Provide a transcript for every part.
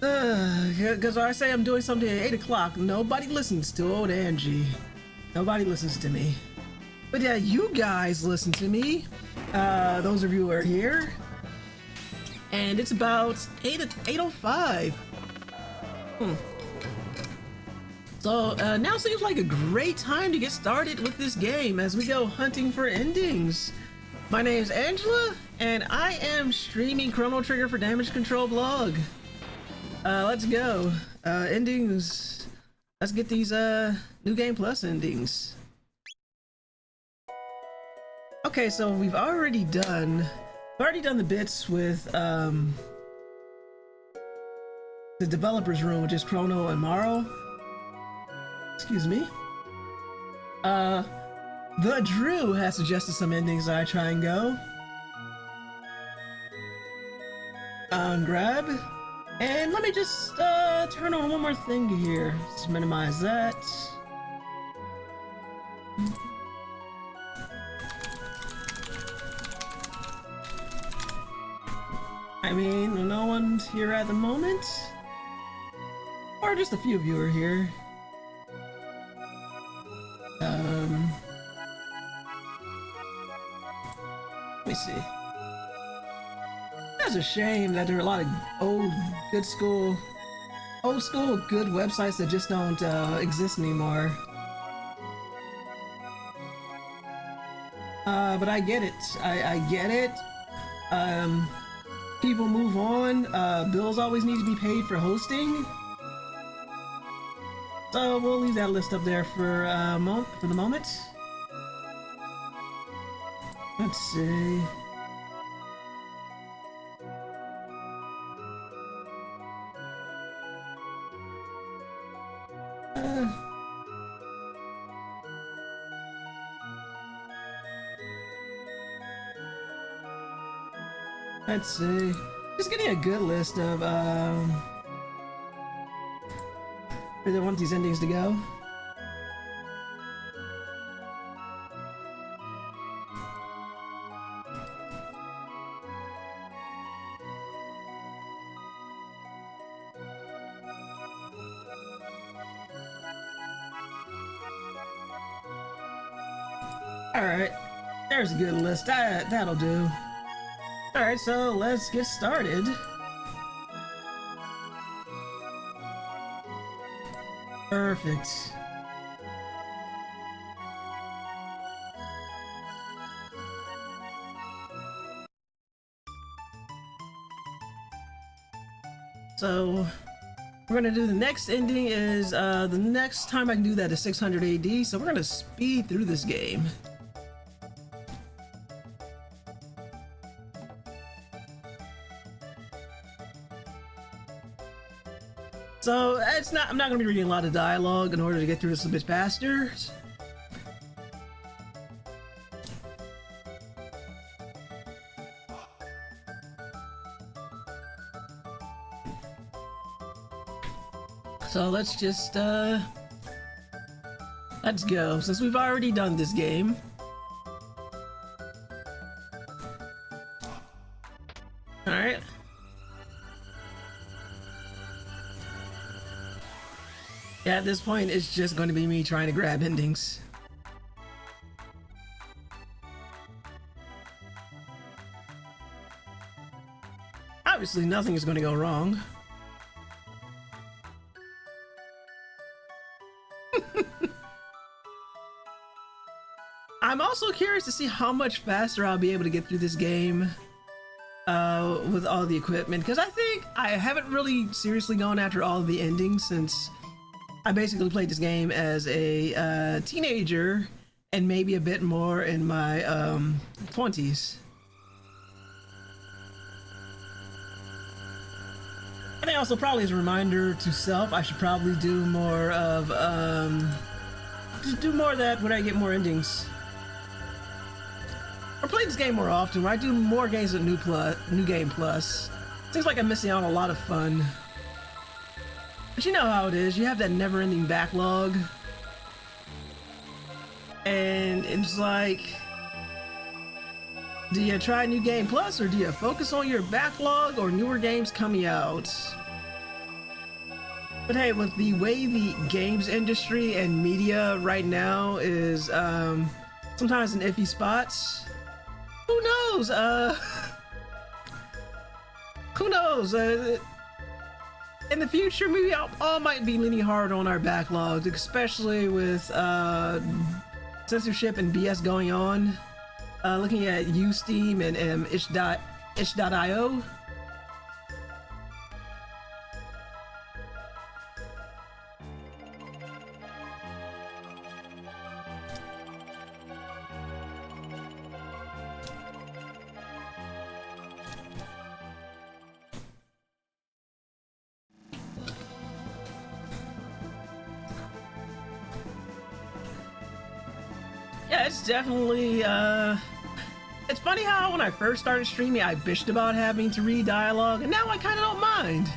Because I say I'm doing something at 8 o'clock, nobody listens to old Angie. Nobody listens to me. But yeah, you guys listen to me. Those of you who are here. And it's about 8:05. So now seems like a great time to get started with this game as we go hunting for endings. My name is Angela, and I am streaming Chrono Trigger for Damage Control blog. Let's go. Endings. Let's get these New Game Plus endings. Okay, so we've already done the bits with the developers room, which is Chrono and Maro. Excuse me. The Drew has suggested some endings that I try and go. Grab. And let me just turn on one more thing here. Let's minimize that. I mean, no one's here at the moment. Or just a few of you are here. Let me see. That's a shame that there are a lot of old school good websites that just don't exist anymore. But I get it. I get it. People move on. Bills always need to be paid for hosting. So we'll leave that list up there for the moment. Let's see. Let's see. Just getting a good list of where they want these endings to go. Alright, there's a good list. That'll do. Alright, so let's get started. Perfect. So we're gonna do the next ending is the next time I can do that is 600 AD, so we're gonna speed through this game. So I'm not gonna be reading a lot of dialogue in order to get through this a bit faster. So let's just let's go, since we've already done this game. Alright. Yeah, at this point, it's just going to be me trying to grab endings. Obviously, nothing is going to go wrong. I'm also curious to see how much faster I'll be able to get through this game with all the equipment, because I think I haven't really seriously gone after all of the endings since I basically played this game as a teenager and maybe a bit more in my 20s. I think also probably as a reminder to self, I should probably do more of just do more of that when I get more endings. Or play this game more often, where I do more games with New Game Plus. Seems like I'm missing out on a lot of fun. But you know how it is, you have that never-ending backlog. And it's like, do you try New Game Plus, or do you focus on your backlog or newer games coming out? But hey, with the way the games industry and media right now is sometimes in iffy spots, who knows? Who knows? In the future, maybe all might be leaning hard on our backlogs, especially with censorship and BS going on. Looking at Steam and itch.io. Yeah, it's definitely, it's funny how when I first started streaming, I bitched about having to read dialogue, and now I kind of don't mind.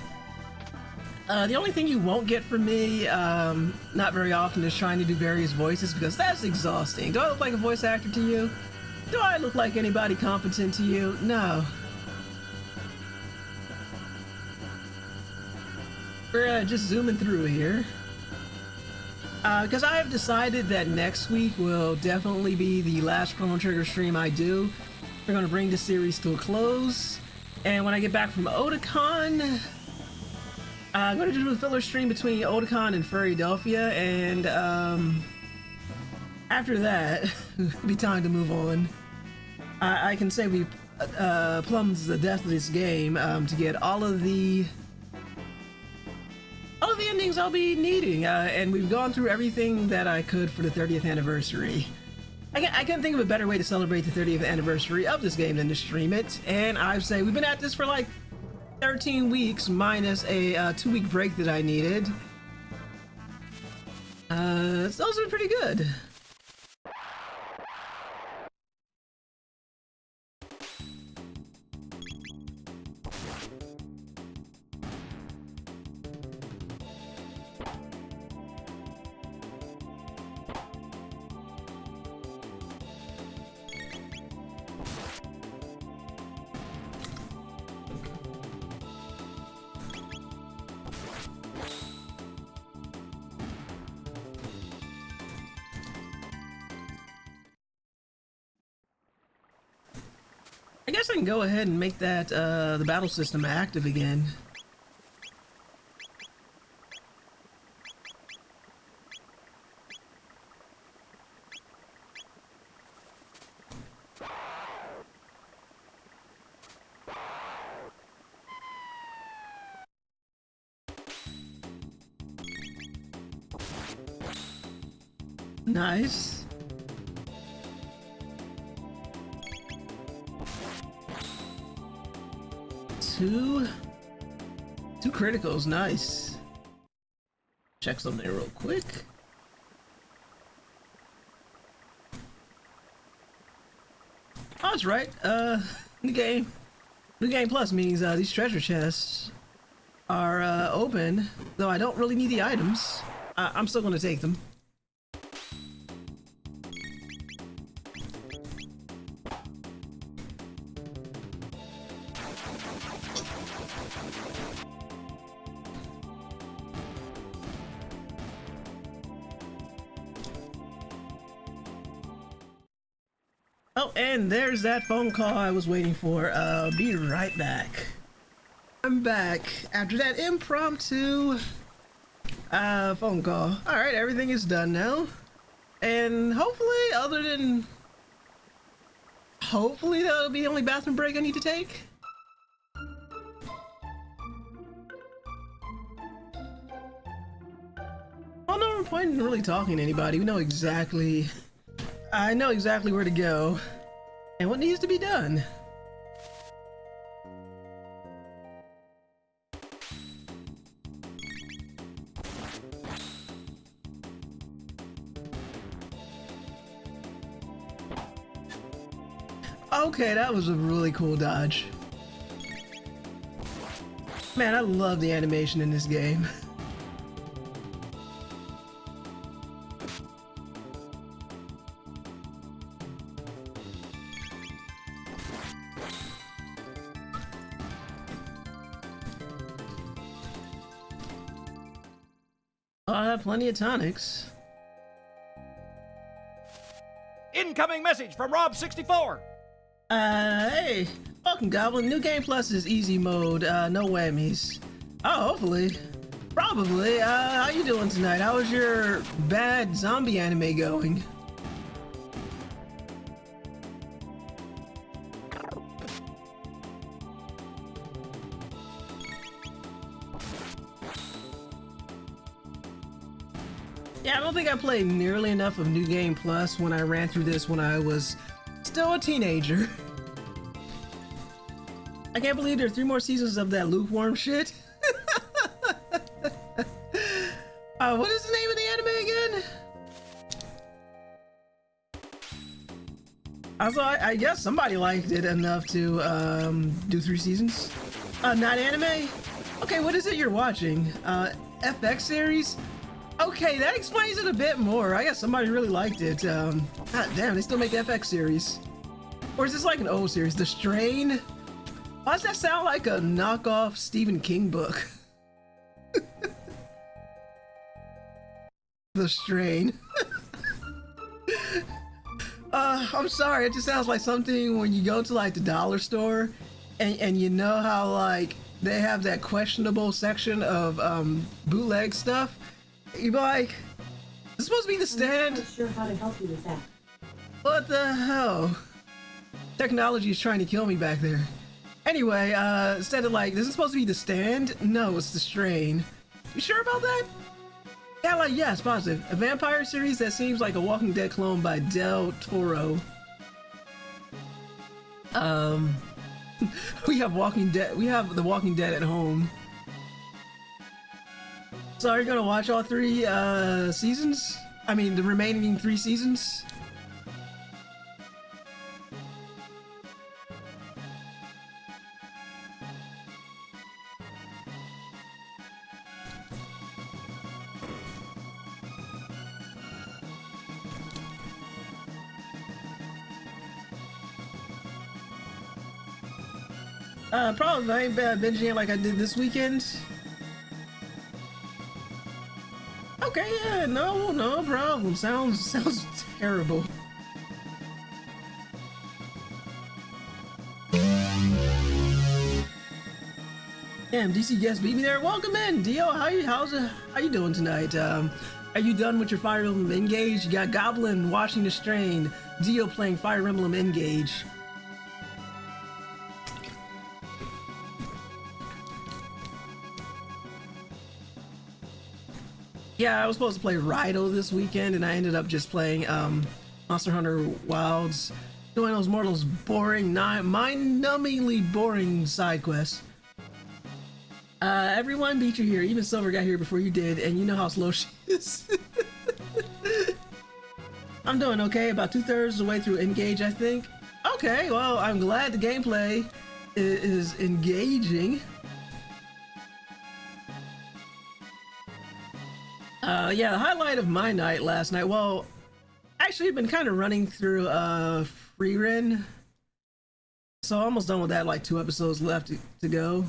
The only thing you won't get from me, not very often, is trying to do various voices, because that's exhausting. Do I look like a voice actor to you? Do I look like anybody competent to you? No. We're just zooming through here. Because I have decided that next week will definitely be the last Chrono Trigger stream I do. We're going to bring the series to a close. And when I get back from Otakon, I'm going to do a filler stream between Otakon and Philadelphia. And after that, it'll be time to move on. I can say we plumbed the depth of this game to get all of the endings I'll be needing, and we've gone through everything that I could for the 30th anniversary. I can't think of a better way to celebrate the 30th anniversary of this game than to stream it, and I'd say we've been at this for like 13 weeks minus a 2-week break that I needed. Those are pretty good. I guess I can go ahead and make that the battle system active again. Nice. Two criticals, nice. Check something real quick. Oh, that's right. New game plus means these treasure chests are open, though I don't really need the items. I'm still gonna take them. Oh, and there's that phone call I was waiting for. I'll be right back. I'm back after that impromptu phone call. All right, everything is done now. And hopefully, hopefully that'll be the only bathroom break I need to take. Well, no point in really talking to anybody. We know exactly... I know exactly where to go and what needs to be done. Okay, that was a really cool dodge. Man, I love the animation in this game. I have plenty of tonics. Incoming message from Rob64. Hey, welcome Goblin. New Game Plus is easy mode, no whammies. Oh, hopefully. Probably. How you doing tonight? How was your bad zombie anime going? Yeah, I don't think I played nearly enough of New Game Plus when I ran through this when I was still a teenager. I can't believe there are 3 more seasons of that lukewarm shit. What is the name of the anime again? Also, I guess somebody liked it enough to do 3 seasons. Not anime? Okay, what is it you're watching? FX series? Okay, that explains it a bit more. I guess somebody really liked it. God damn, they still make FX series. Or is this like an old series? The Strain? Why does that sound like a knockoff Stephen King book? The Strain. I'm sorry, it just sounds like something when you go to like the dollar store and you know how like they have that questionable section of bootleg stuff. You'd be like, "This is supposed to be the stand." I'm not sure how to help you with that. What the hell? Technology is trying to kill me back there. Anyway, instead of like, "This is supposed to be the stand." No, it's the Strain. You sure about that? Yeah, like, yes, positive. A vampire series that seems like a Walking Dead clone by Del Toro. We have Walking Dead. We have The Walking Dead at home. So are you gonna watch all 3 seasons? I mean, the remaining 3 seasons? Probably I ain't binging like I did this weekend. Okay, yeah, no problem. Sounds terrible. Damn, DC guest beat me there. Welcome in, Dio. How you doing tonight? Are you done with your Fire Emblem Engage? You got Goblin watching the Strain, Dio playing Fire Emblem Engage. Yeah, I was supposed to play Rido this weekend, and I ended up just playing Monster Hunter Wilds, doing those boring, mind-numbingly boring side quests. Everyone beat you here. Even Silver got here before you did, and you know how slow she is. I'm doing okay, about 2/3 of the way through Engage, I think. Okay, well, I'm glad the gameplay is engaging. Yeah, the highlight of my night last night, well, actually I've been kind of running through Freerin, so almost done with that, like 2 episodes left to go.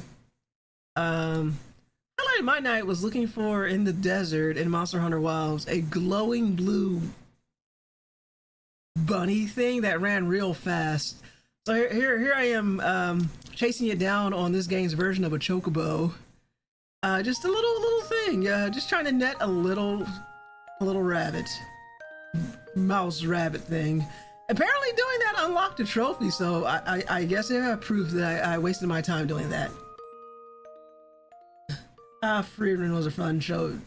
Highlight of my night was looking for, in the desert in Monster Hunter Wilds, a glowing blue bunny thing that ran real fast. So here I am chasing it down on this game's version of a chocobo. Just a little thing, just trying to net a little rabbit, mouse rabbit thing. Apparently doing that unlocked a trophy, so I guess it have proof that I wasted my time doing that. Freerin was a fun show.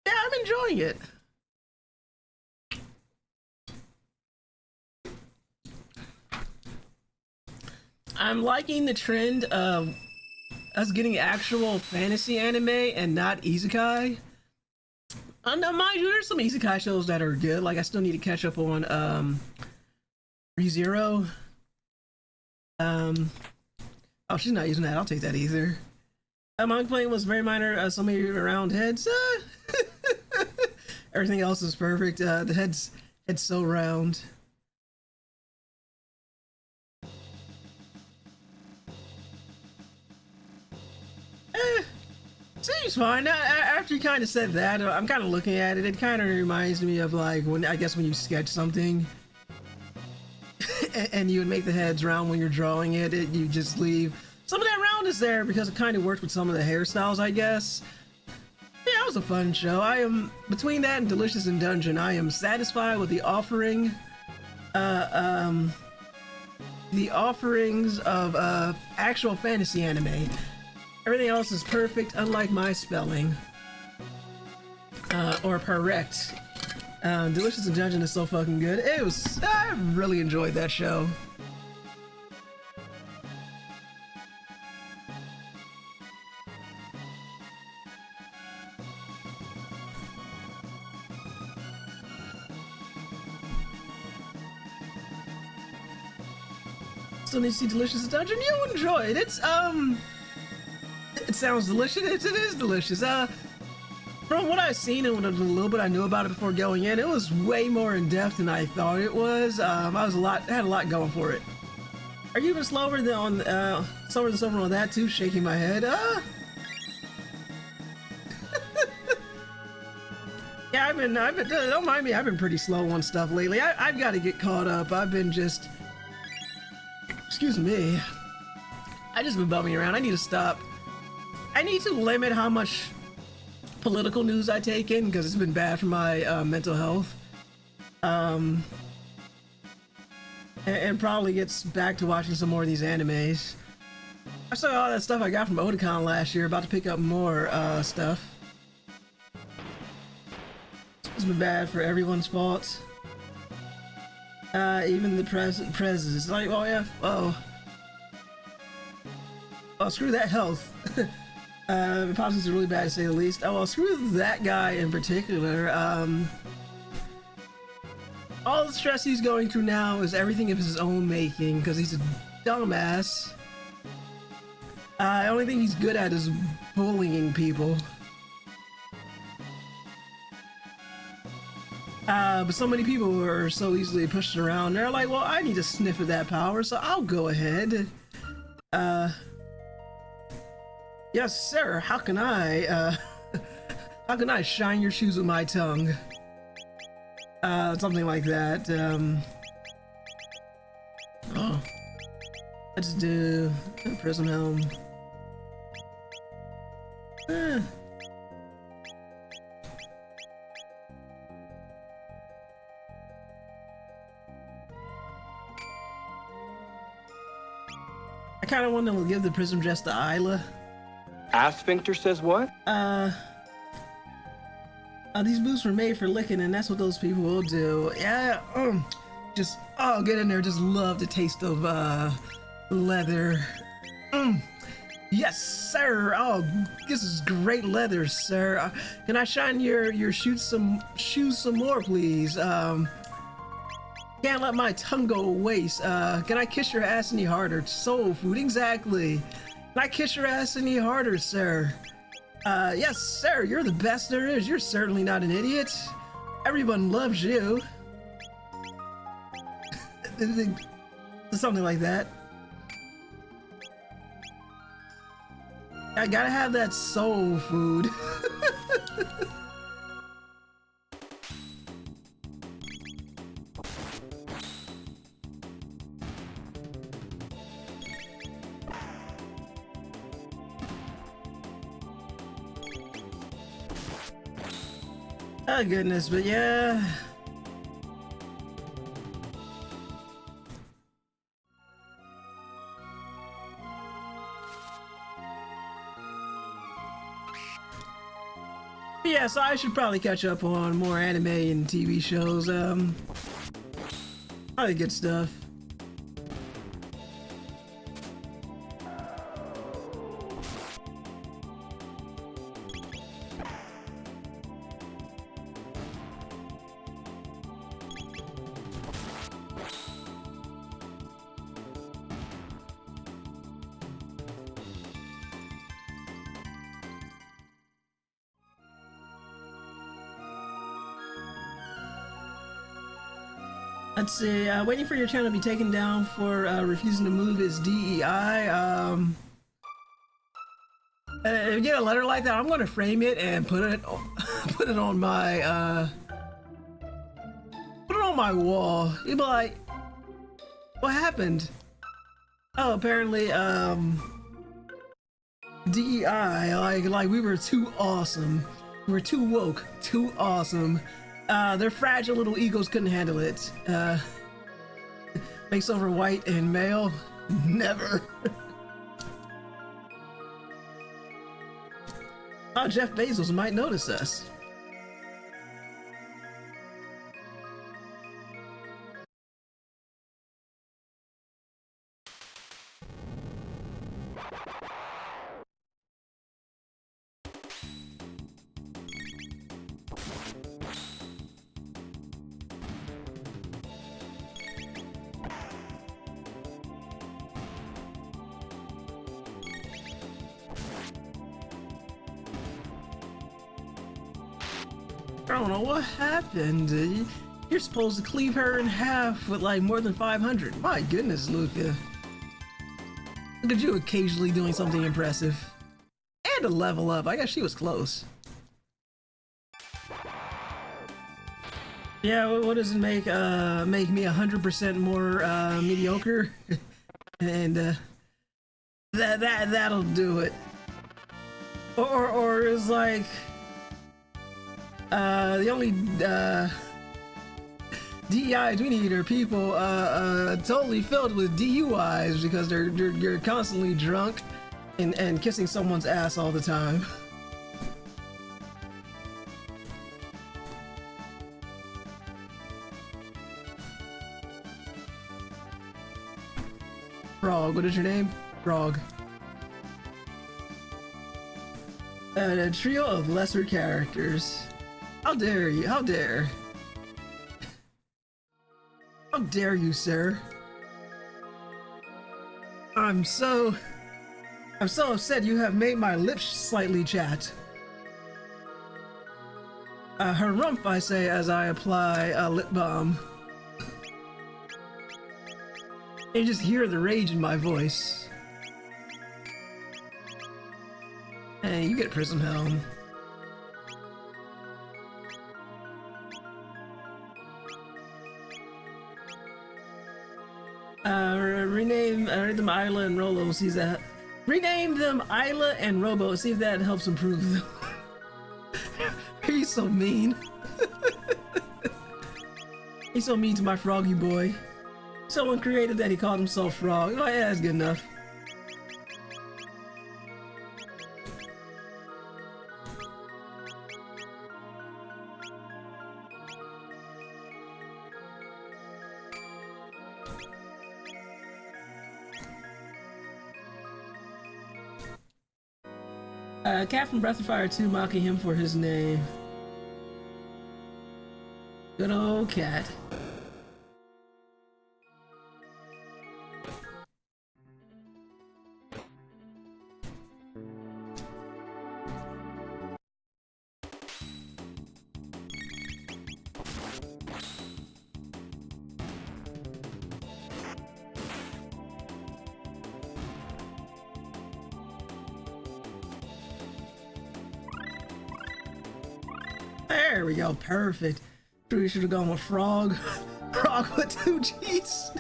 Yeah, I'm enjoying it. I'm liking the trend of us getting actual fantasy anime and not isekai. Now, mind you, there's some isekai shows that are good. Like, I still need to catch up on ReZero. Oh, she's not using that. I'll take that either. My complaint was very minor. So many round heads. Everything else is perfect. The head's so round. See, Suji's fine. After you kind of said that, I'm kind of looking at it. It kind of reminds me of like when I guess when you sketch something, and you would make the heads round when you're drawing it. You just leave some of that roundness there because it kind of worked with some of the hairstyles, I guess. Yeah, it was a fun show. I am between that and Delicious in Dungeon. I am satisfied with the offering. The offerings of actual fantasy anime. Everything else is perfect, unlike my spelling. Or correct. Delicious in Dungeon is so fucking good. I really enjoyed that show. Still need to see Delicious in Dungeon. You'll enjoy it. It sounds delicious. It is delicious. From what I've seen and what a little bit I knew about it before going in, it was way more in depth than I thought it was. I had a lot going for it. Are you even slower than someone on that too? Shaking my head. Yeah, I've been. Don't mind me. I've been pretty slow on stuff lately. I've got to get caught up. I've been just. Excuse me. I just been bumming around. I need to stop. I need to limit how much political news I take in because it's been bad for my mental health. And probably gets back to watching some more of these animes. I saw all that stuff I got from Otakon last year. About to pick up more stuff. It's been bad for everyone's fault. Even the presidents. It's like, oh yeah, oh, screw that health. Politics is really bad to say the least. Oh well, screw that guy in particular. All the stress he's going through now is everything of his own making because he's a dumbass. The only thing he's good at is bullying people. But so many people are so easily pushed around. They're like, well, I need to sniff at that power, so I'll go ahead. Yes, sir. How can I shine your shoes with my tongue? Something like that. Oh, let's do a prism helm. I kind of want to give the prism dress to Isla. Asphincter says what? These boots were made for licking, and that's what those people will do. Yeah, get in there. Just love the taste of leather. Yes, sir. Oh, this is great leather, sir. Can I shine your shoes some more, please? Can't let my tongue go waste. Can I kiss your ass any harder? Soul food, exactly. Can I kiss your ass any harder, sir? Yes, sir. You're the best there is. You're certainly not an idiot. Everyone loves you. Something like that. I gotta have that soul food. Oh goodness, but yeah. Yeah, so I should probably catch up on more anime and TV shows. Probably good stuff. Let's see, waiting for your channel to be taken down for refusing to move is DEI. If you get a letter like that, I'm gonna frame it and put it put it on my wall. You'd be like, what happened? Oh, apparently DEI, like we were too awesome. We were too woke, too awesome. Their fragile little egos couldn't handle it. Makes over white and male? Never. Oh, Jeff Bezos might notice us. I don't know what happened. You're supposed to cleave her in half with like more than 500. My goodness, Luca. Look at you occasionally doing something impressive. And a level up. I guess she was close. Yeah, what does it make me 100% more mediocre? And that'll do it. Or is like the only DEIs we need are people totally filled with DUIs because you're constantly drunk and kissing someone's ass all the time. Frog, what is your name? Frog. A trio of lesser characters. How dare you? How dare? How dare you, sir? I'm so upset you have made my lips slightly chat. Harumph, I say as I apply a lip balm. You just hear the rage in my voice. Hey, you get Prism Helm. Rename them Isla and Rolo. See that? Rename them Isla and Robo. See if that helps improve them. He's so mean. He's so mean to my froggy boy. Someone created that he called himself Frog. Oh yeah, that's good enough. Cat from Breath of Fire 2 mocking him for his name. Good old cat. There we go, perfect. We should have gone with Frog. Frog with 2 G's.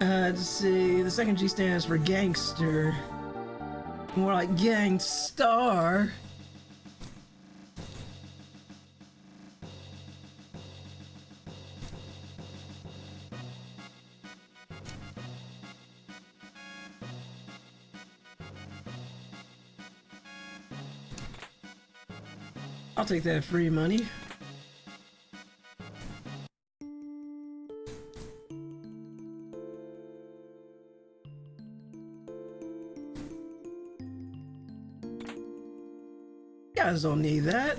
Let's see, the second G stands for gangster. More like gangstar. I'll take that free money. You guys don't need that.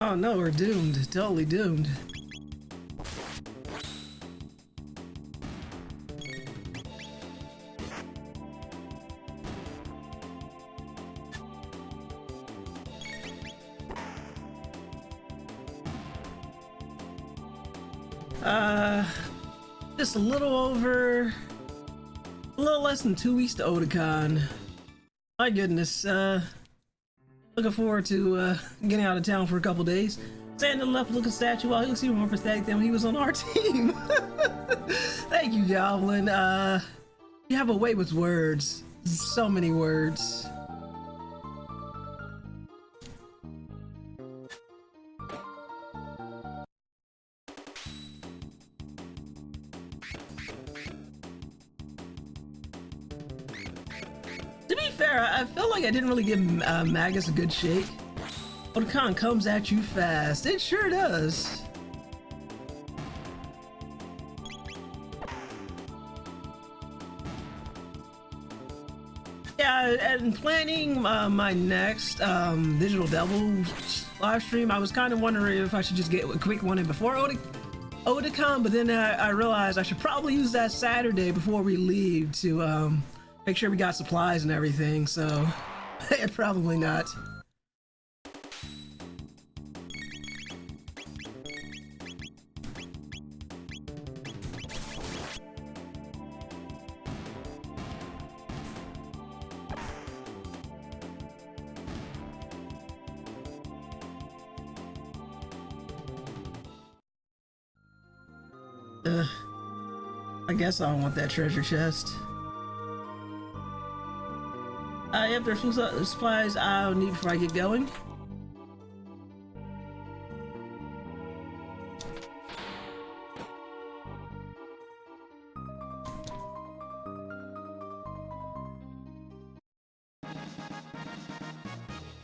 Oh no, we're doomed. Totally doomed. Just a little less than 2 weeks to Otakon. My goodness, looking forward to getting out of town for a couple days. Standing left looking statue, while he looks even more pathetic than when he was on our team. Thank you, Goblin. You have a way with words. So many words. To be fair, I feel like I didn't really give Magus a good shake. Otakon comes at you fast. It sure does. Yeah, and planning my next Digital Devil live stream, I was kind of wondering if I should just get a quick one in before Otakon, but then I realized I should probably use that Saturday before we leave to make sure we got supplies and everything, so probably not. I guess I don't want that treasure chest. Yep, there's some supplies I'll need before I get going.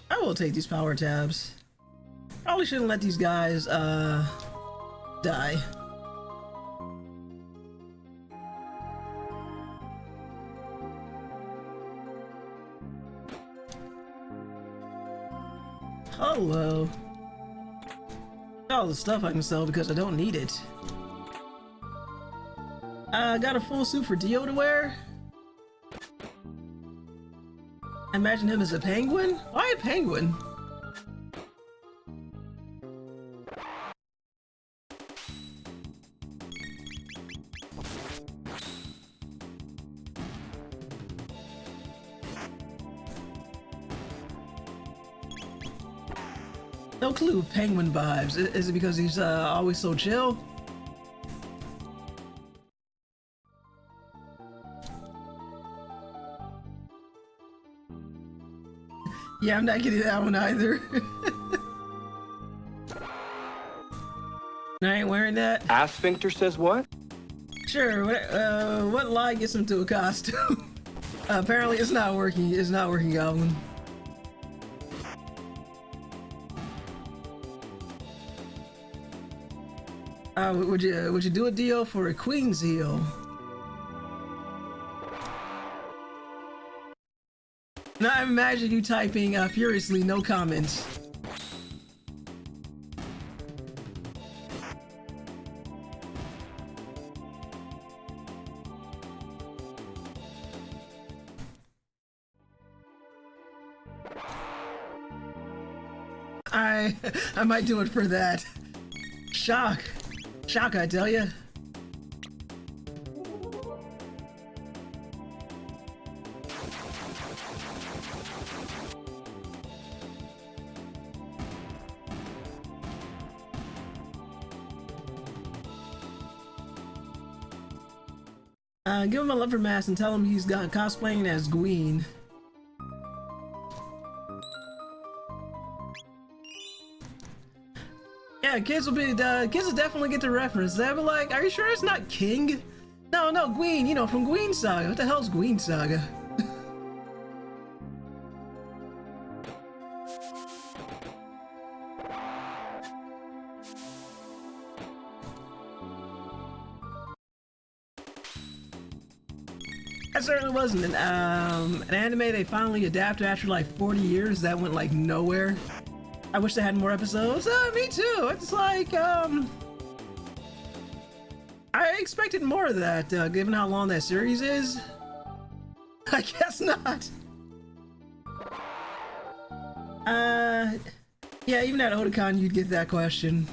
I will take these power tabs. Probably shouldn't let these guys, die. Hello. All the stuff I can sell because I don't need it. I got a full suit for Dio to wear. Imagine him as a penguin? Why a penguin? No clue. Penguin vibes. Is it because he's always so chill? Yeah, I'm not getting that one either. I ain't wearing that. Asphincter says what? Sure. What lie gets him to a costume? Apparently, it's not working. It's not working, Goblin. Would you do a deal for a Queen's heel? Now I imagine you typing furiously, no comments. I might do it for that. Shock, I tell ya. Give him a leopard mask and tell him he's got cosplaying as Queen. Yeah, kids will definitely get the reference. They'll be like, "Are you sure it's not King?" No, Queen. You know, from Queen Saga. What the hell's Queen Saga? That certainly wasn't an anime they finally adapted after like 40 years that went like nowhere. I wish they had more episodes. Me too. It's like, I expected more of that, given how long that series is. I guess not. Yeah, even at Otakon, you'd get that question.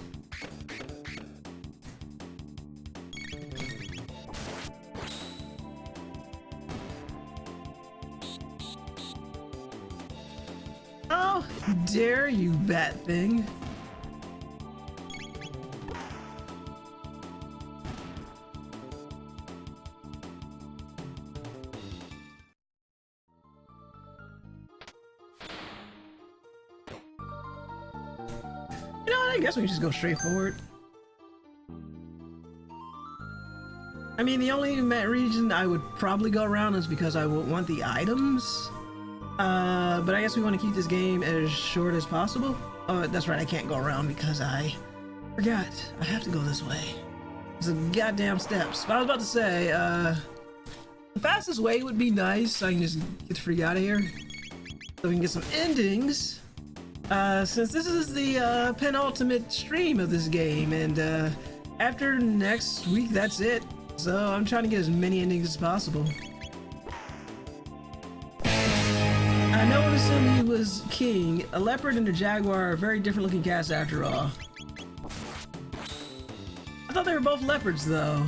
How dare you, bat thing? You know what, I guess we can just go straight forward. I mean, the only region I would probably go around is because I would want the items. But I guess we want to keep this game as short as possible. Oh, that's right, I can't go around because I forgot. I have to go this way. It's a goddamn steps. But I was about to say, the fastest way would be nice, so I can just get the freak out of here. So we can get some endings. Since this is the penultimate stream of this game, and after next week, that's it. So I'm trying to get as many endings as possible. No one assumed he was king. A leopard and a jaguar are very different looking cats after all. I thought they were both leopards though.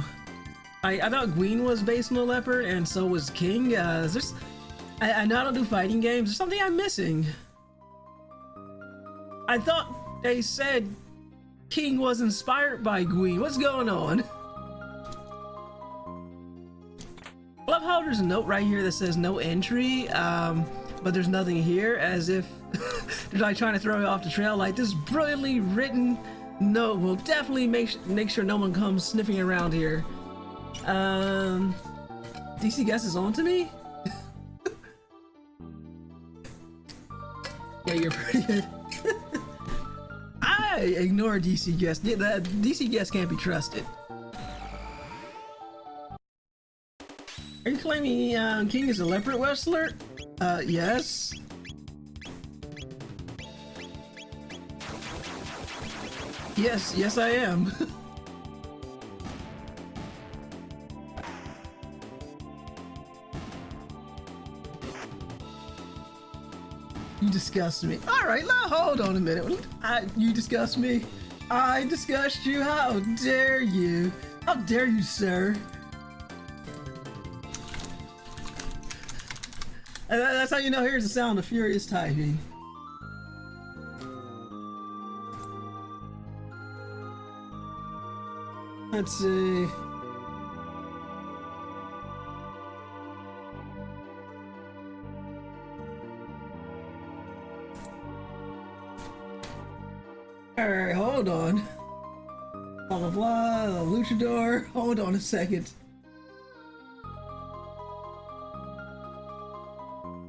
I thought Queen was based on a leopard and so was King. I know I don't do fighting games. There's something I'm missing. I thought they said King was inspired by Queen. What's going on? I love how there's a note right here that says no entry. But there's nothing here, as if they're like trying to throw you off the trail. Like, this brilliantly written note will definitely make sure no one comes sniffing around here. DC Guess is on to me? Yeah, you're pretty good. I ignore DC Guess. That DC Guess can't be trusted. Are you claiming King is a leopard wrestler? Yes. Yes, I am. You disgust me. Alright, now hold on a minute. You disgust me? I disgust you? How dare you? How dare you, sir? That's how you know here's the sound of furious typing. Let's see. Alright, hold on. Blah blah blah, luchador. Hold on a second.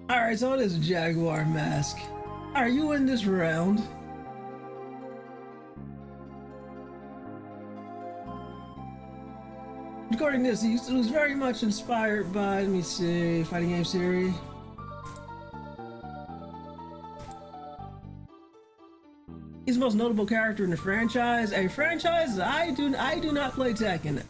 Alright, so it is a jaguar mask. Alright, you win this round. According to this, he was very much inspired by, let me see, fighting game series. He's the most notable character in the franchise. A franchise I do not play Tekken.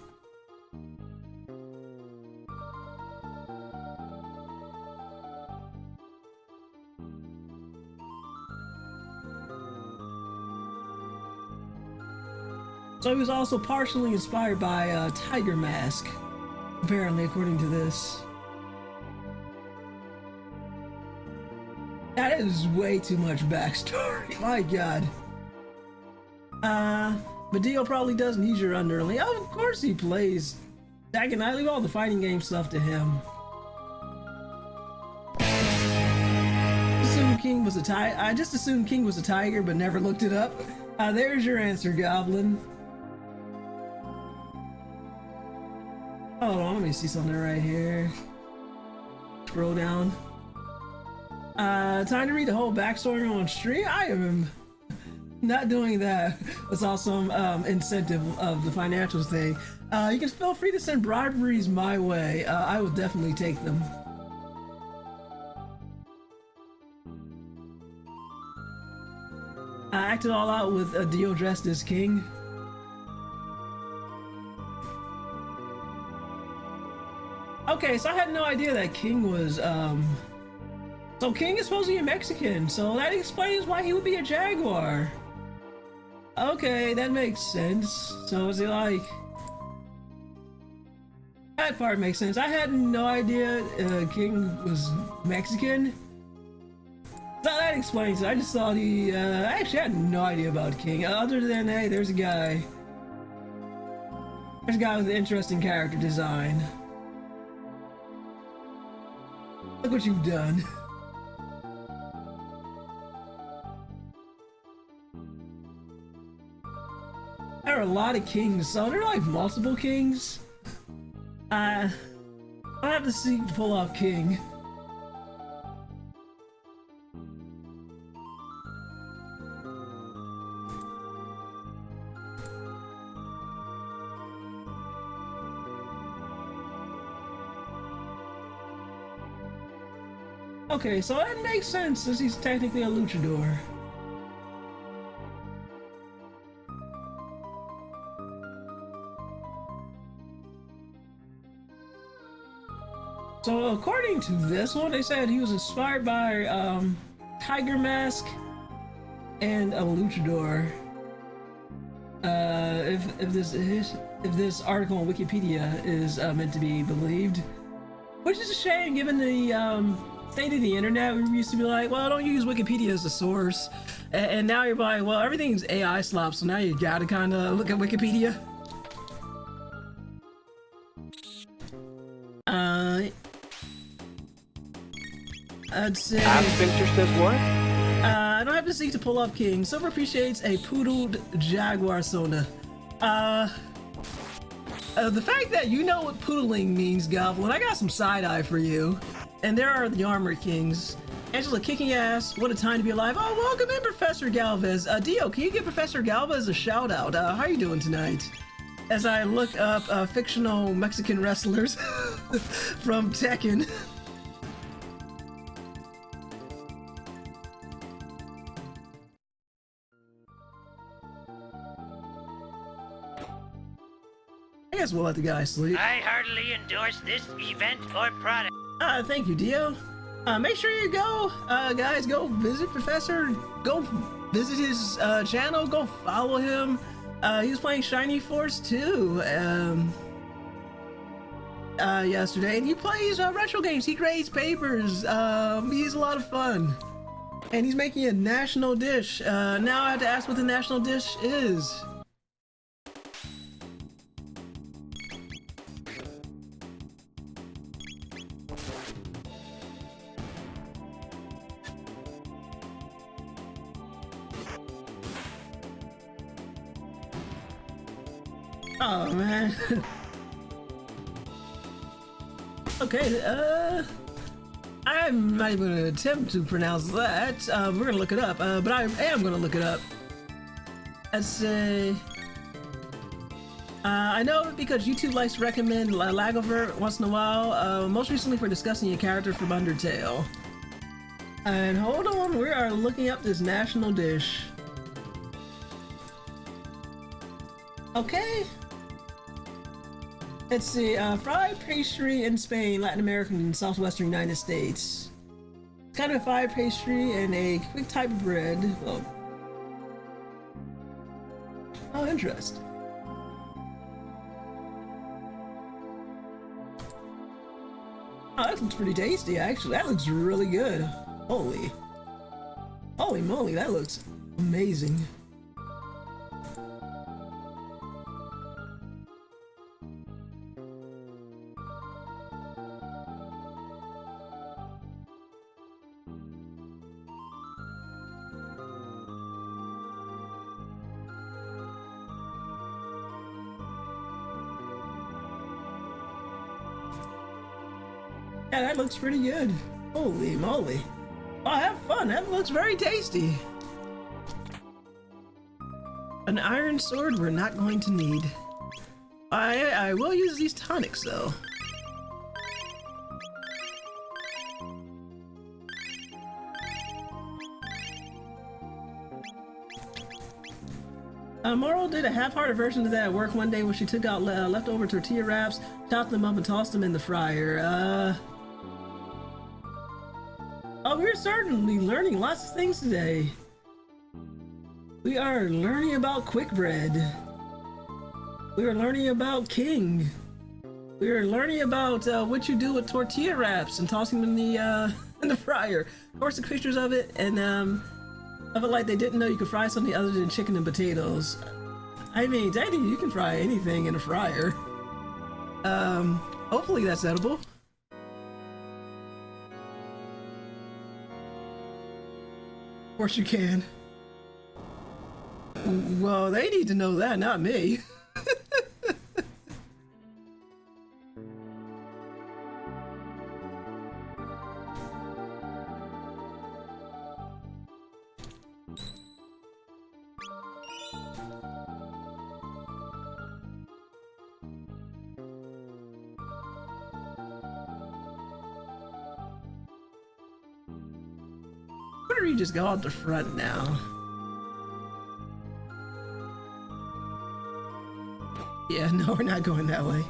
So he was also partially inspired by Tiger Mask, apparently, according to this. That is way too much backstory. My God. But Dio probably doesn't use your underling. Oh, of course he plays Tekken. I leave all the fighting game stuff to him. I just assumed King was a tiger, but never looked it up. There's your answer, Goblin. Hold on, let me see something right here. Scroll down. Time to read the whole backstory on stream? I am not doing that. That's also incentive of the financials thing. You can feel free to send briberies my way. I will definitely take them. I acted all out with Dio dressed as King. Okay, so I had no idea that King was, So King is supposed to be a Mexican, so that explains why he would be a Jaguar. Okay, that makes sense. So is he like... That part makes sense. I had no idea King was Mexican. So that explains it. I just thought he... I actually had no idea about King, other than, hey, there's a guy. There's a guy with an interesting character design. Look what you've done. There are a lot of kings, so there are like multiple kings. I have to see to pull off King. Okay, so that makes sense since he's technically a luchador. So according to this one, they said he was inspired by Tiger Mask and a luchador. If this article on Wikipedia is meant to be believed, which is a shame given the state of the internet. We used to be like, well, don't use Wikipedia as a source, and now you're like, well, everything's AI slop, so now you gotta kind of look at Wikipedia. I'd say... Sphincter says what? I don't have to seek to pull off King. Silver appreciates a poodled Jaguar Sona. The fact that you know what poodling means, Goblin, I got some side-eye for you. And there are the Armor Kings. Angela kicking ass, what a time to be alive. Oh, welcome in, Professor Galvez. Dio, can you give Professor Galvez a shout-out? How are you doing tonight? As I look up fictional Mexican wrestlers from Tekken. I guess we'll let the guy sleep. I heartily endorse this event or product. Thank you, Dio. Make sure you go, guys, go visit Professor, go visit his channel, go follow him. He was playing Shiny Force 2 yesterday, and he plays retro games. He grades papers. He's a lot of fun. And he's making a national dish. Now I have to ask what the national dish is. Oh man. Okay, I'm not even gonna attempt to pronounce that. We're gonna look it up, but I am gonna look it up. Let's say... I know it because YouTube likes to recommend Lagavert once in a while, most recently for discussing a character from Undertale. And hold on, we are looking up this national dish. Okay. Let's see, fried pastry in Spain, Latin America, and southwestern United States. It's kind of a fried pastry and a quick type of bread. Oh, interesting. Oh, that looks pretty tasty, actually. That looks really good. Holy moly, that looks amazing. Yeah, that looks pretty good. Holy moly. Oh, have fun. That looks very tasty. An iron sword we're not going to need. I will use these tonics though. Moral did a half-hearted version of that at work one day when she took out leftover tortilla wraps, chopped them up, and tossed them in the fryer. Oh, we're certainly learning lots of things today. We are learning about quick bread. We are learning about King. We are learning about what you do with tortilla wraps and tossing them in the fryer. Of course, the pictures of it, and I felt like they didn't know you could fry something other than chicken and potatoes. I mean, technically, you can fry anything in a fryer. Hopefully that's edible. Of course you can. Well, they need to know that, not me. Why don't we just go out the front now? Yeah, no, we're not going that way.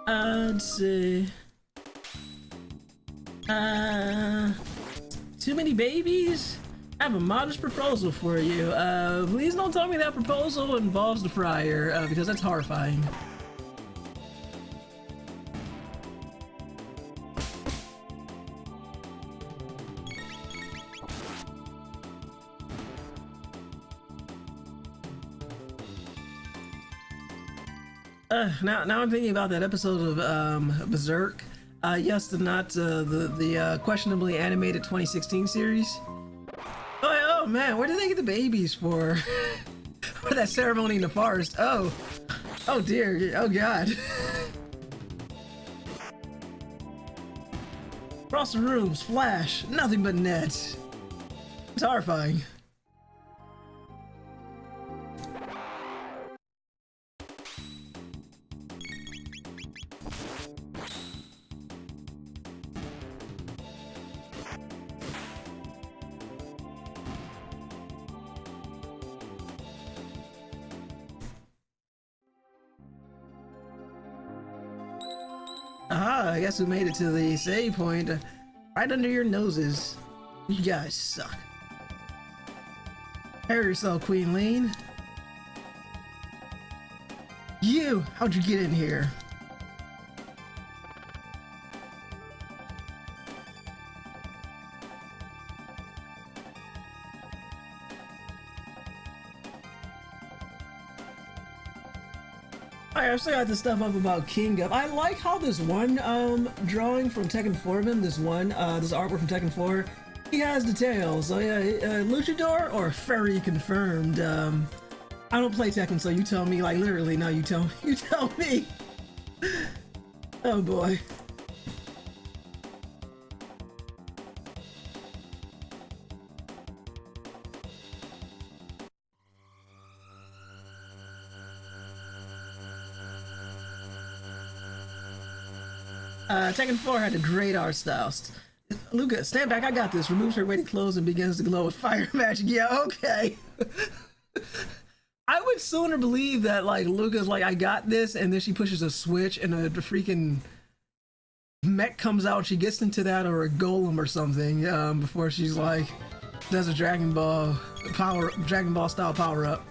Let's see. Too many babies? I have a modest proposal for you. Please don't tell me that proposal involves the fryer, because that's horrifying. Now I'm thinking about that episode of Berserk. Yes, the questionably animated 2016 series. Oh man, where did they get the babies for? For that ceremony in the forest? Oh dear, oh god. Across the rooms, flash, nothing but nets. It's horrifying. I guess we made it to the save point, right under your noses. You guys suck. Prepare yourself, Queen Leene. You! How'd you get in here? I still got this stuff up about King Up. I like how this one drawing from Tekken 4, this artwork from Tekken 4, he has details. So yeah, Luchador or Furry confirmed. I don't play Tekken, so you tell me. Like literally, no, you tell me. Oh boy. Tekken 4 had a great art style. Luca, stand back, I got this. Removes her weighted clothes and begins to glow with fire magic. Yeah, okay. I would sooner believe that, like, Luca's like, I got this, and then she pushes a switch and the freaking mech comes out, she gets into that, or a golem or something, before she's like, does a Dragon Ball style power up.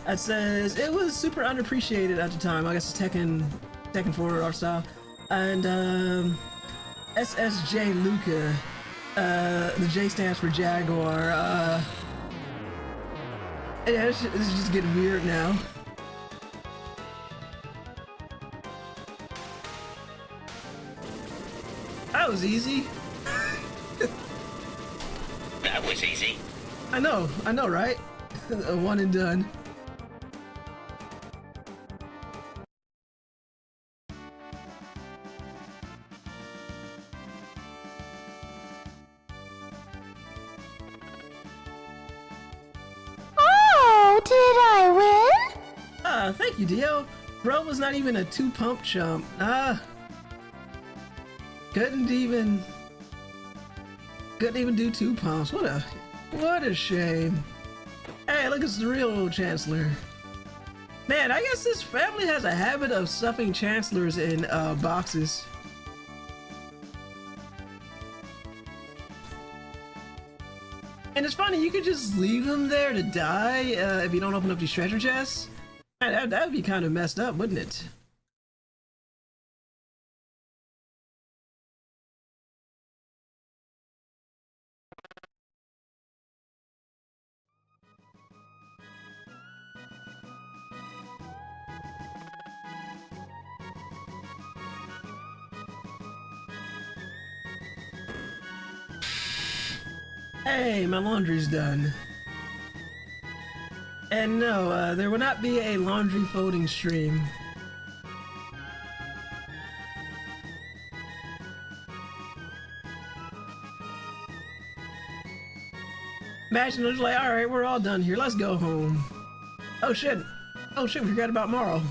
It says it was super underappreciated at the time. I guess it's Tekken 4 art style. And SSJ Luca, the J stands for Jaguar. Yeah, this is just getting weird now. That was easy. That was easy. I know, right? One and done. Ah, thank you, Dio. Bro was not even a 2-pump chump. Couldn't even do 2 pumps. What a shame. Hey, look, it's the real Chancellor. Man, I guess this family has a habit of stuffing Chancellors in boxes. And it's funny, you could just leave them there to die if you don't open up these treasure chests. Man, that would be kind of messed up, wouldn't it? Hey, my laundry's done. And no, there will not be a laundry folding stream. Imagine it's like, alright, we're all done here, let's go home. Oh shit, we forgot about Morrow.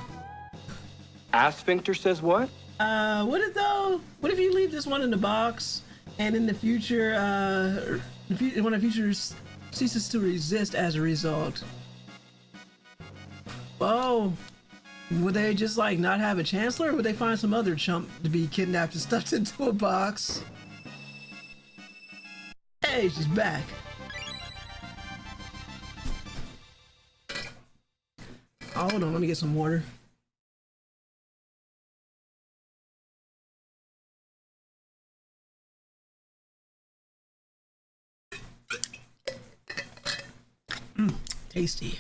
Asphincter says what? What if you leave this one in the box, and in the future, when the future ceases to resist as a result? Well, would they just like not have a Chancellor, or would they find some other chump to be kidnapped and stuffed into a box? Hey, she's back. Oh, hold on, let me get some water. Tasty.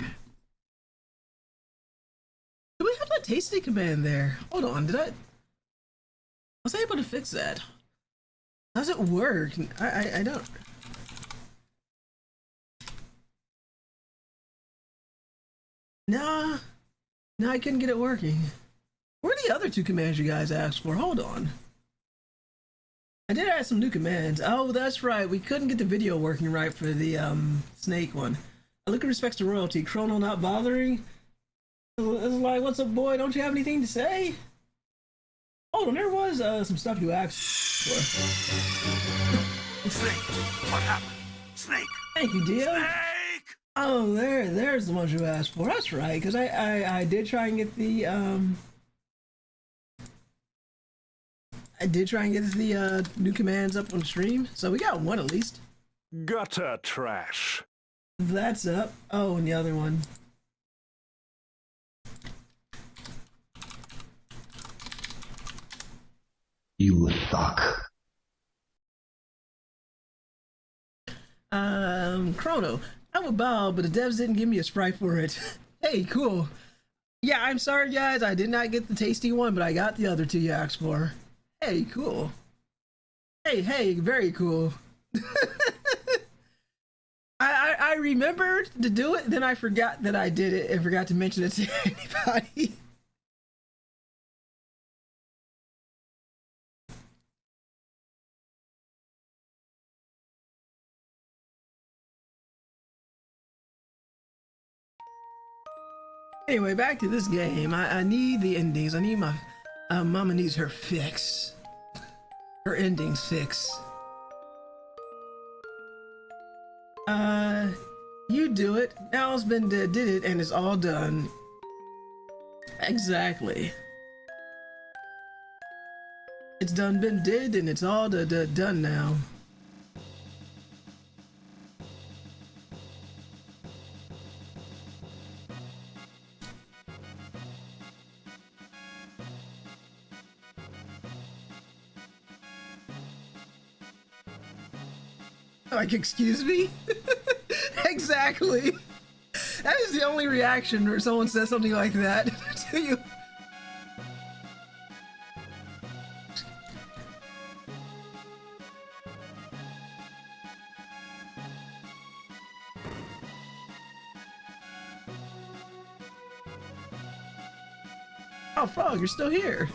Do we have that tasty command there? Hold on, was I able to fix that? How does it work? I don't. Nah, I couldn't get it working. Where are the other 2 commands you guys asked for? Hold on. I did add some new commands. Oh, that's right. We couldn't get the video working right for the snake one. I look at respects to royalty. Chrono not bothering. It's like, what's up, boy? Don't you have anything to say? Hold on, there was some stuff you asked for. Snake, what happened? Snake. Thank you, Dio. Snake. Oh, there's the ones you asked for. That's right, because I did try and get the new commands up on stream, so we got one at least. Gutter trash. That's up. Oh, and the other one. You suck. Chrono. I would bow, but the devs didn't give me a sprite for it. Hey, cool. Yeah, I'm sorry, guys. I did not get the tasty one, but I got the other 2 you asked for. Hey, cool. Hey, very cool. I remembered to do it, then I forgot that I did it and forgot to mention it to anybody. Anyway, back to this game. I need the endings. I need my mama needs her fix. Her endings fix. You do it. Now's been did it, and it's all done. Exactly. It's done been did, and it's all done now. Like, excuse me? Exactly. That is the only reaction where someone says something like that to you. Oh, Frog, you're still here.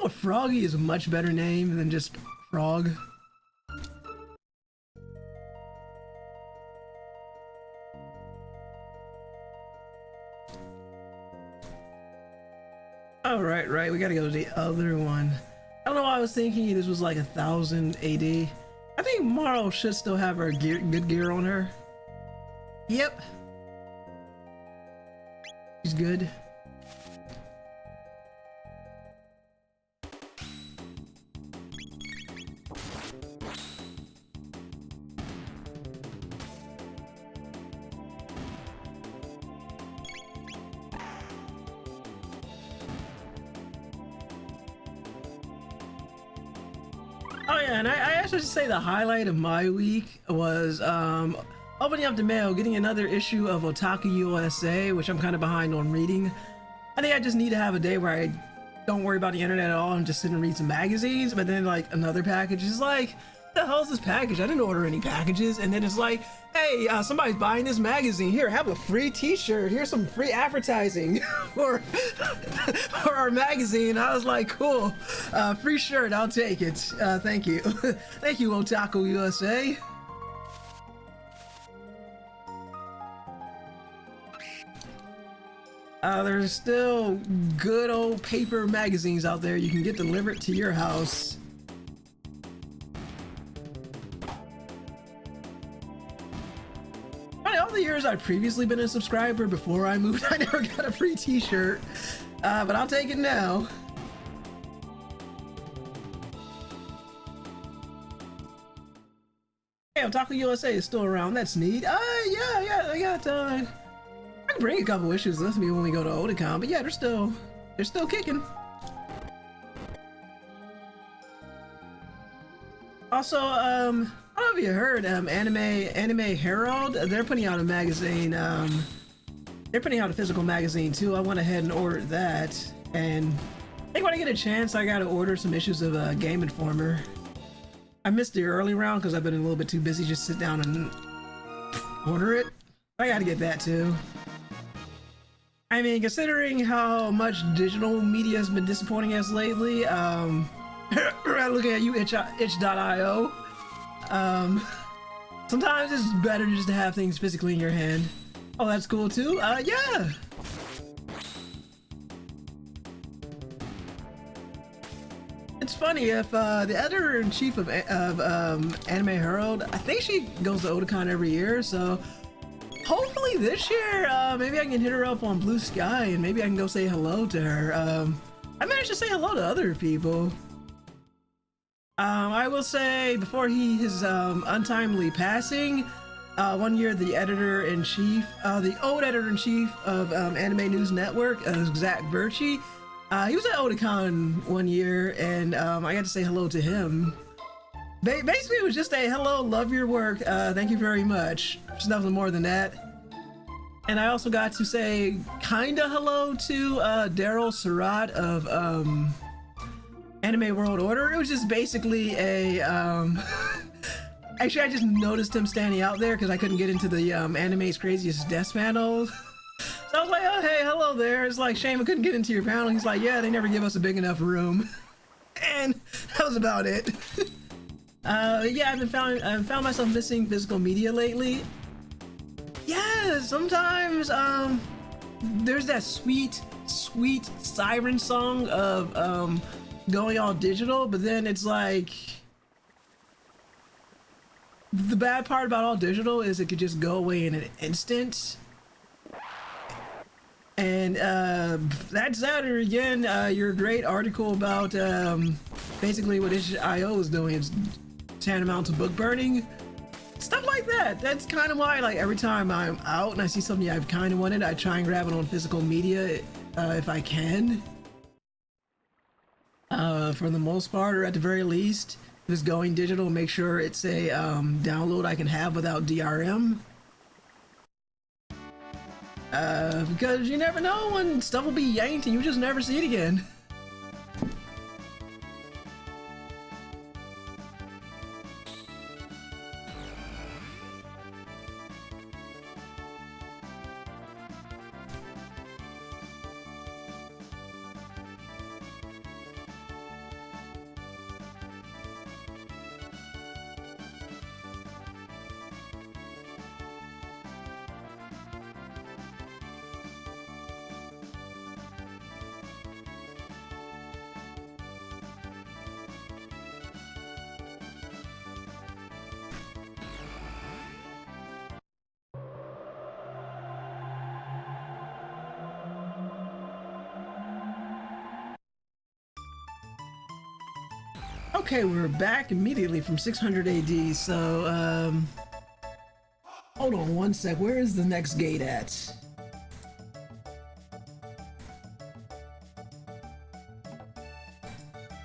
know Froggy is a much better name than just Frog. Oh, right. We gotta go to the other one. I don't know why I was thinking this was like 1000 AD. I think Marl should still have her good gear on her. Yep. She's good. Oh yeah, and I actually should say the highlight of my week was opening up the mail, getting another issue of Otaku USA, which I'm kind of behind on reading. I think I just need to have a day where I don't worry about the internet at all and just sit and read some magazines. But then like another package is like, what the hell is this package? I didn't order any packages. And then it's like, hey, somebody's buying this magazine. Here, have a free t-shirt. Here's some free advertising for our magazine. I was like, cool, free shirt, I'll take it. Thank you. Thank you, Otaku USA. There's still good old paper magazines out there you can get delivered to your house. All the years I've previously been a subscriber before I moved, I never got a free t-shirt, but I'll take it now. Hey, Otaku USA is still around. That's neat. Yeah, I got, I can bring a couple issues with me when we go to Otakon, but yeah, they're still kicking. Also, I don't know if you heard, Anime Herald, they're putting out a magazine, they're putting out a physical magazine too. I went ahead and ordered that, and I think when I get a chance, I gotta order some issues of Game Informer. I missed the early round because I've been a little bit too busy just sit down and order it. I gotta get that too. I mean, considering how much digital media has been disappointing us lately, looking at you, itch.io, sometimes it's better just to have things physically in your hand. Oh, that's cool too? Yeah! It's funny, if the editor-in-chief of Anime Herald, I think she goes to Otakon every year, so hopefully this year, maybe I can hit her up on Bluesky and maybe I can go say hello to her. I managed to say hello to other people. I will say, before his untimely passing, one year the editor-in-chief, the old editor-in-chief of Anime News Network, Zach Birchie, he was at Otakon one year, and I got to say hello to him. Basically, it was just a hello, love your work, thank you very much. Just nothing more than that. And I also got to say kinda hello to Daryl Surratt of Anime World Order. It was just basically a actually I just noticed him standing out there because I couldn't get into the Anime's Craziest Death panel. So I was like, oh hey, hello there. It's like, shame I couldn't get into your panel. He's like, yeah, they never give us a big enough room. And that was about it. Yeah, I've found myself missing physical media lately. Yeah, sometimes there's that sweet siren song of going all digital, but then it's like, the bad part about all digital is it could just go away in an instant. And that Saturday again, your great article about basically what itch.io is doing is tantamount to book burning. Stuff like that. That's kind of why, like, every time I'm out and I see something I've kind of wanted, I try and grab it on physical media if I can. For the most part, or at the very least, if it's going digital, make sure it's a download I can have without DRM. Because you never know when stuff will be yanked and you just never see it again. Okay, we're back immediately from 600 AD. So, hold on one sec. Where is the next gate at?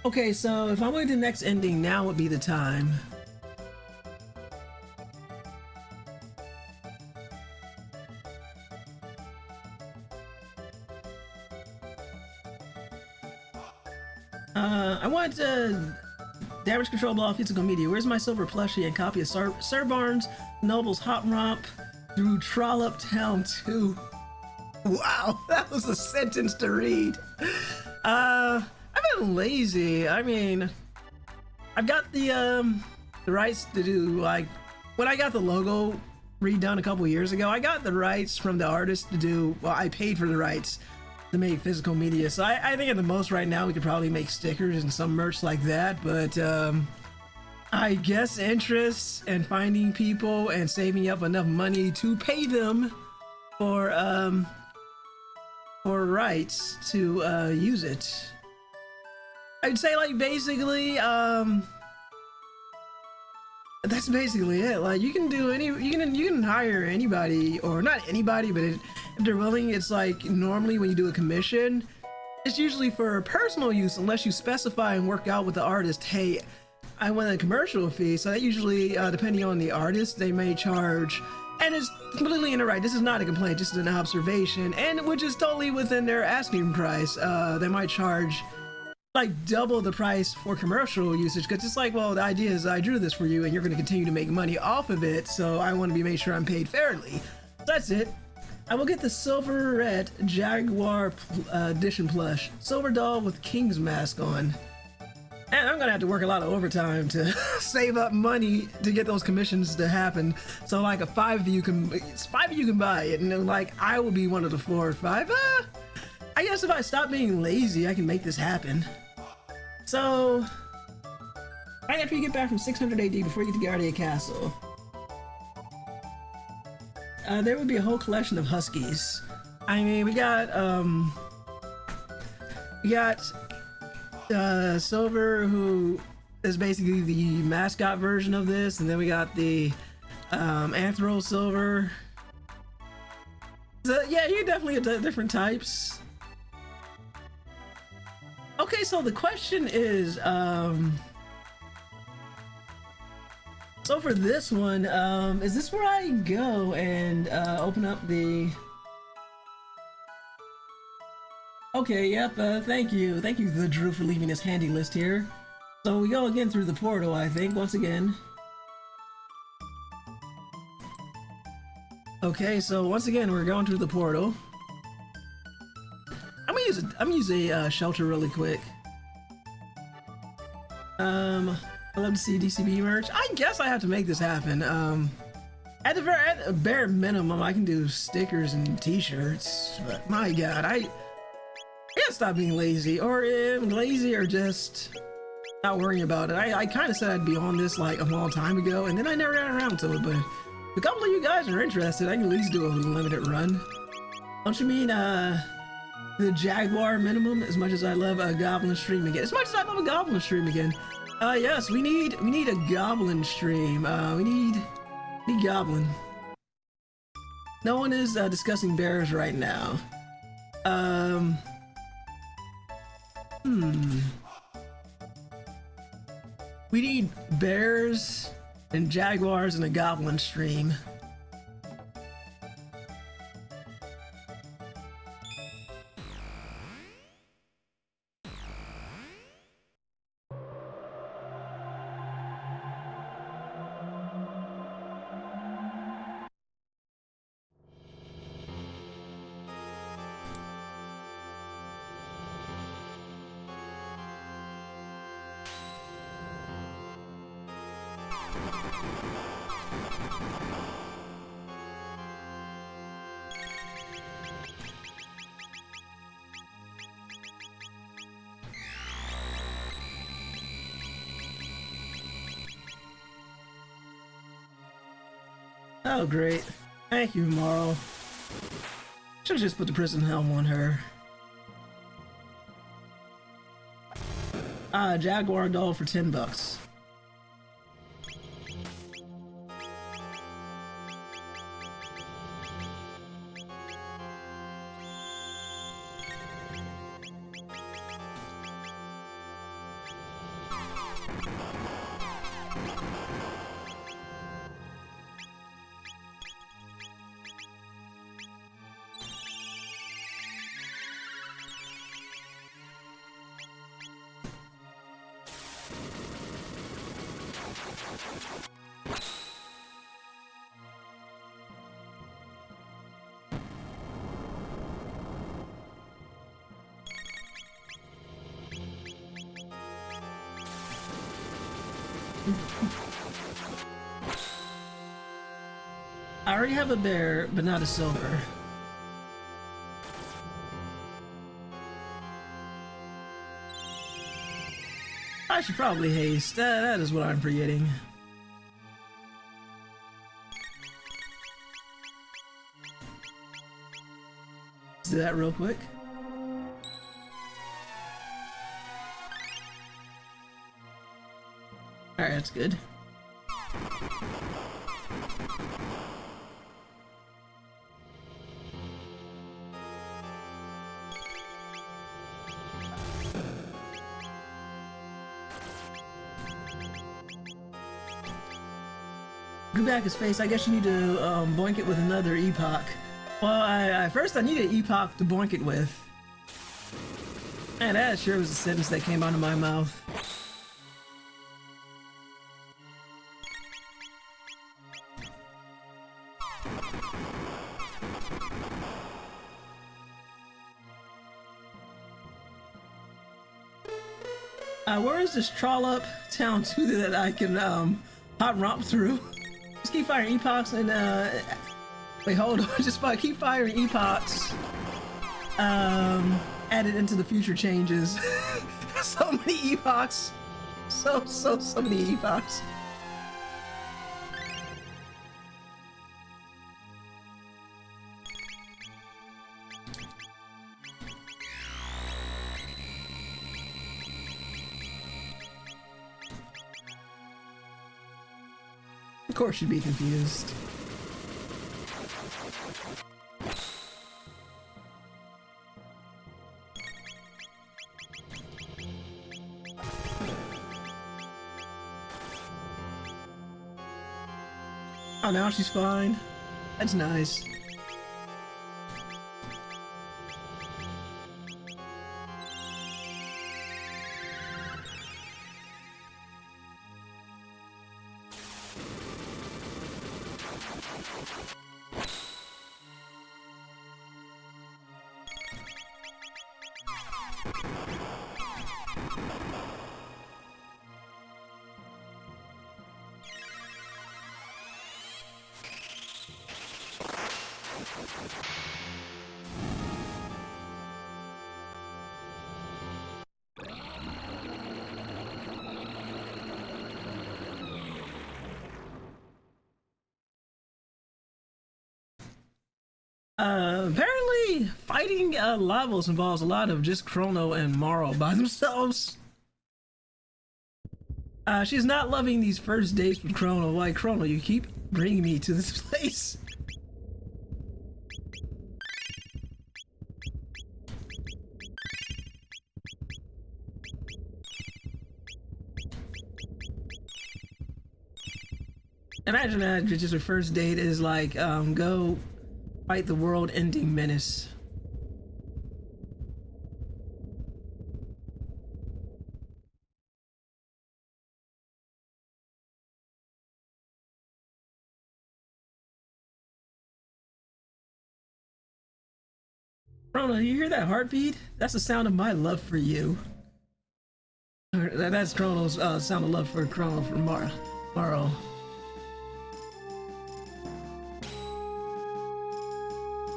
Okay, so if I'm going to the next ending, now would be the time. I want damage control ball physical media. Where's my silver plushie and copy of Sir Barnes Noble's Hop Romp through Trollop Town 2? Wow, that was a sentence to read. I've been lazy. I mean, I've got the rights to do, like, when I got the logo redone a couple years ago, I got the rights from the artist to do, well, I paid for the rights to make physical media. So I think at the most right now we could probably make stickers and some merch like that, but I guess interest and finding people and saving up enough money to pay them for rights to use it. I'd say, like, basically that's basically it. Like, you can do you can hire anybody, or not anybody, but if they're willing. It's like, normally when you do a commission, it's usually for personal use unless you specify and work out with the artist, hey, I want a commercial fee. So that usually, depending on the artist, they may charge, and it's completely in the right. This is not a complaint, just an observation, and which is totally within their asking price. They might charge like double the price for commercial usage, because it's like, well, the idea is I drew this for you and you're going to continue to make money off of it, so I want to make sure I'm paid fairly. So that's it. I will get the Silverette Jaguar edition plush, silver doll with King's mask on, and I'm gonna have to work a lot of overtime to save up money to get those commissions to happen. So like, five of you can buy it, and then, like, I will be one of the 4 or 5. I guess if I stop being lazy, I can make this happen. So, right after you get back from 600 AD, before you get to Guardia Castle, there would be a whole collection of Huskies. I mean, we got Silver, who is basically the mascot version of this, and then we got the Anthro Silver. So, yeah, you definitely have different types. Okay, so the question is, so for this one, is this where I go and open up the... Okay, yep, thank you, the Drew, for leaving this handy list here. So we go again through the portal, I think, once again. Okay, so once again, we're going through the portal. I'm gonna use a shelter really quick. I love to see DCB merch. I guess I have to make this happen. At the bare minimum, I can do stickers and t-shirts, but my god, I can't stop being lazy, or lazy, or just not worrying about it. I kind of said I'd be on this like a long time ago, and then I never got around to it, but if a couple of you guys are interested, I can at least do a limited run. Don't you mean, the Jaguar minimum, as much as I love a Goblin stream again? As much as I love a Goblin stream again. Yes, we need a Goblin stream. We need Goblin. No one is discussing bears right now. We need bears and jaguars and a Goblin stream. Oh, great. Thank you, Marl. Should've just put the prison helm on her. Jaguar doll for $10. I already have a bear, but not a silver. I should probably haste. That is what I'm forgetting. Let's do that real quick. Alright, that's good. Go back his face. I guess you need to boink it with another epoch. Well, first I needed epoch to boink it with. And that sure was a sentence that came out of my mouth. Where is this trollop town too that I can hot romp through? Just keep firing epochs and wait, hold on. Just keep firing epochs. Added into the future changes. So many epochs. So many epochs. Of course you'd be confused. Oh, now she's fine. That's nice. Apparently fighting Lavos involves a lot of just Chrono and Morrow by themselves. She's not loving these first dates with Chrono. Like, Chrono, you keep bringing me to this place. Imagine that just her first date is like, go fight the world-ending menace. Chrono, you hear that heartbeat? That's the sound of my love for you. That's Chrono's sound of love for Chrono for Morrow.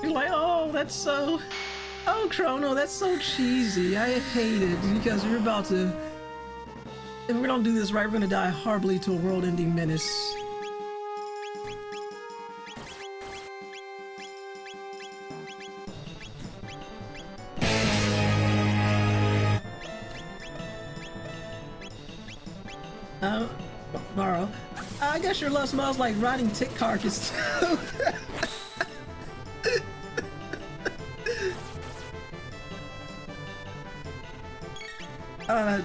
You're like, oh, that's so... Oh, Chrono, that's so cheesy. I hate it because we're about to... If we don't do this right, we're gonna die horribly to a world-ending menace. I guess your love smells like rotting tick carcass too.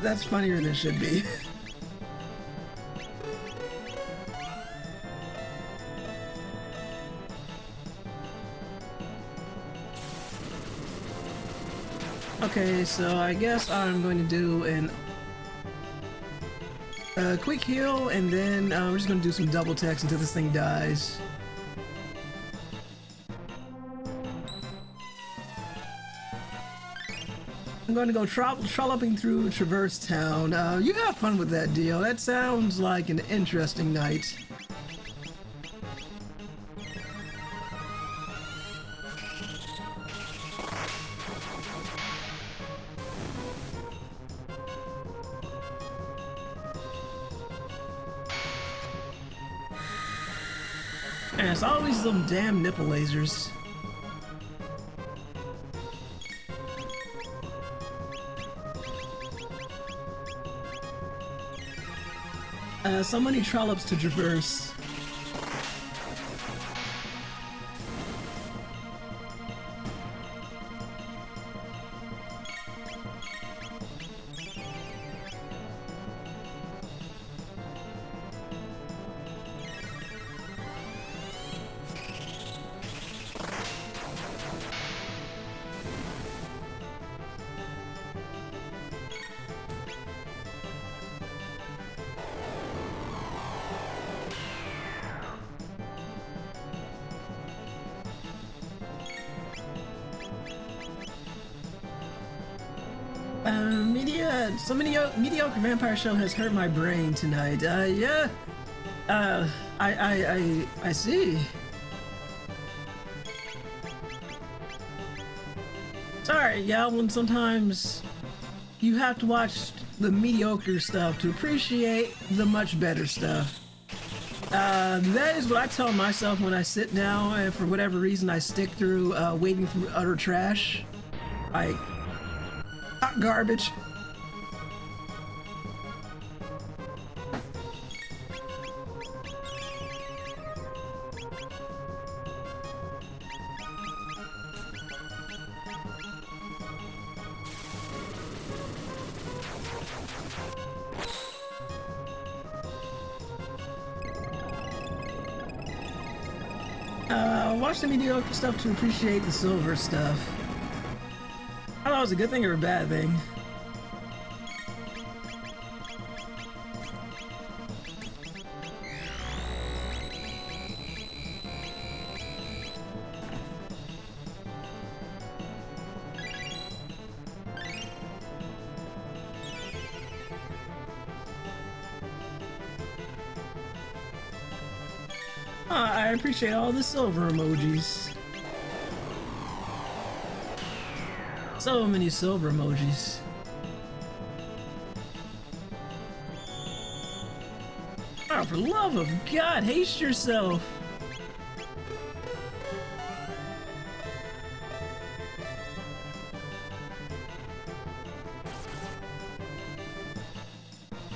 That's funnier than it should be. Okay, so I guess I'm going to do a quick heal, and then we're just going to do some double text until this thing dies. I'm going to go trolloping through Traverse Town. You have fun with that deal. That sounds like an interesting night. And it's always them damn nipple lasers. So many trollops to traverse. Mediocre vampire show has hurt my brain tonight. Yeah. I see. Sorry, yeah, when sometimes you have to watch the mediocre stuff to appreciate the much better stuff. That is what I tell myself when I sit down and for whatever reason I stick through wading through utter trash. Like, hot garbage. Watch the mediocre stuff to appreciate the silver stuff. I thought it was a good thing or a bad thing. I appreciate all the silver emojis. So many silver emojis. Oh, for love of God, haste yourself.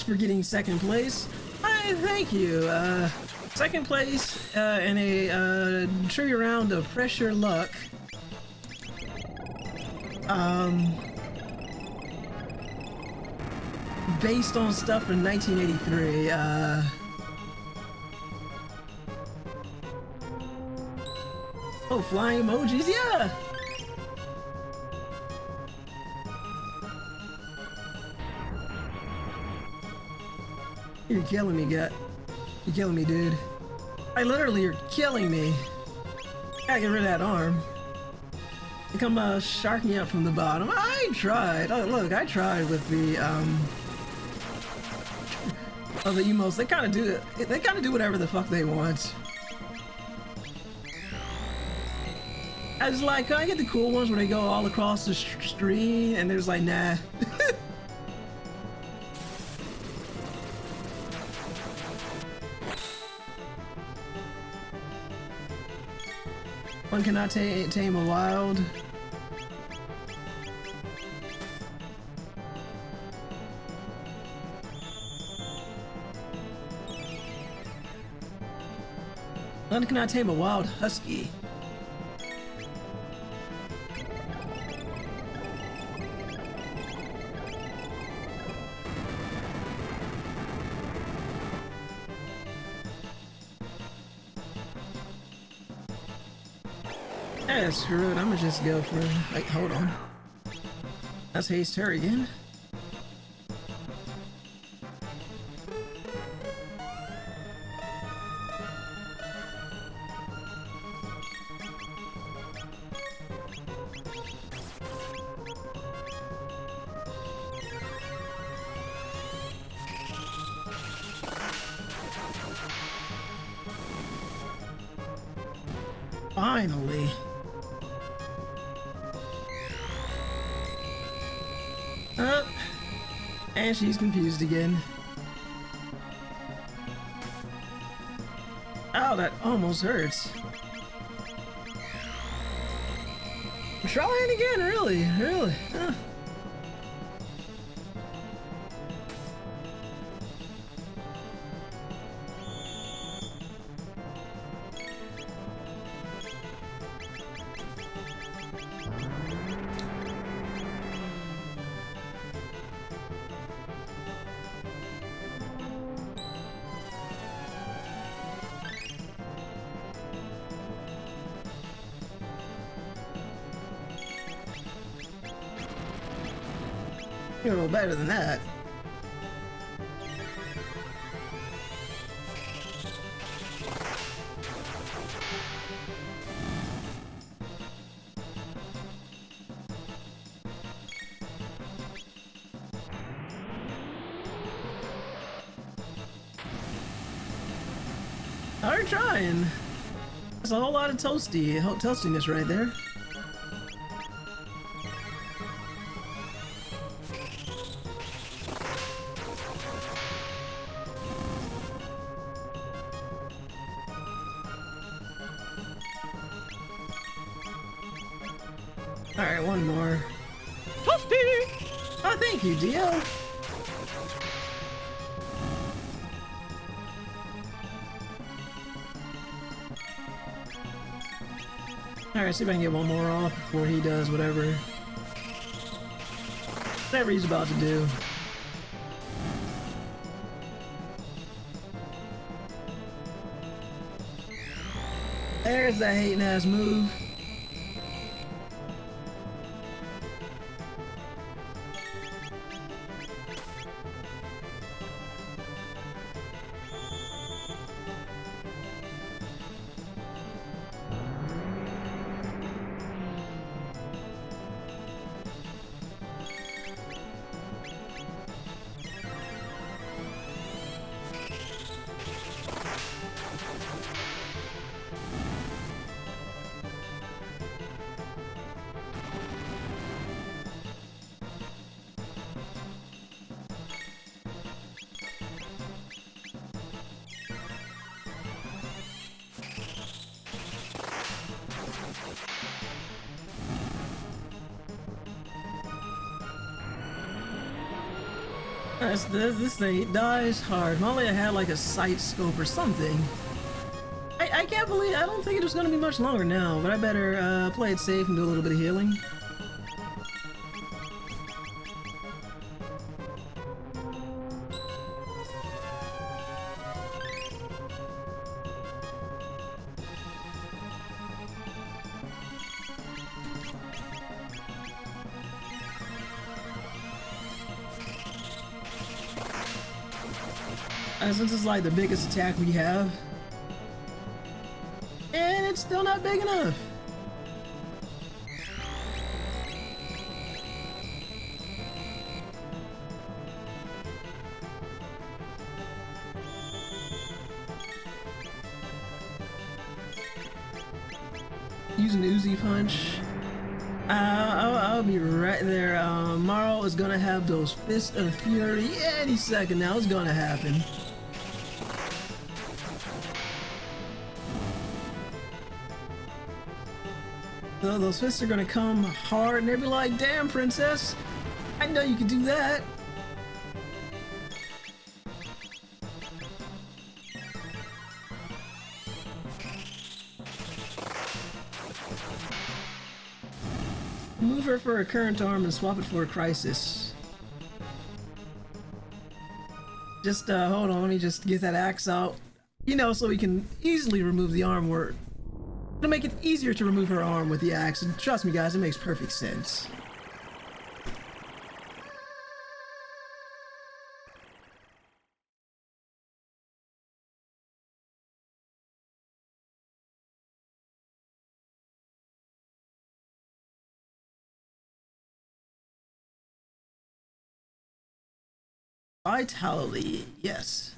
For getting second place. Thank you. Second place in a trivia round of Pressure Luck. Based on stuff from 1983. Oh, flying emojis, yeah! You're killing me, You're killing me, dude. Literally, you're killing me. Gotta get rid of that arm. You come sharking up from the bottom. I tried. Oh, look, I tried with the the emotes. They kind of do it. They kind of do whatever the fuck they want. I was like, I get the cool ones where they go all across the screen, and there's like, nah. One cannot tame a wild. None cannot tame a wild husky. Yeah, screw it. I'm gonna just go for. Wait, hold on. That's haste her again. Finally. Oh, and she's confused again. Oh, that almost hurts. Trying again, really? Huh. You're a little better than that. Are trying. That's a whole lot of toastiness right there. Alright, one more. Toasty! Oh, thank you, Dio. Alright, see if I can get one more off before he does whatever he's about to do. There's that hating ass move. This thing dies hard. If only I had like a sight scope or something. I can't believe, I don't think it was gonna be much longer now, but I better play it safe and do a little bit of healing. Since it's like the biggest attack we have, and it's still not big enough. Using Uzi punch. I'll be right there. Marl is gonna have those fists of fury any second now. It's gonna happen. So those fists are gonna come hard and they'll be like, damn, princess, I know you can do that. Move her for a current arm and swap it for a crisis. Just hold on, let me just get that axe out. You know, so we can easily remove the arm where it'll make it easier to remove her arm with the axe, and trust me guys, it makes perfect sense. Vitality, yes.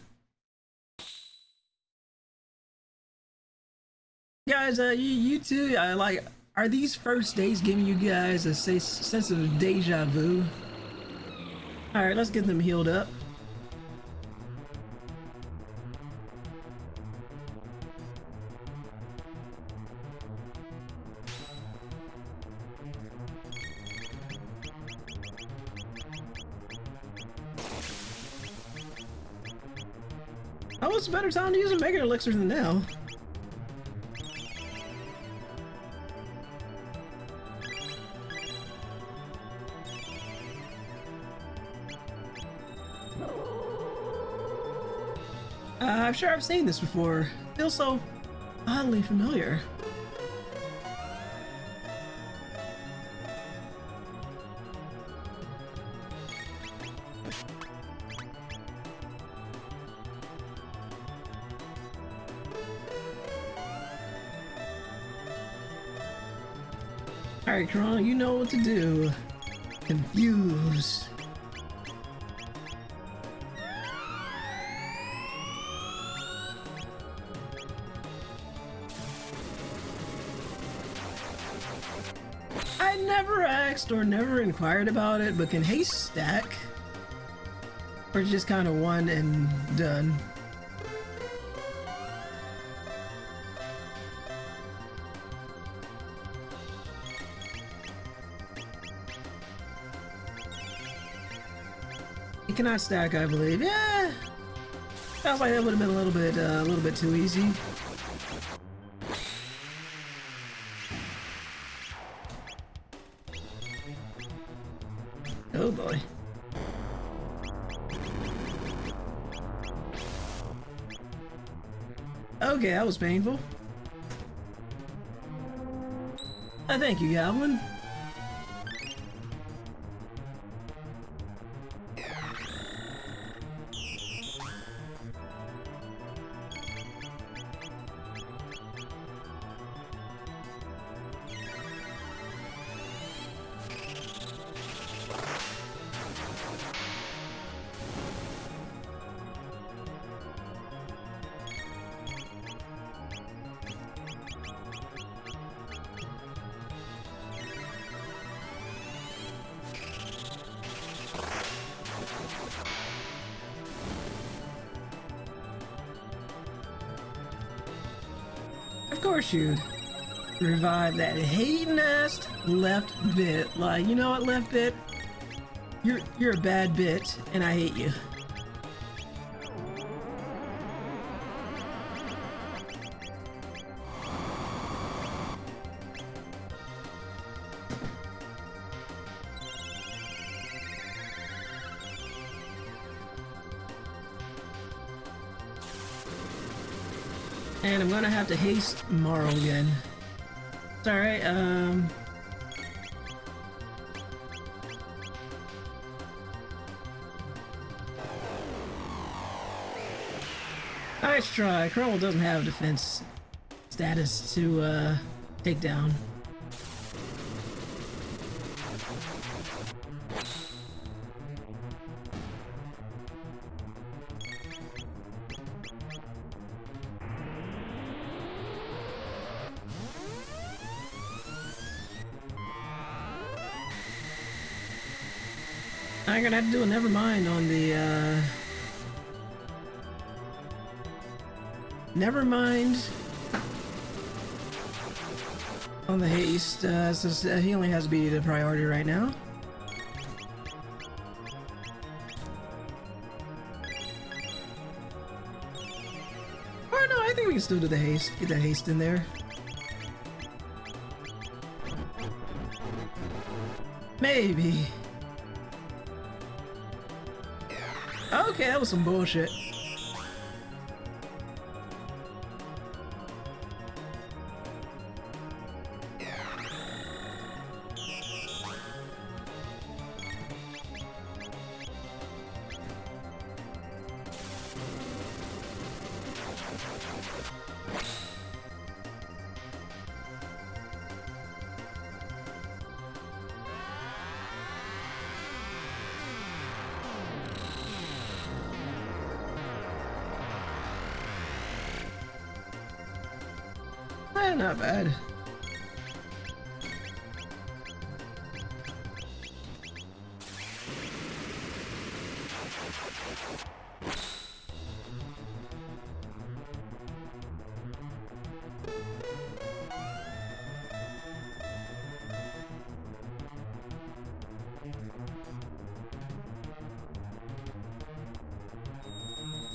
Guys, you two, are these first days giving you guys a sense of deja vu? Alright, let's get them healed up. Oh, it's a better time to use a Mega Elixir than now. I'm sure I've seen this before. Feels so oddly familiar. Alright, Chrono, you know what to do. Confuse. I never asked or never inquired about it, but can haste stack? Or just kind of one and done? It cannot stack, I believe. Yeah, sounds like that would have been a little bit too easy. Oh boy. Okay, that was painful. Thank you, Goblin. Of course you'd revive that hating ass left bit. Like, you know what, left bit? You're a bad bit, and I hate you. And I'm gonna have to haste Marl again. It's alright, nice try. Chrono doesn't have defense status to, take down. I'm gonna have to do a nevermind on the, nevermind on the haste, since he only has to be the priority right now. Or no, I think we can still do the haste, get that haste in there. Maybe. Okay, that was some bullshit. Not bad.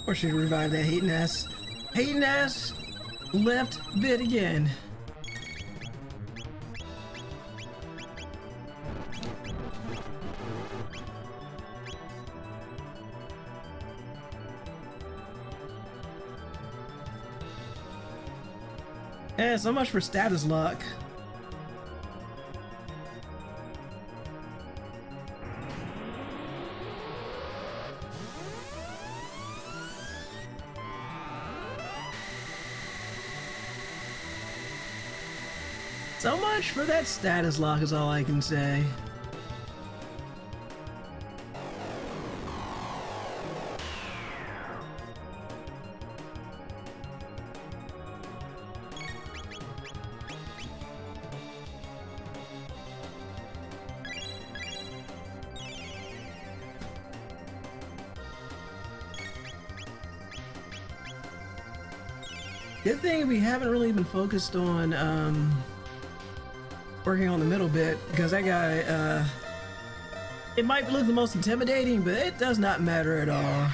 Or should we revive that hating ass? Hating ass left bit again. Yeah, so much for status lock. So much for that status lock is all I can say. Good thing we haven't really been focused on working on the middle bit, because that guy, it might look the most intimidating, but it does not matter at all.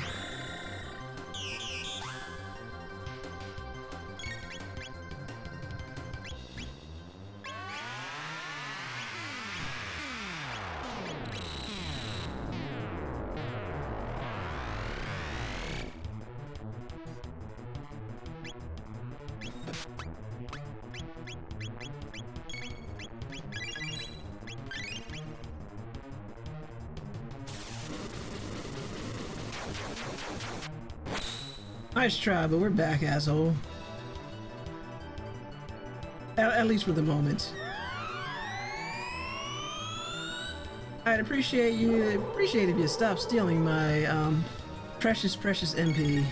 Nice try, but we're back, asshole. At least for the moment. I'd appreciate if you stop stealing my precious MP.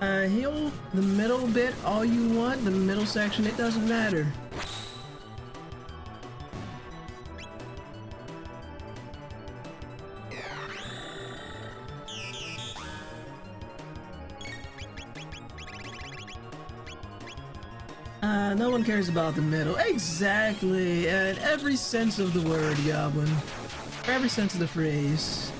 Heal the middle bit all you want, the middle section, it doesn't matter. No one cares about the middle. Exactly, in every sense of the word, Goblin. For every sense of the phrase.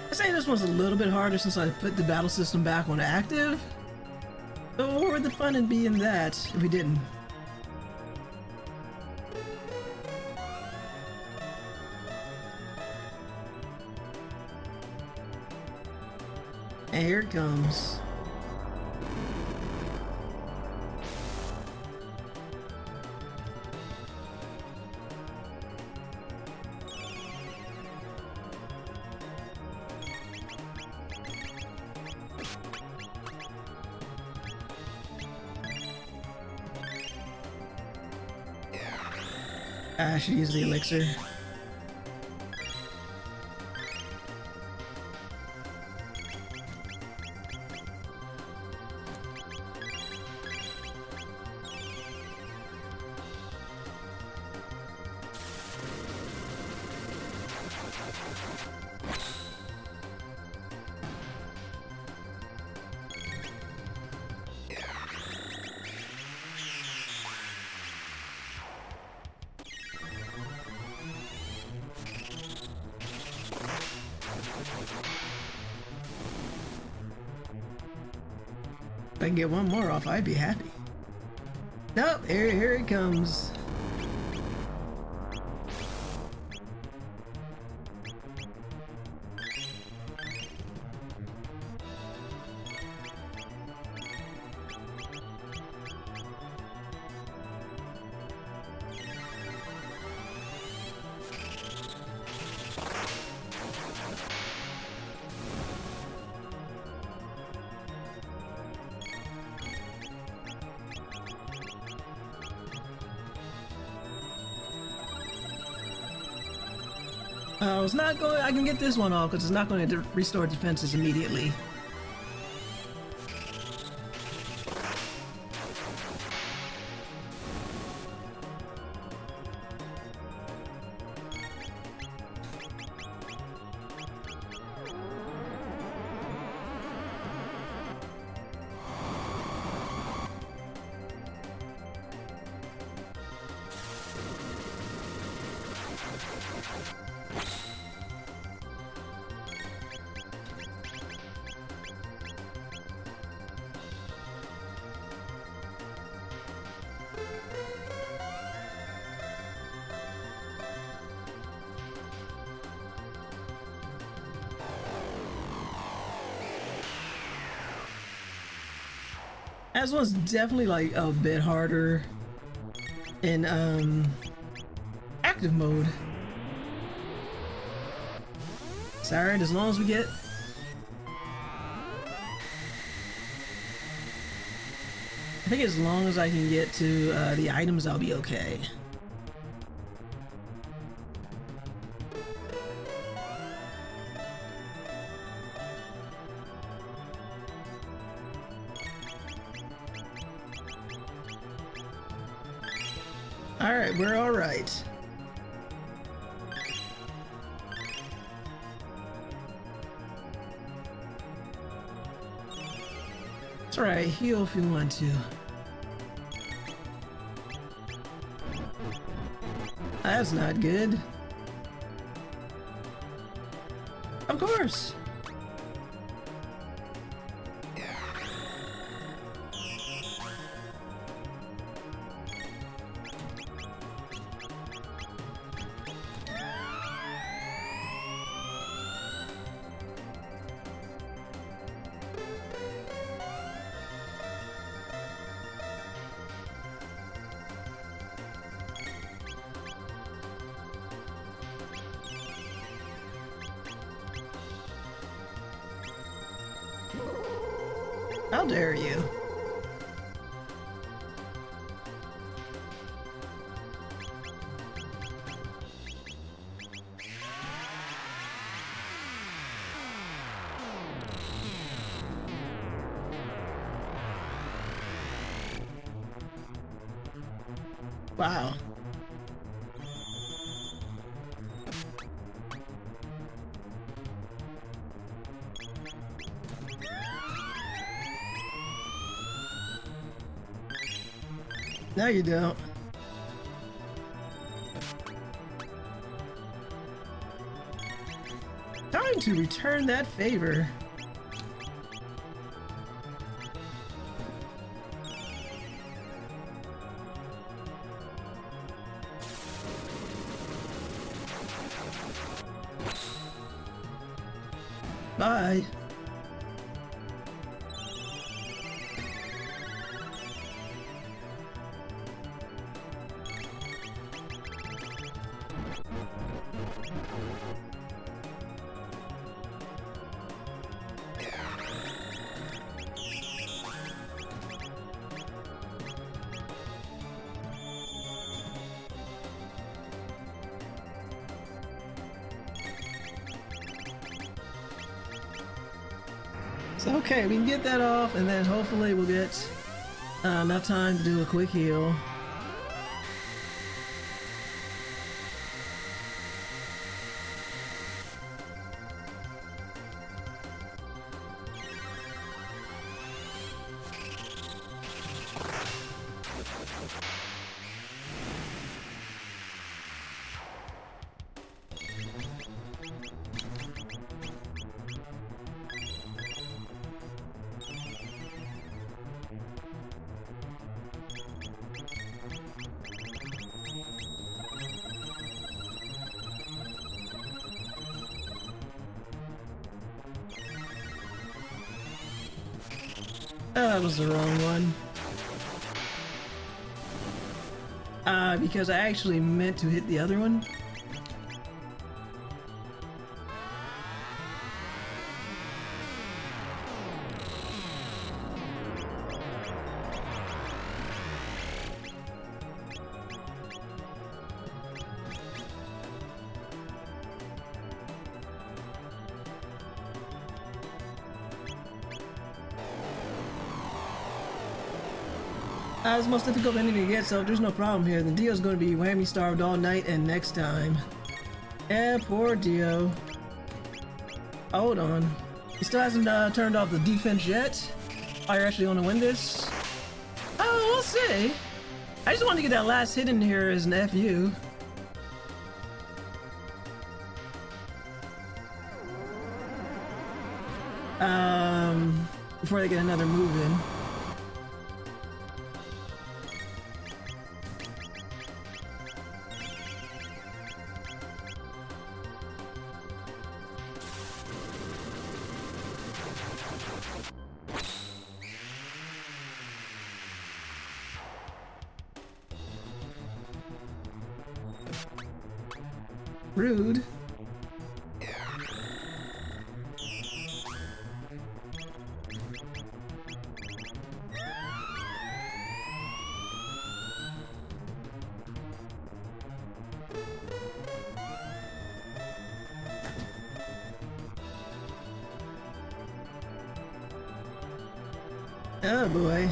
I say this one's a little bit harder since I put the battle system back on active. But what would the fun in being that if we didn't? And here it comes. I should use the elixir. If I can get one more off, I'd be happy. Nope, here it comes. It's not going. I can get this one off because it's not going to restore defenses immediately. This one's definitely like a bit harder in active mode. It's alright as long as we get I think as long as I can get to the items, I'll be okay. Alright, we're alright. It's alright, heal if you want to. That's not good. Of course. How dare you? Wow. No, you don't. Time to return that favor. Bye. So okay, we can get that off, and then hopefully we'll get enough time to do a quick heal. Oh, that was the wrong one. Because I actually meant to hit the other one. It's the most difficult ending to get, so if there's no problem here, then Dio's going to be whammy starved all night and next time. Yeah, poor Dio. Hold on. He still hasn't turned off the defense yet. Oh, you're actually going to win this? Oh, we'll see. I just wanted to get that last hit in here as an FU. Before they get another move in. Rude. Oh boy.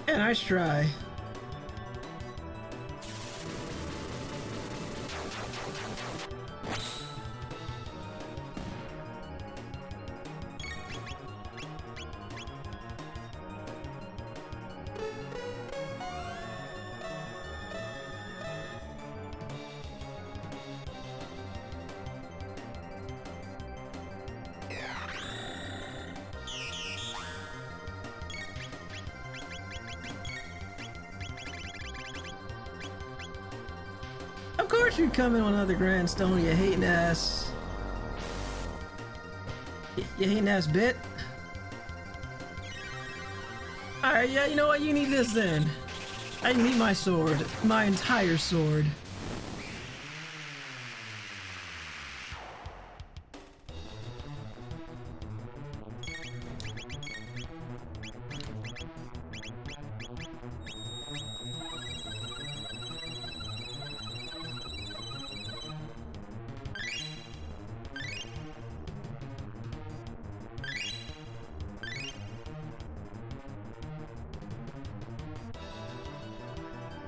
Yeah, nice try. Of course you come in on another grandstone, you hating ass. You hating ass bit. Alright, yeah, you know what? You need this then. I need my sword. My entire sword.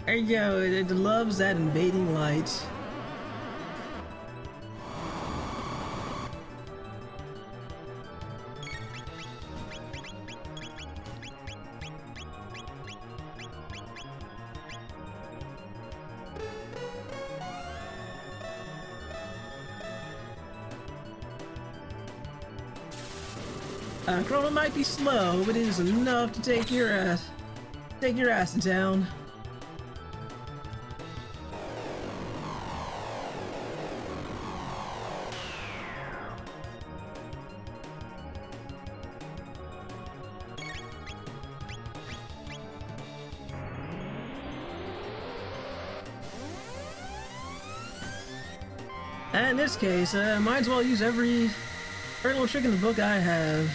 There you go, it loves that invading light. Chrono might be slow, but it is enough to take your ass down. And in this case, might as well use every little trick in the book I have.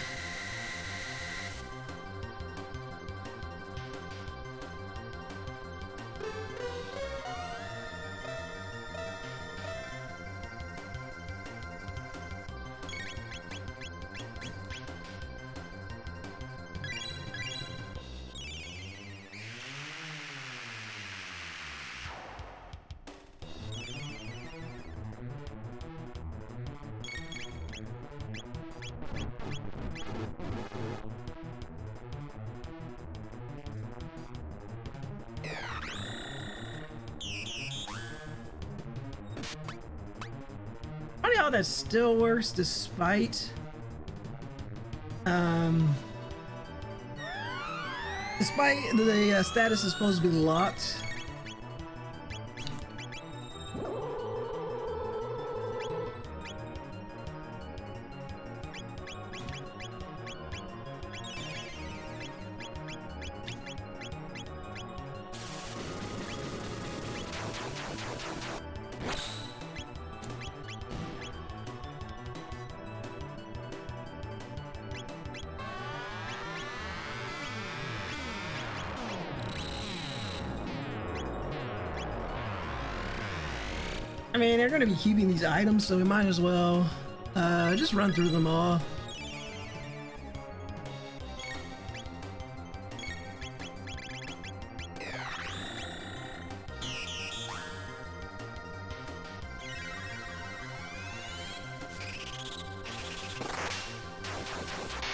Funny how that still works despite the status is supposed to be locked. I mean, they're going to be keeping these items, so we might as well just run through them all.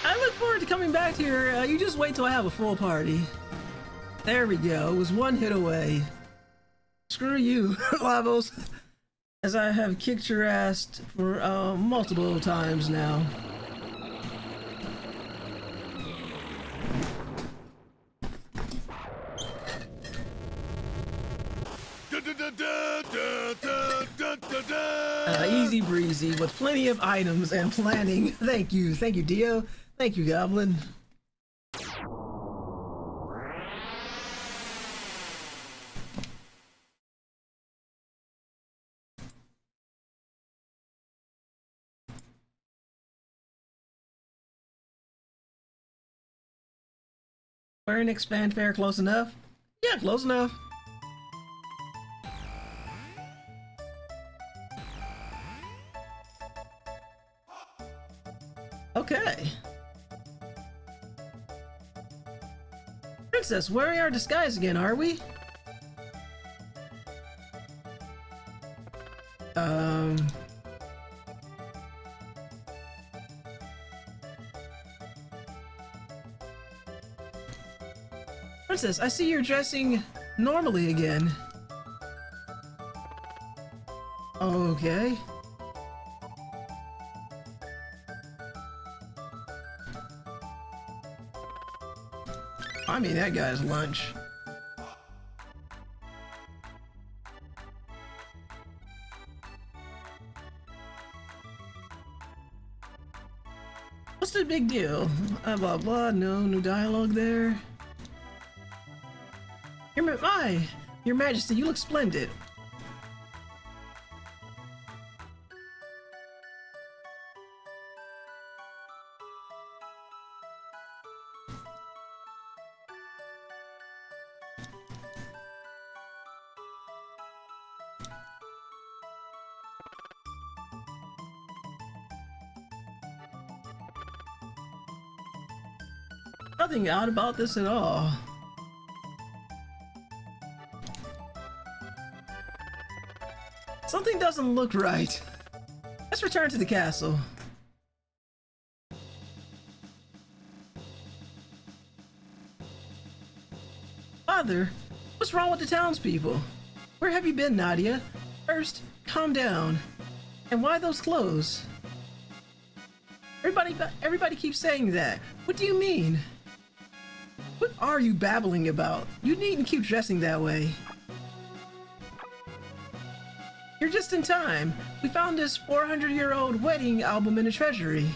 I look forward to coming back here. You just wait till I have a full party. There we go. It was one hit away. Screw you, Lavos. As I have kicked your ass for multiple times now. Easy breezy with plenty of items and planning. Thank you Dio. Thank you, Goblin. Square Enix fanfare close enough? Yeah, close enough. Okay. Princess, wearing our disguise again, are we? Princess, I see you're dressing normally again. Okay. I mean, that guy's lunch. What's the big deal? Blah blah, no new dialogue there. Your Majesty, you look splendid. Nothing odd about this at all. Something doesn't look right. Let's return to the castle. Father, what's wrong with the townspeople? Where have you been, Nadia? First, calm down. And why those clothes? Everybody keeps saying that. What do you mean? What are you babbling about? You needn't keep dressing that way. You're just in time. We found this 400-year-old wedding album in the treasury.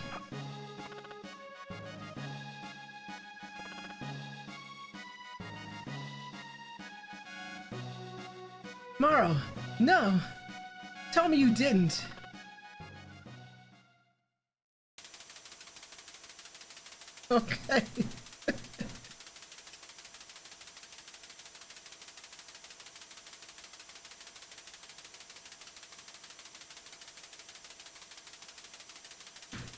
Maro, no. Tell me you didn't. Okay.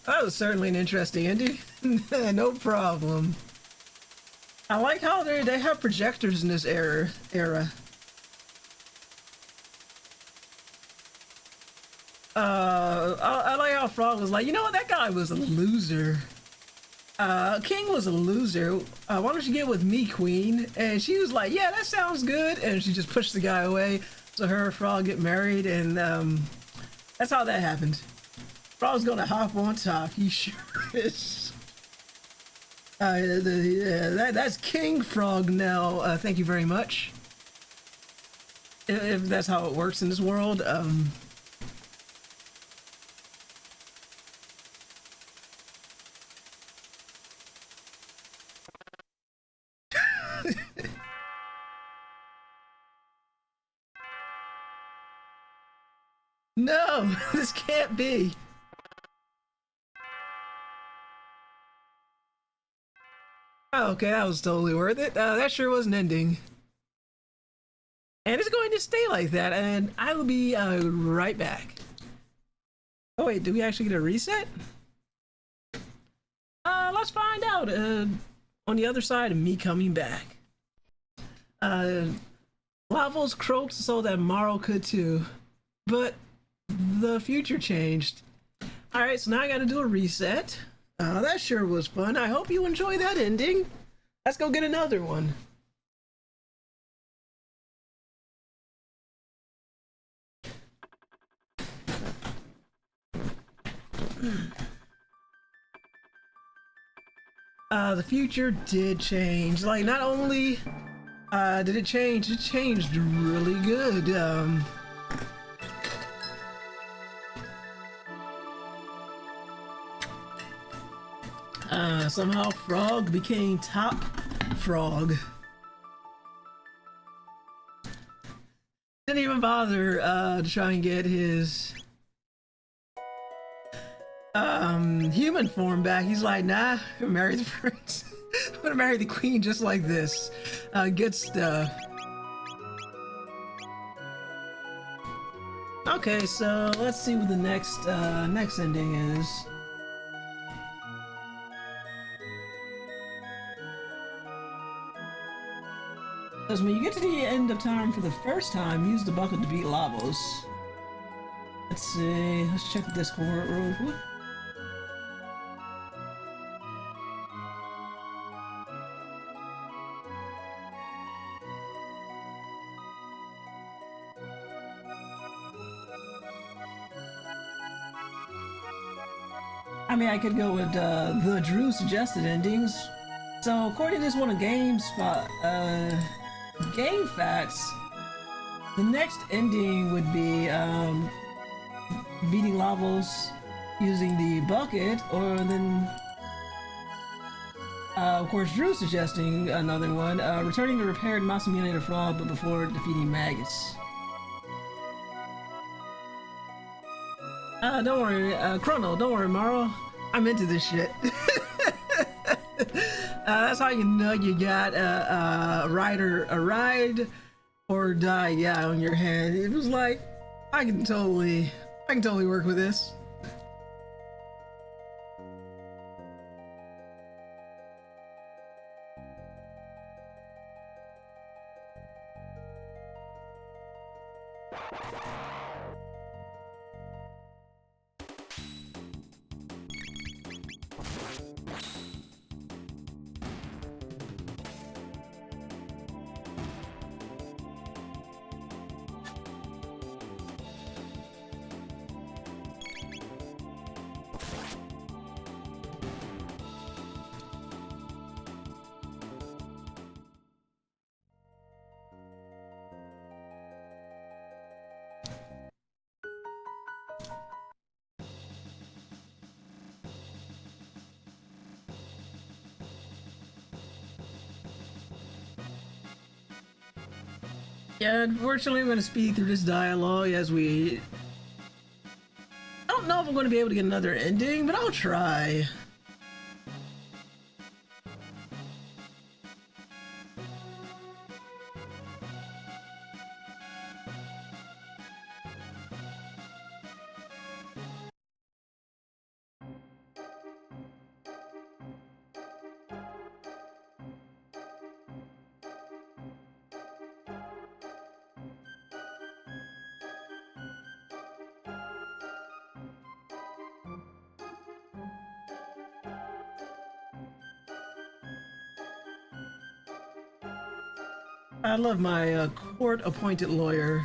That was certainly an interesting ending. No problem. I like how they have projectors in this era. I like how Frog was like, you know what, that guy was a loser. King was a loser. Why don't you get with me, Queen? And she was like, yeah, that sounds good. And she just pushed the guy away. So her and Frog get married, and that's how that happened. Frog's gonna hop on top. He sure is. That's King Frog now. Thank you very much. If that's how it works in this world. No, this can't be. Oh, okay, that was totally worth it. That sure was an ending. And it's going to stay like that, and I will be right back. Oh wait, do we actually get a reset? Let's find out on the other side of me coming back. Lavos croaked so that Morrow could too, but the future changed. Alright, so now I gotta do a reset. That sure was fun. I hope you enjoy that ending. Let's go get another one. The future did change. Like, not only did it change, it changed really good. Somehow Frog became top frog. Didn't even bother to try and get his human form back. He's like, nah, I'm gonna marry the prince. I'm gonna marry the queen just like this. Good stuff. Okay, so let's see what the next ending is. Because when you get to the end of time for the first time, use the bucket to beat Lavos. Let's see, let's check the Discord real quick. I mean, I could go with the Drew suggested endings. So according to this one of GameSpot, Game Facts, the next ending would be beating Lavos using the bucket, or then of course Drew suggesting another one, returning the repaired mouse emulator frog, but before defeating Magus. Don't worry, Chrono, don't worry, Morrow. I'm into this shit. That's how you know you got a ride or die, yeah, on your hand. It was like, I can totally work with this. Yeah, unfortunately I'm going to speed through this dialogue as we... I don't know if I'm going to be able to get another ending, but I'll try. I love my court-appointed lawyer.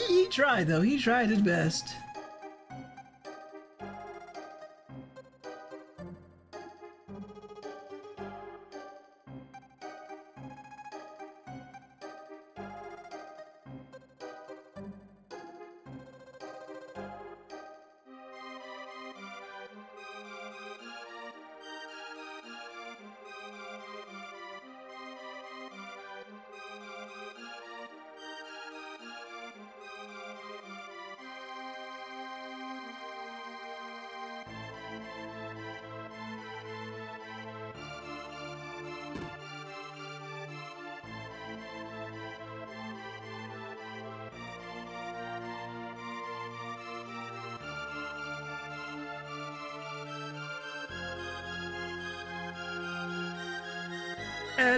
He tried, though. He tried his best.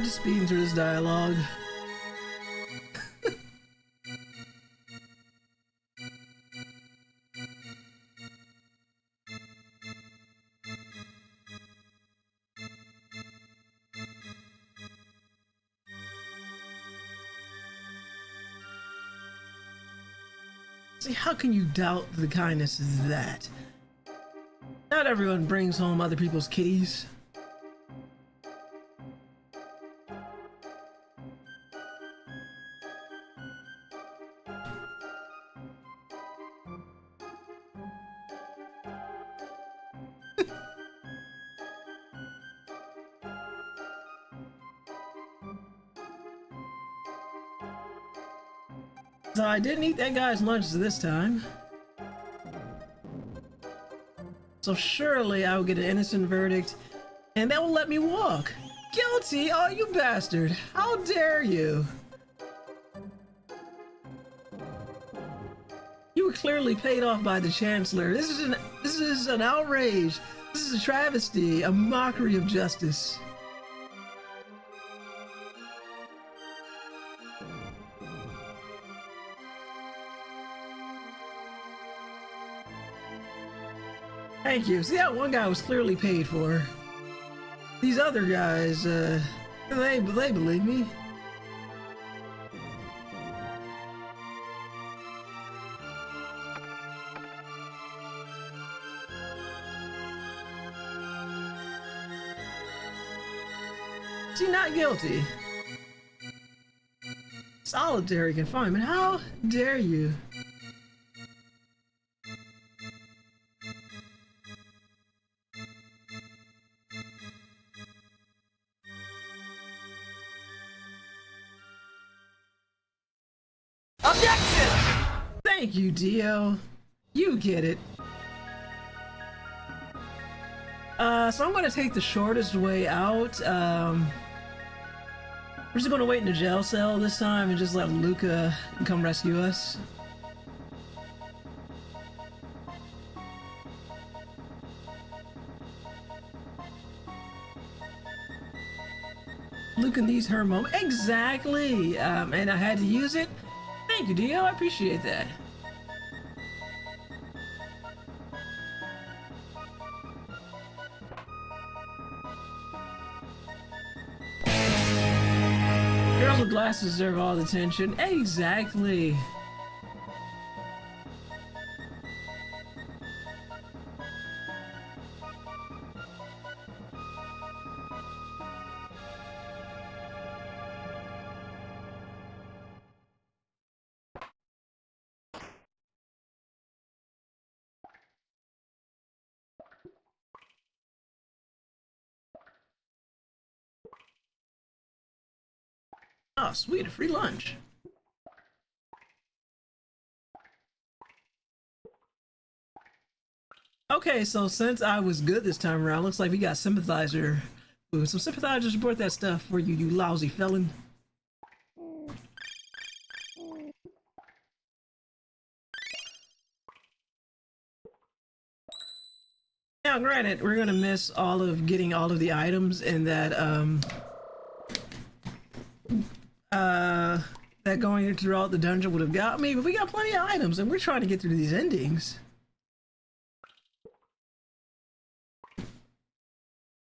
Just speeding through this dialogue. See, how can you doubt the kindness of that? Not everyone brings home other people's kitties. So I didn't eat that guy's lunch this time. So surely I will get an innocent verdict, and that will let me walk. Guilty? Oh, you bastard. How dare you? You were clearly paid off by the Chancellor. This is an outrage. This is a travesty, a mockery of justice. Thank you. See, that one guy was clearly paid for. These other guys, they believe me. See, not guilty. Solitary confinement. How dare you? Objection! Thank you, Dio. You get it. So I'm gonna take the shortest way out. We're just gonna wait in the jail cell this time and just let Luca come rescue us. Luca needs her moment. Exactly! And I had to use it. Thank you, Dio. I appreciate that. Girls with glasses deserve all the attention. Exactly. Oh, sweet, a free lunch. Okay, so since I was good this time around, looks like we got sympathizer. Ooh, some sympathizers report that stuff for you, you lousy felon. Now, granted, we're gonna miss all of getting all of the items in that, that going throughout the dungeon would have got me, but we got plenty of items and we're trying to get through these endings.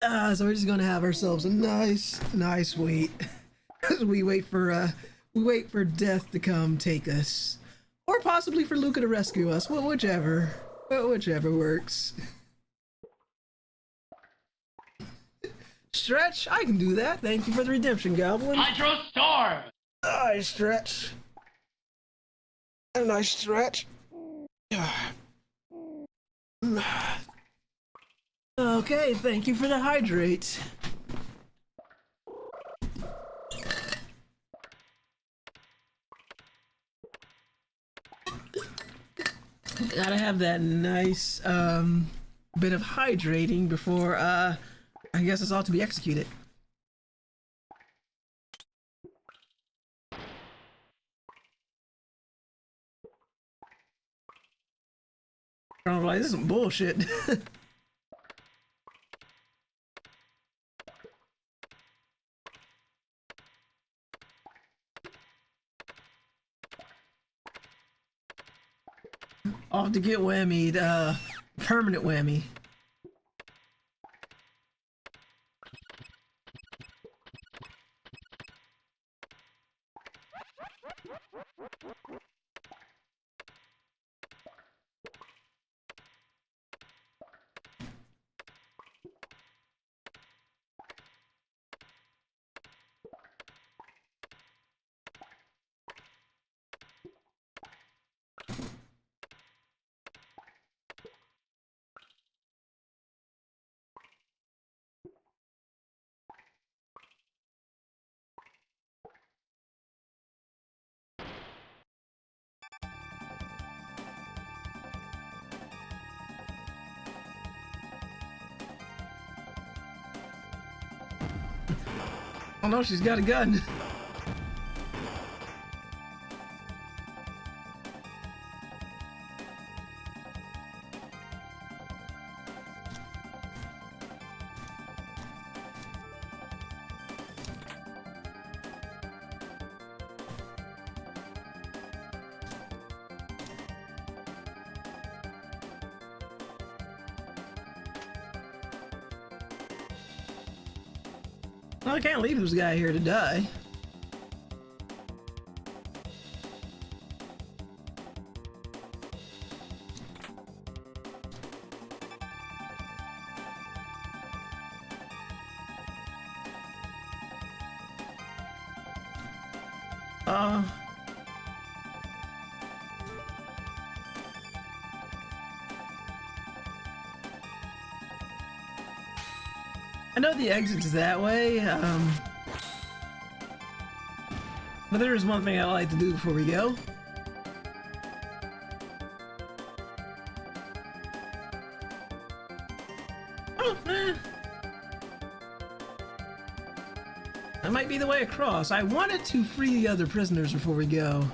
So we're just gonna have ourselves a nice wait. we wait for death to come take us, or possibly for Luca to rescue us. Well, whichever works. Stretch, I can do that. Thank you for the redemption, Goblin. Hydro Storm! I stretch. And I stretch. Okay, thank you for the hydrate. Gotta have that nice bit of hydrating before I guess it's all to be executed. I'm like, this is some bullshit. Off to get whammied, permanent whammy. Oh no, she's got a gun. Well, I can't leave this guy here to die. I know the exit's that way, but there is one thing I like to do before we go. Oh, that might be the way across. I wanted to free the other prisoners before we go.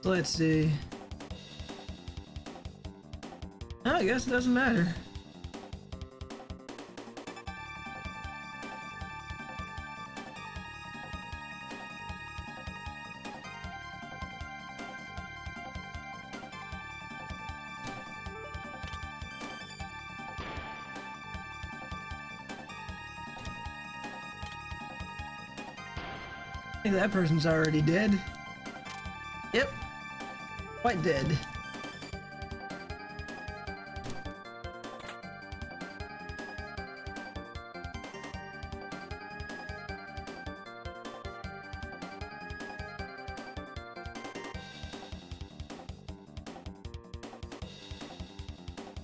So let's see. Oh, I guess it doesn't matter. I think that person's already dead. Yep. Quite dead.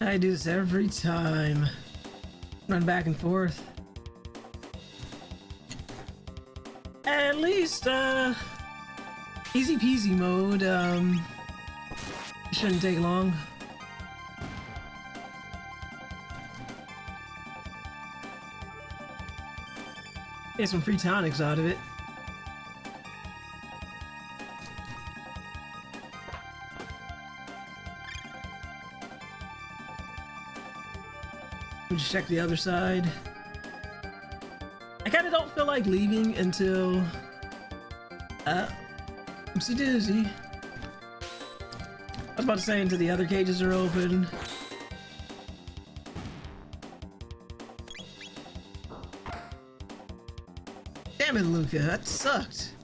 I do this every time. Run back and forth. At least, easy peasy mode, shouldn't take long. Get some free tonics out of it. We just check the other side. I kinda don't feel like leaving until oopsie doozy. I was about to say until the other cages are open. Damn it, Luca, that sucked.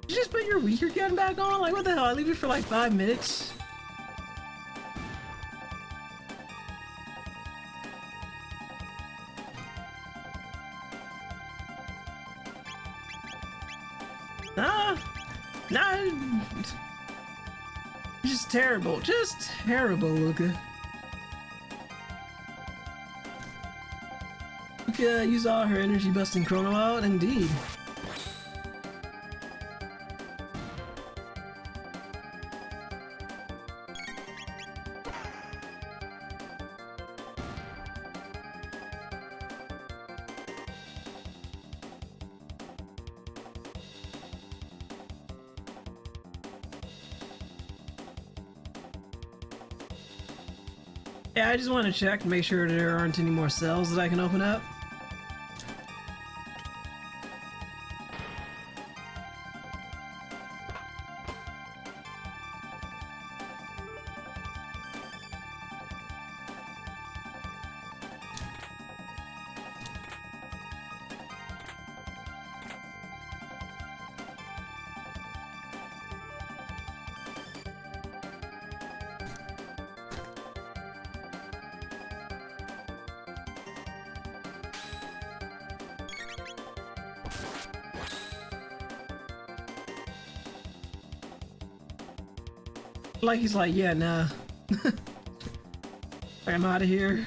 Did you just put your weaker gun back on? Like, what the hell? I leave it for like 5 minutes. Nah. Just terrible. Just terrible, Luca. Luca used all her energy busting Chrono out, indeed. Yeah, I just want to check to make sure there aren't any more cells that I can open up. Like he's like, yeah, nah. I'm out of here.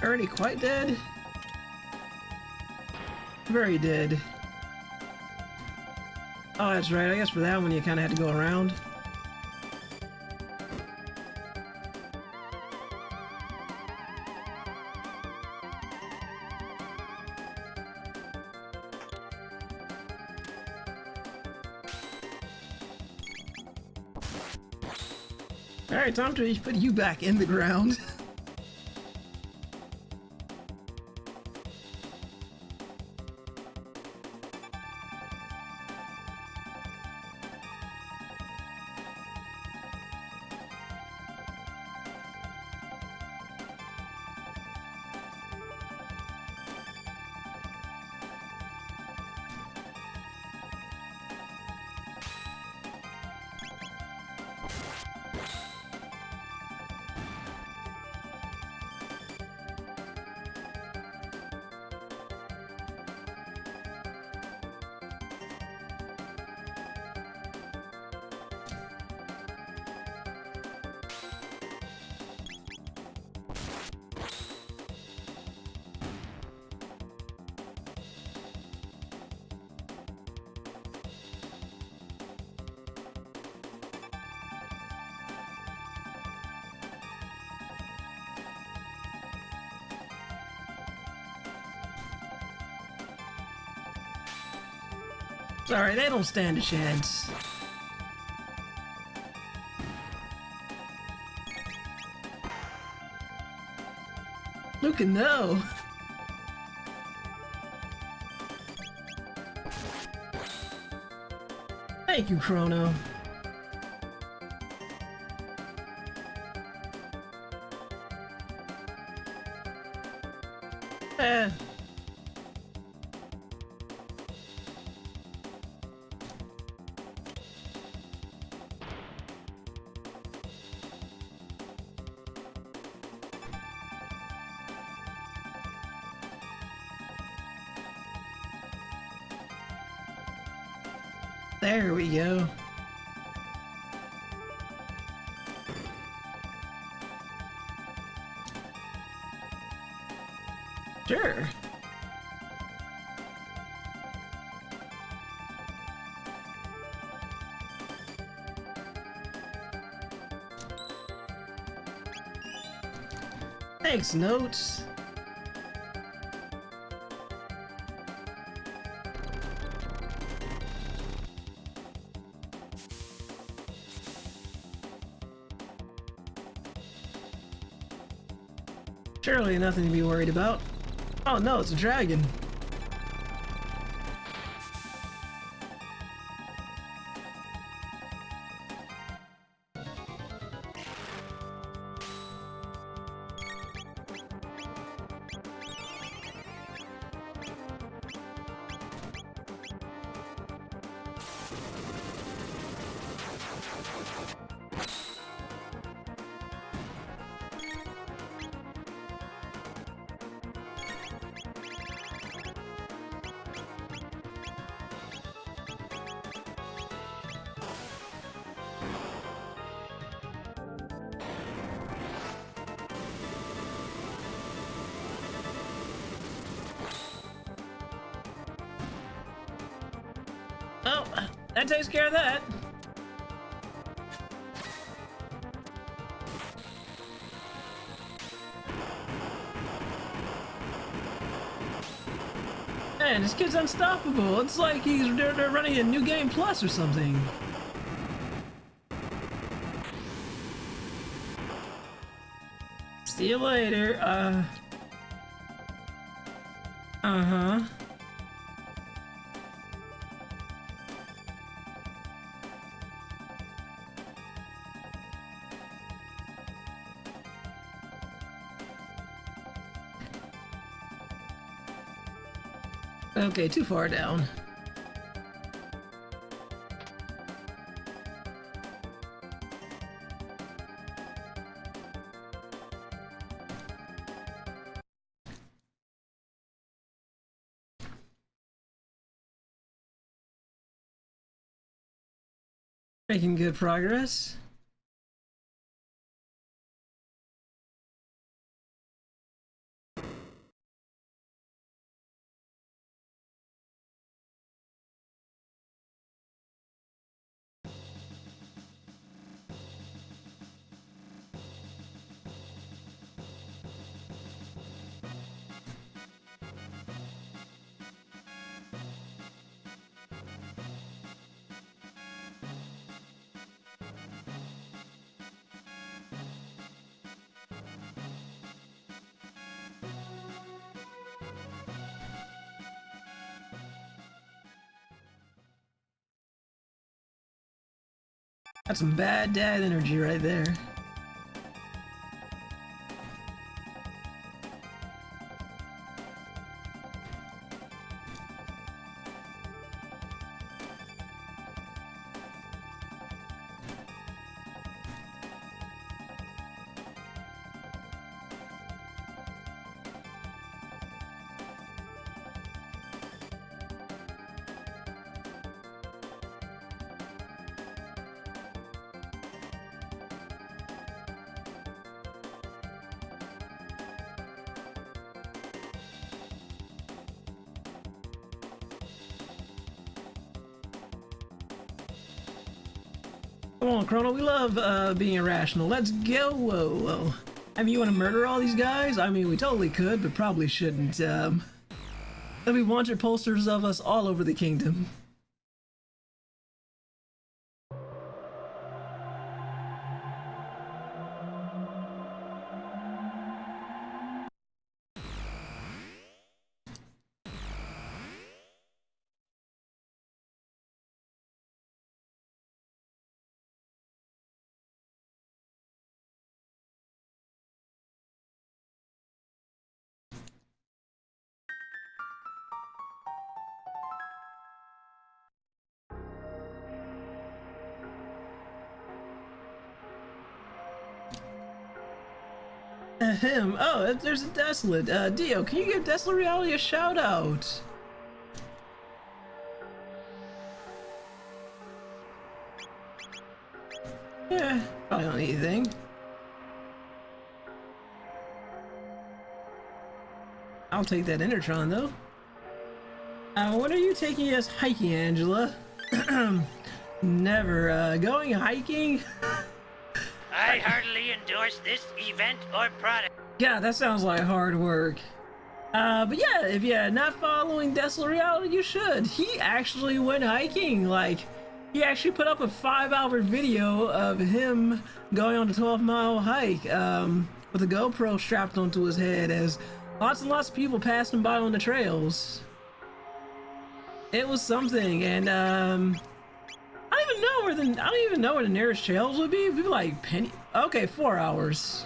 Already quite dead? Very dead. Oh, that's right. I guess for that one you kind of had to go around. Alright, time to put you back in the ground. Sorry, they don't stand a chance. Luca, no! Thank you, Chrono. There we go. Sure. Thanks, Notes. Surely nothing to be worried about. Oh no, it's a dragon. Oh, that takes care of that. Man, this kid's unstoppable. It's like they're running a New Game Plus or something. See you later. Uh-huh. Okay, too far down. Making good progress. That's some bad dad energy right there. Come on, Chrono, we love being irrational. Let's go. Whoa, whoa. I mean, you want to murder all these guys? I mean, we totally could, but probably shouldn't. There'll be wanted posters of us all over the kingdom. Ahem. Oh, there's a Desolate. Dio, can you give Desolate Reality a shout out? Yeah, probably don't need anything. I'll take that Intertron though. What are you taking us hiking, Angela? Never. Going hiking? I heartily endorse this event or product. Yeah, that sounds like hard work. But yeah, if you're not following Desolate Reality, you should. He actually went hiking. Like, he actually put up a 5-hour video of him going on a 12-mile hike. with a GoPro strapped onto his head as lots and lots of people passed him by on the trails. It was something, and I don't even know where the nearest trails would be. We'd be like penny. Okay, 4 hours.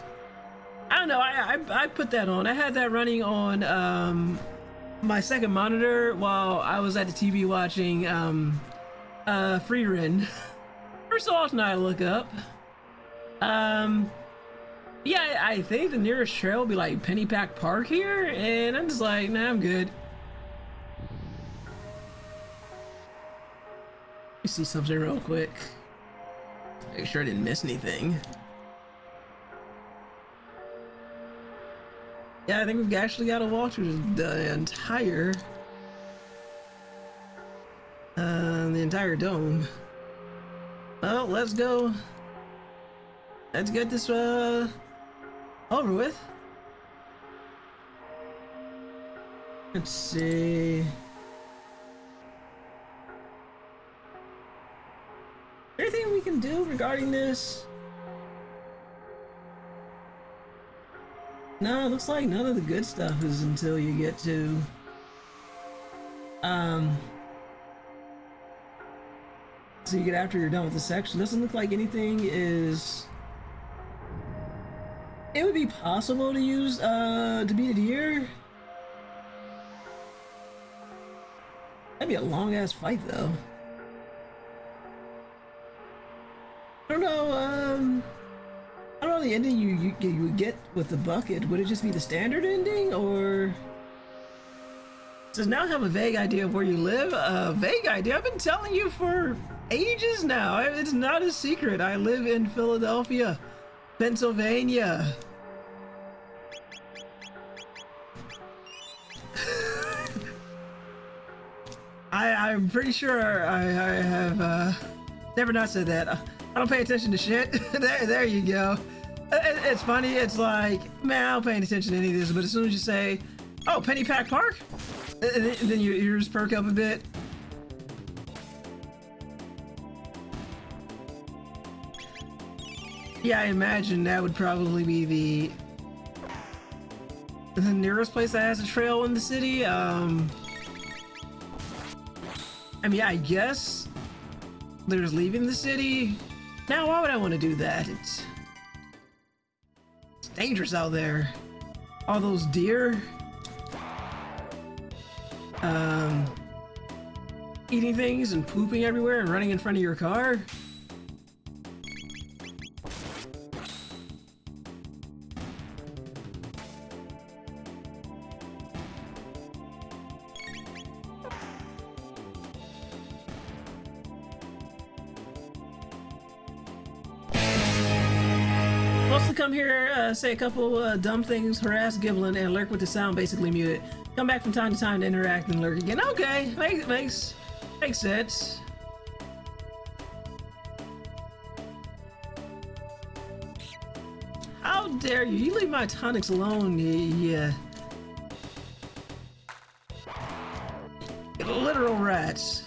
I don't know. I put that on. I had that running on my second monitor while I was at the TV watching free run. Every so often I look up. Yeah, I think the nearest trail will be like Pennypack Park here, and I'm just like, nah, I'm good. Let me see something real quick. Make sure I didn't miss anything. Yeah, I think we've actually got to walk through the entire dome. Well, let's go. Let's get this over with. Let's see. Is there anything we can do regarding this? No, it looks like none of the good stuff is until you get to so you get after you're done with the section. Doesn't look like anything is. It would be possible to use to beat a deer. That'd be a long ass fight though. I don't know, the ending you would get with the bucket. Would it just be the standard ending, or does now have a vague idea of where you live? A vague idea? I've been telling you for ages now. It's not a secret. I live in Philadelphia, Pennsylvania. I'm pretty sure I have never not said that. I don't pay attention to shit. there you go. It's funny. It's like, man, I don't pay attention to any of this, but as soon as you say, oh, Pennypack Park, then your ears perk up a bit. Yeah, I imagine that would probably be the nearest place that has a trail in the city. I mean, I guess there's leaving the city. Now, why would I want to do that? It's dangerous out there. All those deer. Eating things and pooping everywhere and running in front of your car. Come here, say a couple dumb things, harass Giblin, and lurk with the sound basically muted. Come back from time to time to interact and lurk again. Okay, makes sense. How dare you? You leave my tonics alone, yeah. Literal rats.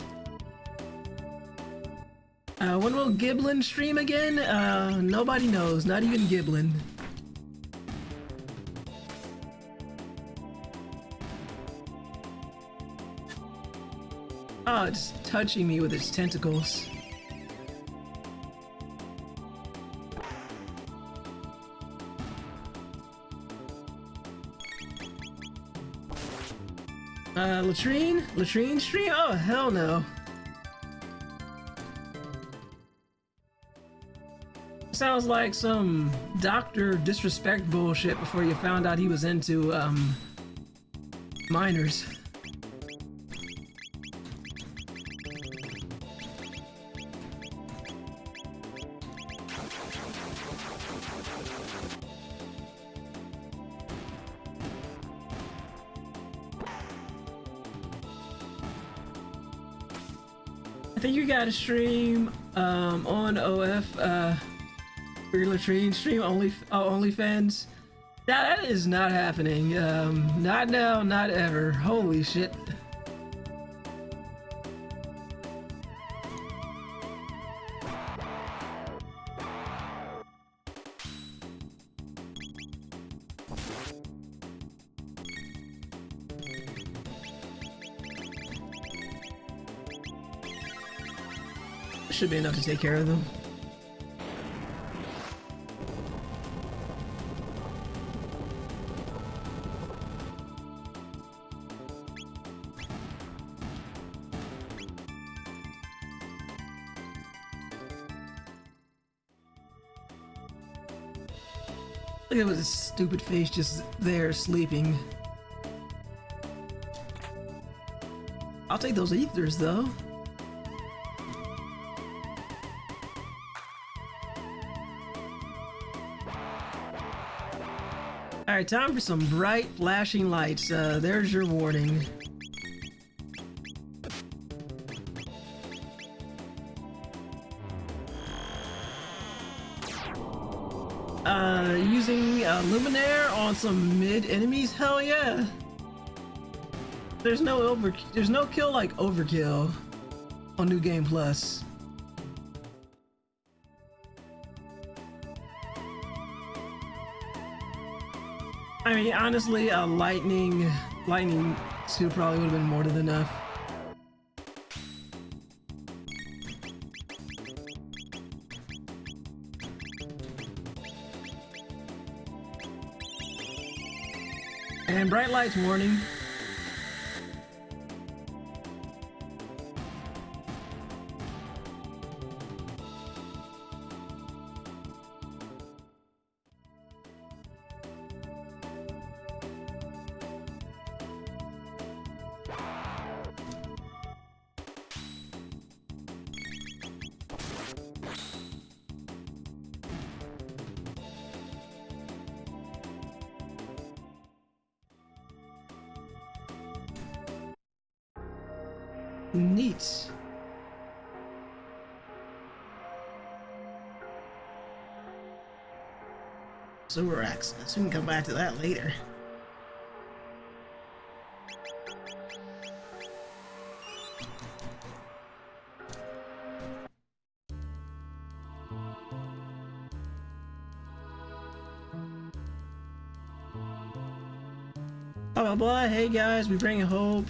When will Giblin stream again? Nobody knows, not even Giblin. Oh, it's touching me with its tentacles. Latrine? Latrine stream? Oh, hell no. Sounds like some doctor disrespect bullshit before you found out he was into minors. I think you gotta stream on OF for your latrine stream, OnlyFans. That is not happening. Not now, not ever. Holy shit. should be enough to take care of them. Look at his stupid face just there sleeping. I'll take those ethers though. Alright, time for some bright flashing lights. There's your warning. Using Luminaire on some mid enemies? Hell yeah! There's no kill like overkill on New Game Plus. I mean, honestly, lightning 2 probably would have been more than enough. And bright lights warning. Neat. Sewer access. We can come back to that later. Blah blah blah. Hey guys, we bring hope.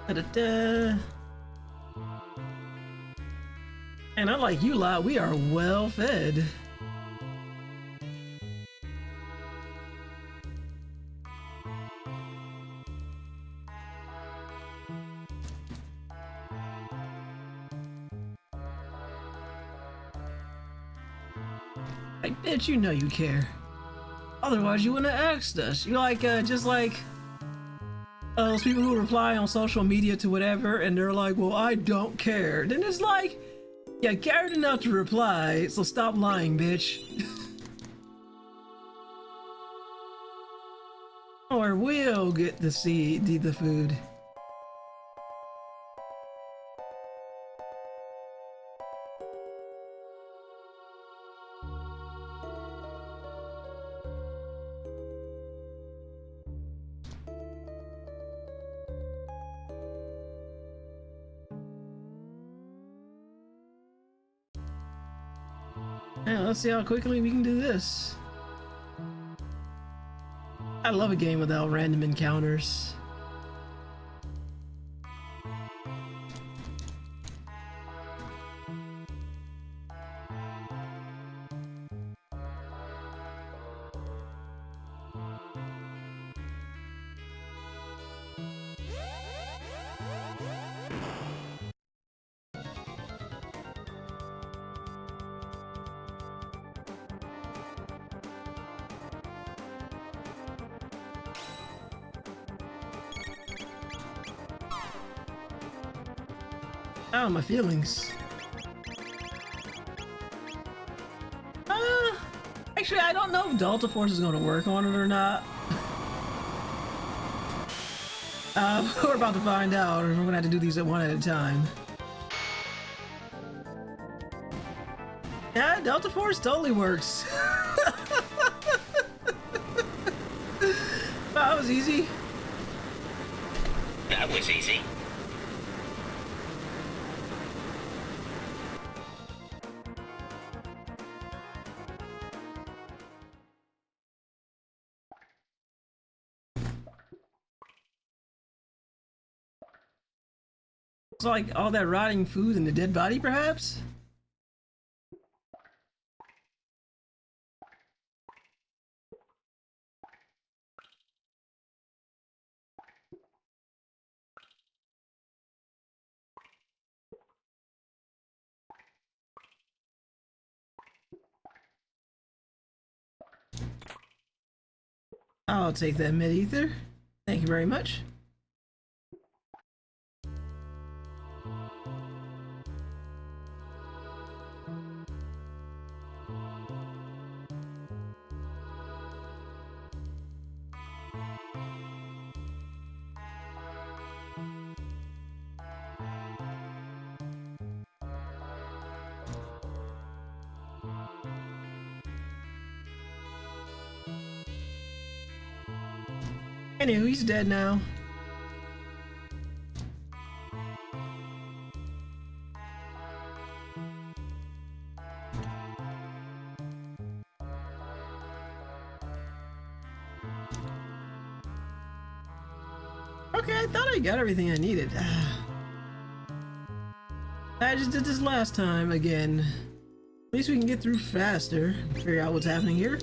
Da-da-da. And unlike you lot, we are well fed. Like, bitch, you know you care. Otherwise, you wouldn't have asked us. You're like, just like those people who reply on social media to whatever, and they're like, well, I don't care. Then it's like, yeah, cared enough to reply, so stop lying, bitch. Or we'll get to see the food. Yeah, let's see how quickly we can do this. I love a game without random encounters. Oh, my feelings. Actually, I don't know if Delta Force is going to work on it or not. We're about to find out, or we're going to have to do these one at a time. Yeah, Delta Force totally works. That was easy. That was easy. It's like all that rotting food and the dead body, perhaps? I'll take that mid-ether. Thank you very much. Anywho, he's dead now. Okay, I thought I got everything I needed. I just did this last time again. At least we can get through faster. Figure out what's happening here.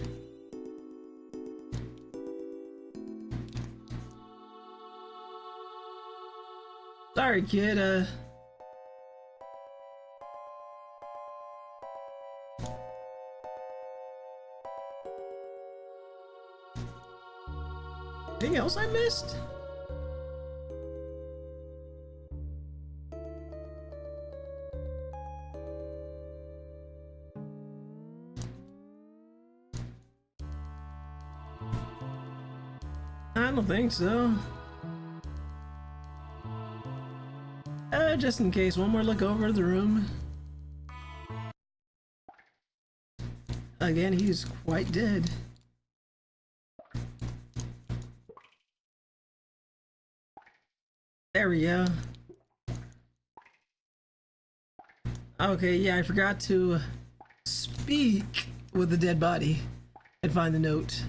Sorry, kid, anything else I missed? I don't think so. Just in case, one more look over the room. Again, he's quite dead. There we go. Okay, yeah, I forgot to speak with the dead body and find the note.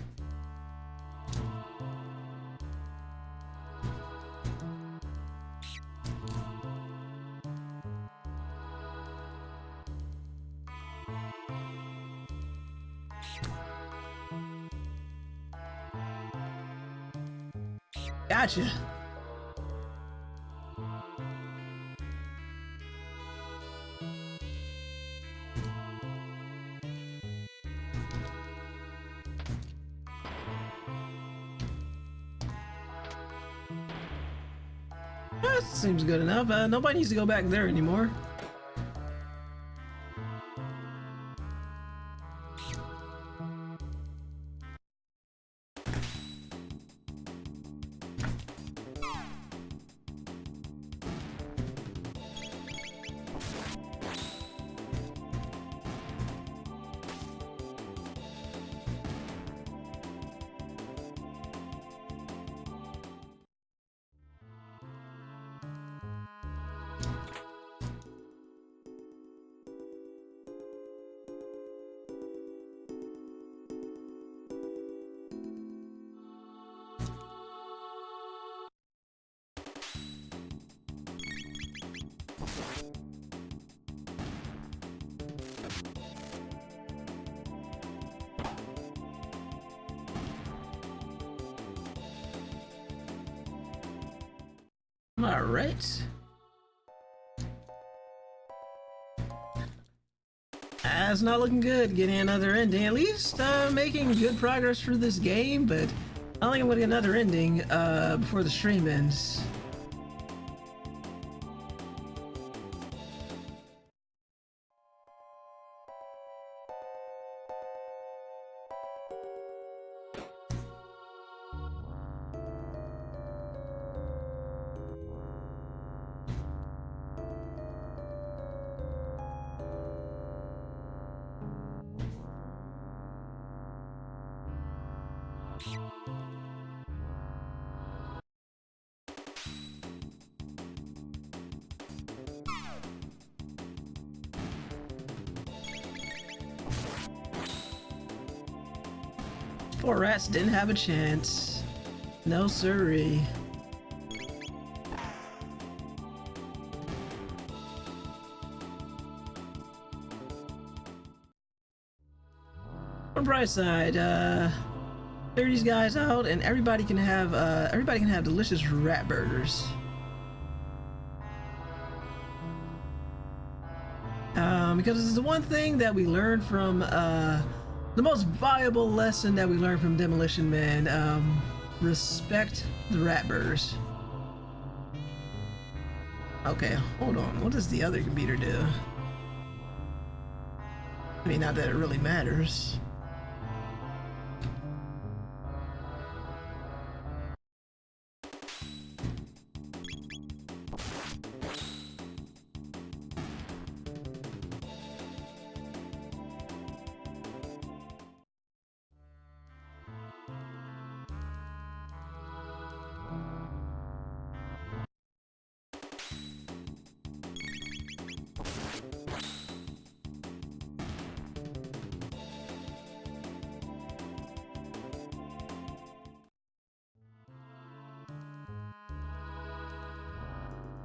Gotcha. That seems good enough. Nobody needs to go back there anymore. All right. That's not looking good. Getting another ending. At least making good progress through this game, but I don't think I'm gonna get another ending before the stream ends. Poor rats didn't have a chance. No siree. On the bright side, clear these guys out, and everybody can have delicious rat burgers. Because it's the one thing that we learned from the most valuable lesson that we learned from Demolition Man. Respect the rat burgers. Okay, hold on. What does the other computer do? I mean, not that it really matters.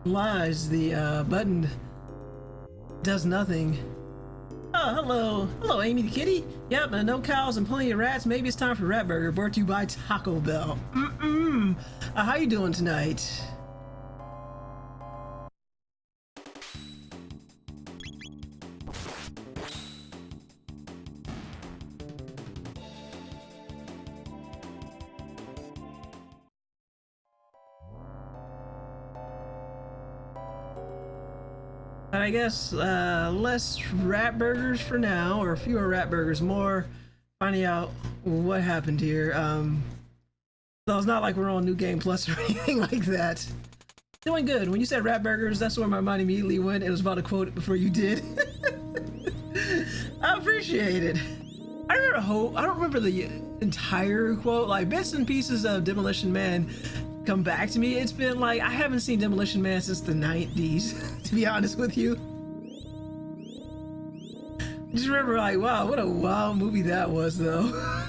Lies, the button does nothing. Oh, hello Amy the kitty. Yep, no cows and plenty of rats. Maybe it's time for rat burger, brought to you by Taco Bell. How you doing tonight? I guess less rat burgers for now, or fewer rat burgers, more finding out what happened here. So it's not like we're on New Game Plus or anything like that. Doing good. When you said rat burgers, that's where my mind immediately went. It was about to quote it before you did. I appreciate it. I don't remember the entire quote. Like bits and pieces of Demolition Man come back to me. It's been like I haven't seen Demolition Man since the 90s, to be honest with you. I just remember like, wow, what a wild movie that was though.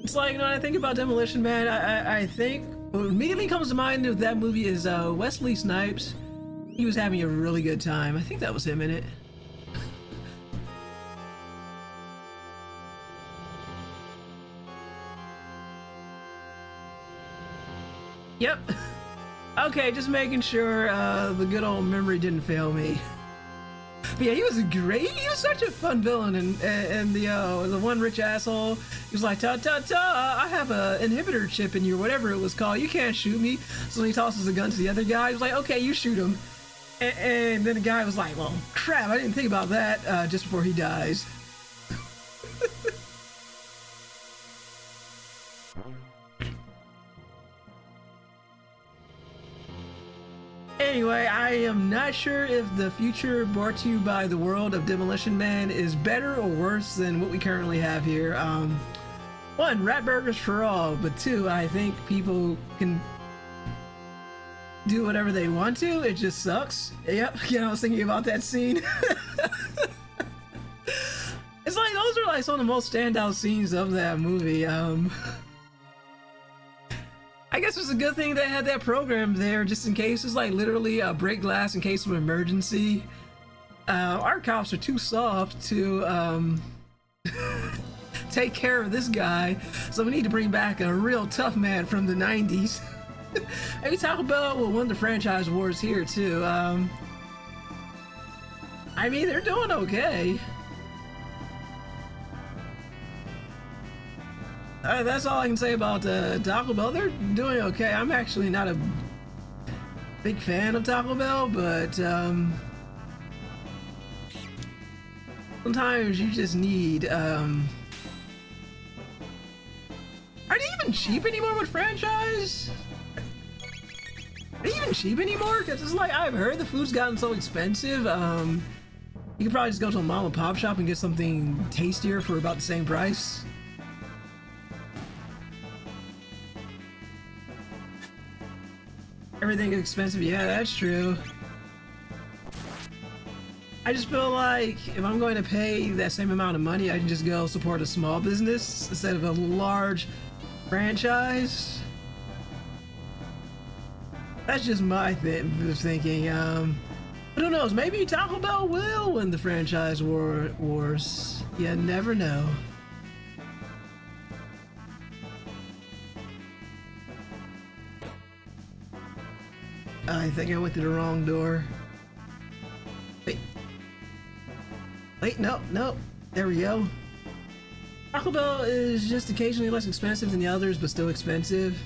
It's like when I think about Demolition Man, I think what immediately comes to mind of that movie is Wesley Snipes. He was having a really good time. I think that was him in it. Yep. Okay, just making sure the good old memory didn't fail me. But yeah, he was such a fun villain, and the one rich asshole, he was like, I have a inhibitor chip in you, whatever it was called, you can't shoot me. So he tosses a gun to the other guy, he was like, okay, you shoot him. And then the guy was like, well, crap, I didn't think about that, just before he dies. Anyway, I am not sure if the future brought to you by the world of Demolition Man is better or worse than what we currently have here. One, rat burgers for all, but two, I think people can do whatever they want to. It just sucks. Yep, I was thinking about that scene. It's like those are like some of the most standout scenes of that movie. I guess it's a good thing they had that program there just in case. It's like literally break glass in case of emergency. Our cops are too soft to take care of this guy, so we need to bring back a real tough man from the 90s. Maybe Taco Bell will win the franchise wars here too. I mean, they're doing okay. That's all I can say about Taco Bell. They're doing okay. I'm actually not a big fan of Taco Bell, but sometimes you just need are they even cheap anymore with franchise? Are they even cheap anymore? Because it's like I've heard the food's gotten so expensive. You could probably just go to a mom and pop shop and get something tastier for about the same price. Everything is expensive. Yeah, that's true. I just feel like if I'm going to pay that same amount of money, I can just go support a small business instead of a large franchise. That's just my thinking. But who knows? Maybe Taco Bell will win the franchise wars. You never know. I think I went through the wrong door. Wait, no. There we go. Taco Bell is just occasionally less expensive than the others, but still expensive.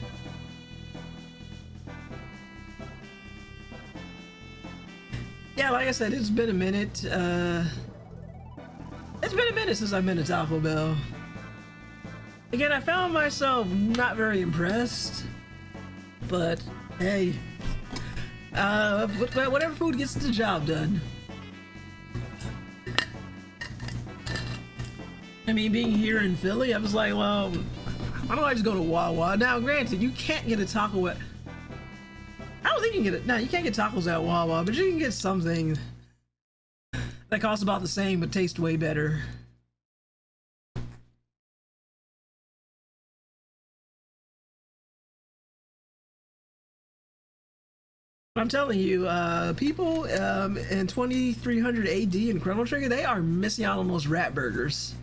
Yeah, like I said, it's been a minute. It's been a minute since I've been to Taco Bell. Again, I found myself not very impressed, but hey, whatever food gets the job done. I mean, being here in Philly, I was like, well, why don't I just go to Wawa? Now, granted, you can't get a taco at... I don't think you can get it. No, you can't get tacos at Wawa, but you can get something that costs about the same but tastes way better. I'm telling you, people in 2300 AD in Chrono Trigger, they are missing out on those rat burgers.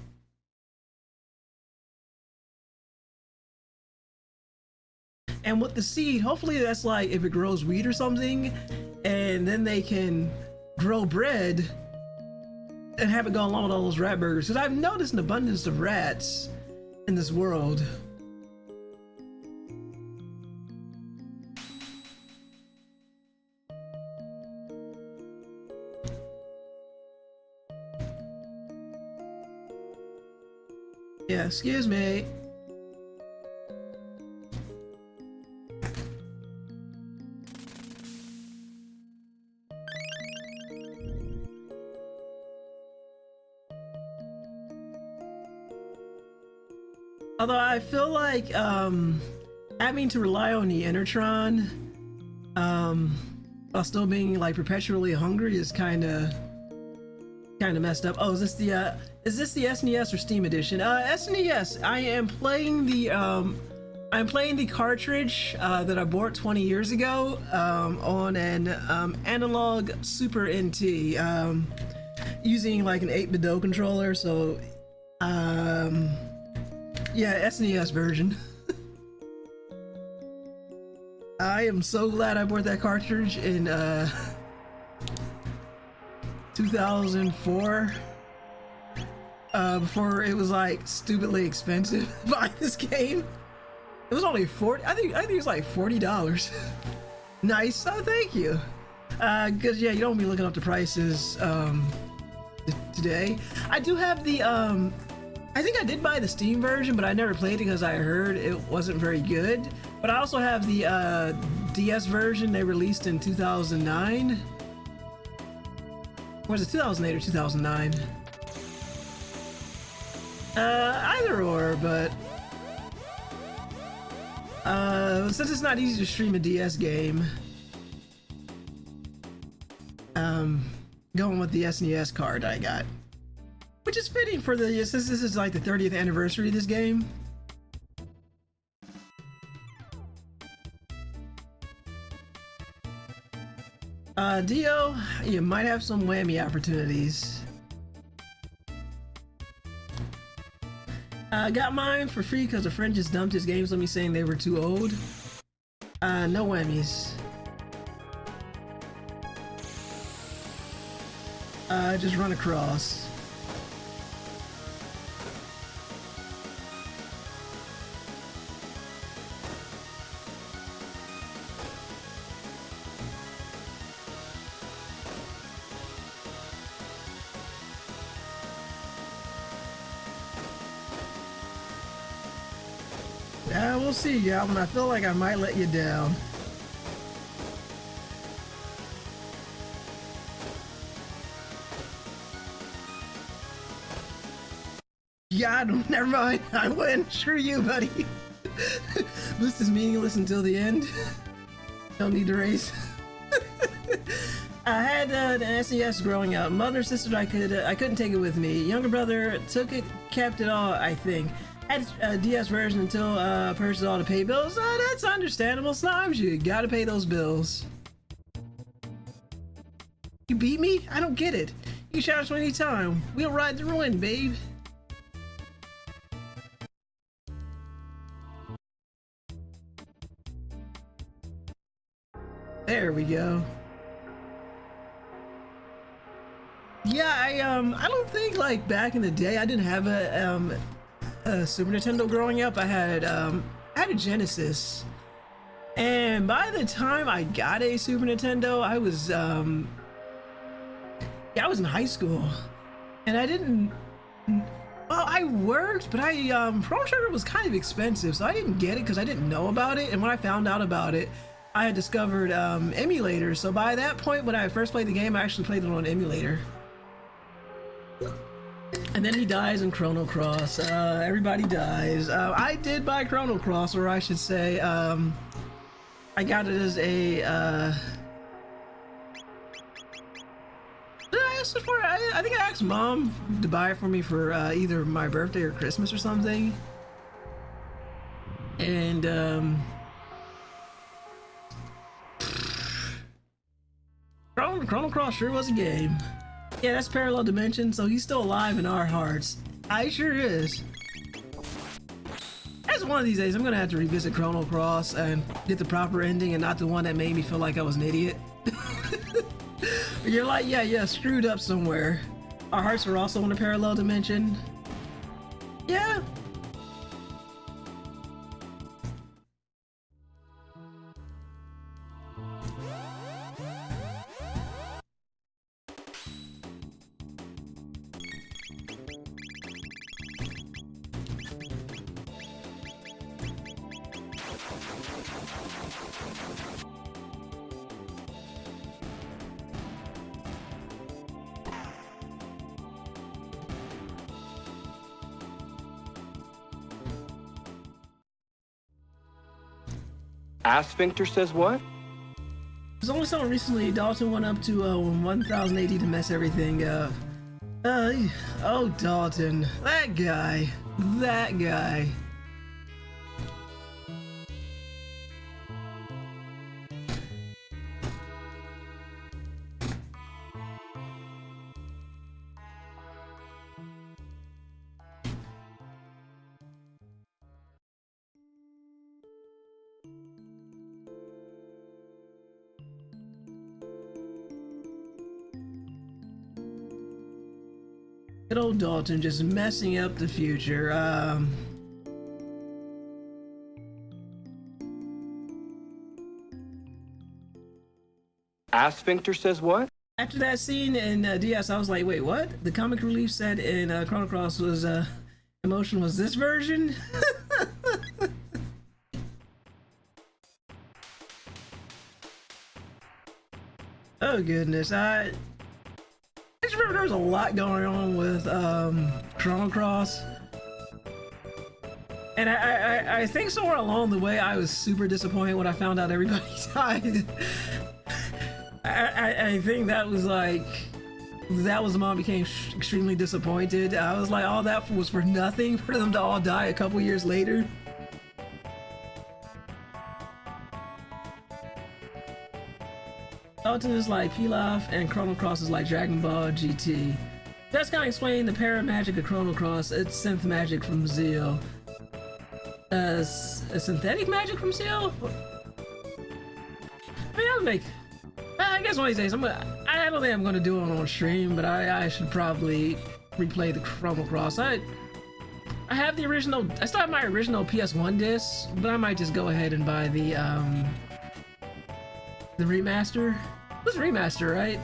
And with the seed, hopefully that's like if it grows wheat or something, and then they can grow bread and have it go along with all those rat burgers. Because I've noticed an abundance of rats in this world. Yeah, excuse me. Although I feel like having to rely on the Enertron while still being like perpetually hungry is kind of messed up. Oh, is this the SNES or Steam edition? SNES. I am playing the cartridge that I bought 20 years ago on an analog Super NT using like an 8-bit controller. So yeah, SNES version. I am so glad I bought that cartridge in 2004 before it was like stupidly expensive to buy this game. It was only 40. I think it was like $40. Nice. Oh, thank you. Because yeah, you don't be looking up the prices today. I do have the I think I did buy the Steam version, but I never played it because I heard it wasn't very good. But I also have the DS version they released in 2009. Was it 2008 or 2009? Either or, but since it's not easy to stream a DS game, going with the SNES card I got. Which is fitting for the, since this is like the 30th anniversary of this game. Dio, you might have some whammy opportunities. Got mine for free because a friend just dumped his games on me saying they were too old. No whammies. Just run across. Yeah, we'll see, Galvin. I feel like I might let you down. Yeah, never mind. I win. Screw you, buddy. Boost is meaningless until the end. Don't need to race. I had the SES growing up. Mother, sister, I couldn't take it with me. Younger brother took it, kept it all, I think. Had a DS version until purchased all to pay bills. That's understandable. Slimes, you gotta pay those bills. You beat me? I don't get it. You can shout us anytime. We'll ride the ruin, babe. There we go. Yeah, I don't think like back in the day I didn't have a Super Nintendo growing up. I had a Genesis, and by the time I got a Super Nintendo, I was yeah, I was in high school, and I didn't. Well, I worked, but Chrono Trigger was kind of expensive, so I didn't get it because I didn't know about it. And when I found out about it, I had discovered emulators. So by that point, when I first played the game, I actually played it on emulator. And then he dies in Chrono Cross. Everybody dies. I did buy Chrono Cross, or I should say, I got it as a. Did I ask for it? I think I asked Mom to buy it for me for either my birthday or Christmas or something. And Chrono Cross sure was a game. Yeah, that's Parallel Dimension, so he's still alive in our hearts. I sure is. As one of these days, I'm gonna have to revisit Chrono Cross and get the proper ending and not the one that made me feel like I was an idiot. You're like, yeah, screwed up somewhere. Our hearts are also in a parallel dimension. Yeah. Asphincter says what? There's only someone recently, Dalton went up to 1080 to mess everything up. Oh, Dalton. That guy. That guy. Good old Dalton just messing up the future. Asphincter says what? After that scene in DS, I was like, wait, what? The comic relief said in Chrono Cross was, emotion was this version? Oh goodness, I just remember there was a lot going on with Chrono Cross, and I think somewhere along the way I was super disappointed when I found out everybody died. I think that was like that was the moment I became extremely disappointed. I was like, all that was for nothing for them to all die a couple years later. Dalton is like Pilaf and Chrono Cross is like Dragon Ball GT. That's kind of explaining the para magic of Chrono Cross. It's synth magic from Zeal. A synthetic magic from Zeal? I mean, I'll make. I guess one of these days I don't think I'm gonna do it on stream, but I should probably replay the Chrono Cross. I have the original. I still have my original PS1 disc, but I might just go ahead and buy the remaster. It was a remaster, right?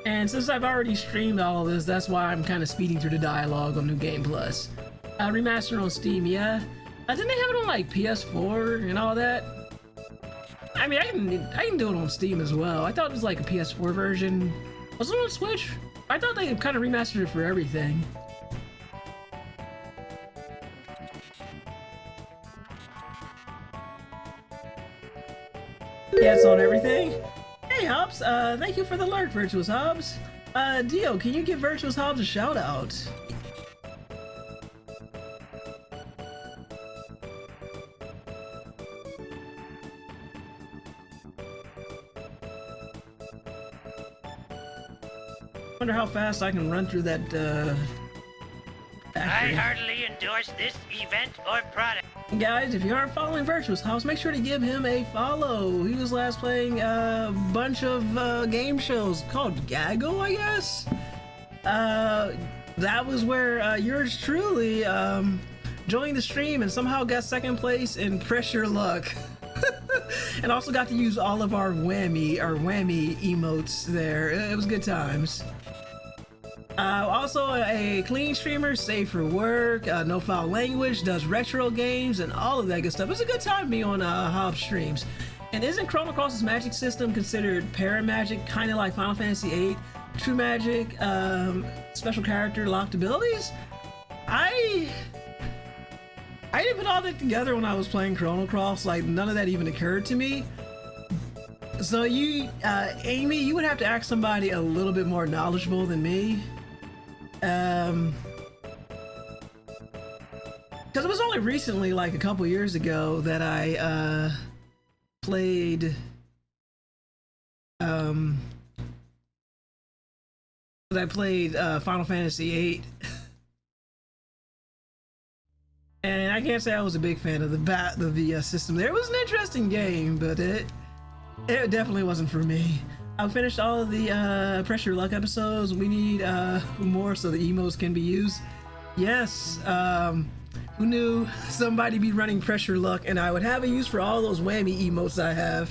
And since I've already streamed all of this, that's why I'm kind of speeding through the dialogue on New Game Plus. Remaster on Steam, yeah. Didn't they have it on like PS4 and all that? I mean, I can do it on Steam as well. I thought it was like a PS4 version. Was it on Switch? I thought they kind of remastered it for everything. Yeah, it's on everything. Hey, Hobbs, thank you for the alert, Virtuous Hobbs. Dio, can you give Virtuous Hobbs a shout out? Wonder how fast I can run through that, I factory. heartily endorse this event or product. Guys, if you aren't following Virtuous House, make sure to give him a follow. He was last playing a bunch of game shows called Gaggle, I guess. That was where yours truly joined the stream and somehow got second place in Press Your Luck. And also got to use all of our whammy emotes there. It was good times. Also a clean streamer, safe for work, no foul language, does retro games and all of that good stuff. It's a good time being on Hobbs streams. And isn't Chrono Cross's magic system considered paramagic, kind of like Final Fantasy VIII? True magic, special character, locked abilities? I didn't put all that together when I was playing Chrono Cross. Like, none of that even occurred to me. So you, Amy, you would have to ask somebody a little bit more knowledgeable than me. Because it was only recently, like a couple years ago, that I played Final Fantasy VIII. And I can't say I was a big fan of the system there. It was an interesting game, but it definitely wasn't for me. I finished all of the Press Your Luck episodes. We need more so the emotes can be used. Yes, who knew somebody be running Press Your Luck and I would have a use for all those whammy emotes I have.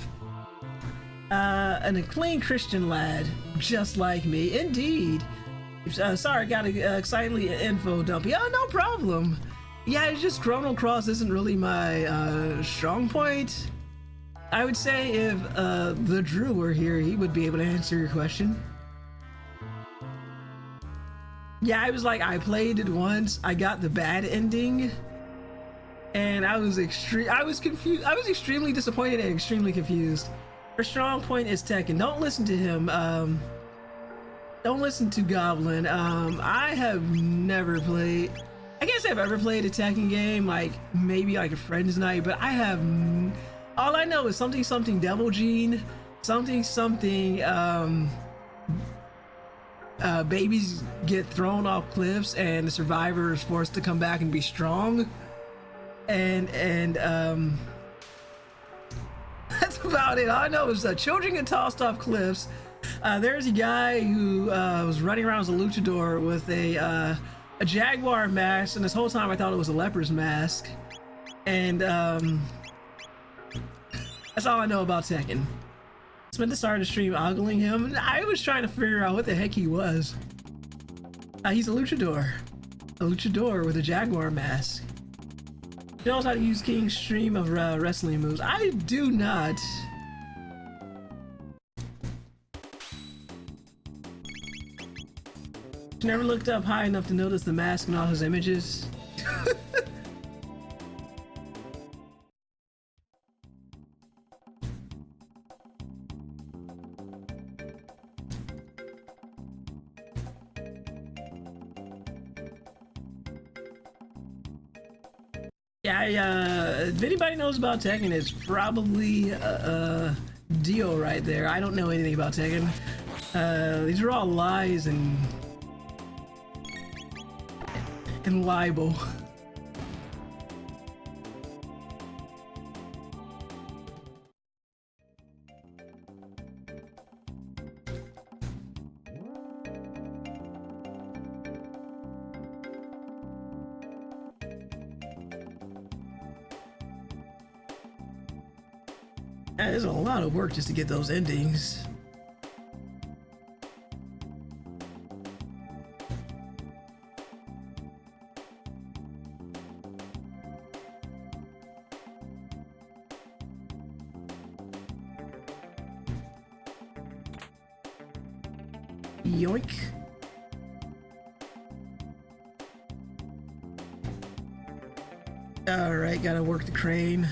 And a clean Christian lad, just like me, indeed. Sorry, got a excitedly info dumpy. Oh, no problem. Yeah, it's just Chrono Cross isn't really my strong point. I would say if the Drew were here, he would be able to answer your question. Yeah, I was like, I played it once, I got the bad ending, and I was confused. I was extremely disappointed and extremely confused. Her strong point is Tekken. Don't listen to him. Don't listen to Goblin. I have never played. I can't say I've ever played a Tekken game, like maybe like a friend's night, but I have. All I know is something Devil Gene, something babies get thrown off cliffs and the survivor is forced to come back and be strong, and that's about it. All I know is children get tossed off cliffs. There's a guy who was running around as a luchador with a jaguar mask, and this whole time I thought it was a leopard's mask, and that's all I know about Tekken. Spent the start of the stream ogling him, and I was trying to figure out what the heck he was. He's a luchador with a jaguar mask. He knows how to use King's stream of wrestling moves. I do not. Never looked up high enough to notice the mask and all his images. Yeah, if anybody knows about Tekken, it's probably Dio right there. I don't know anything about Tekken. These are all lies and libel. There's a lot of work just to get those endings. Yoink. All right, gotta work the crane.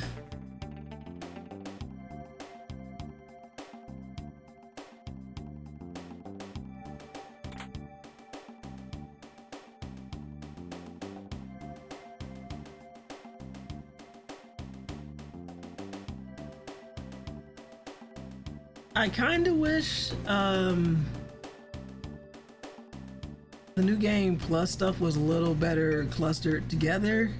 I kind of wish the new game plus stuff was a little better clustered together.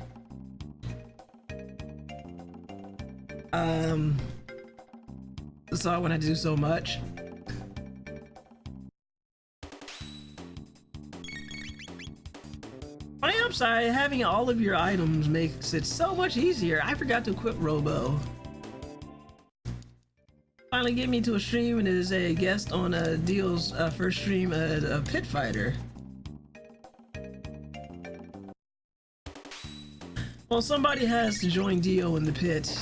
So I want to do so much. On the upside, having all of your items makes it so much easier. I forgot to equip Robo. Finally get me to a stream and is a guest on Dio's first stream at Pit Fighter. Well, somebody has to join Dio in the pit.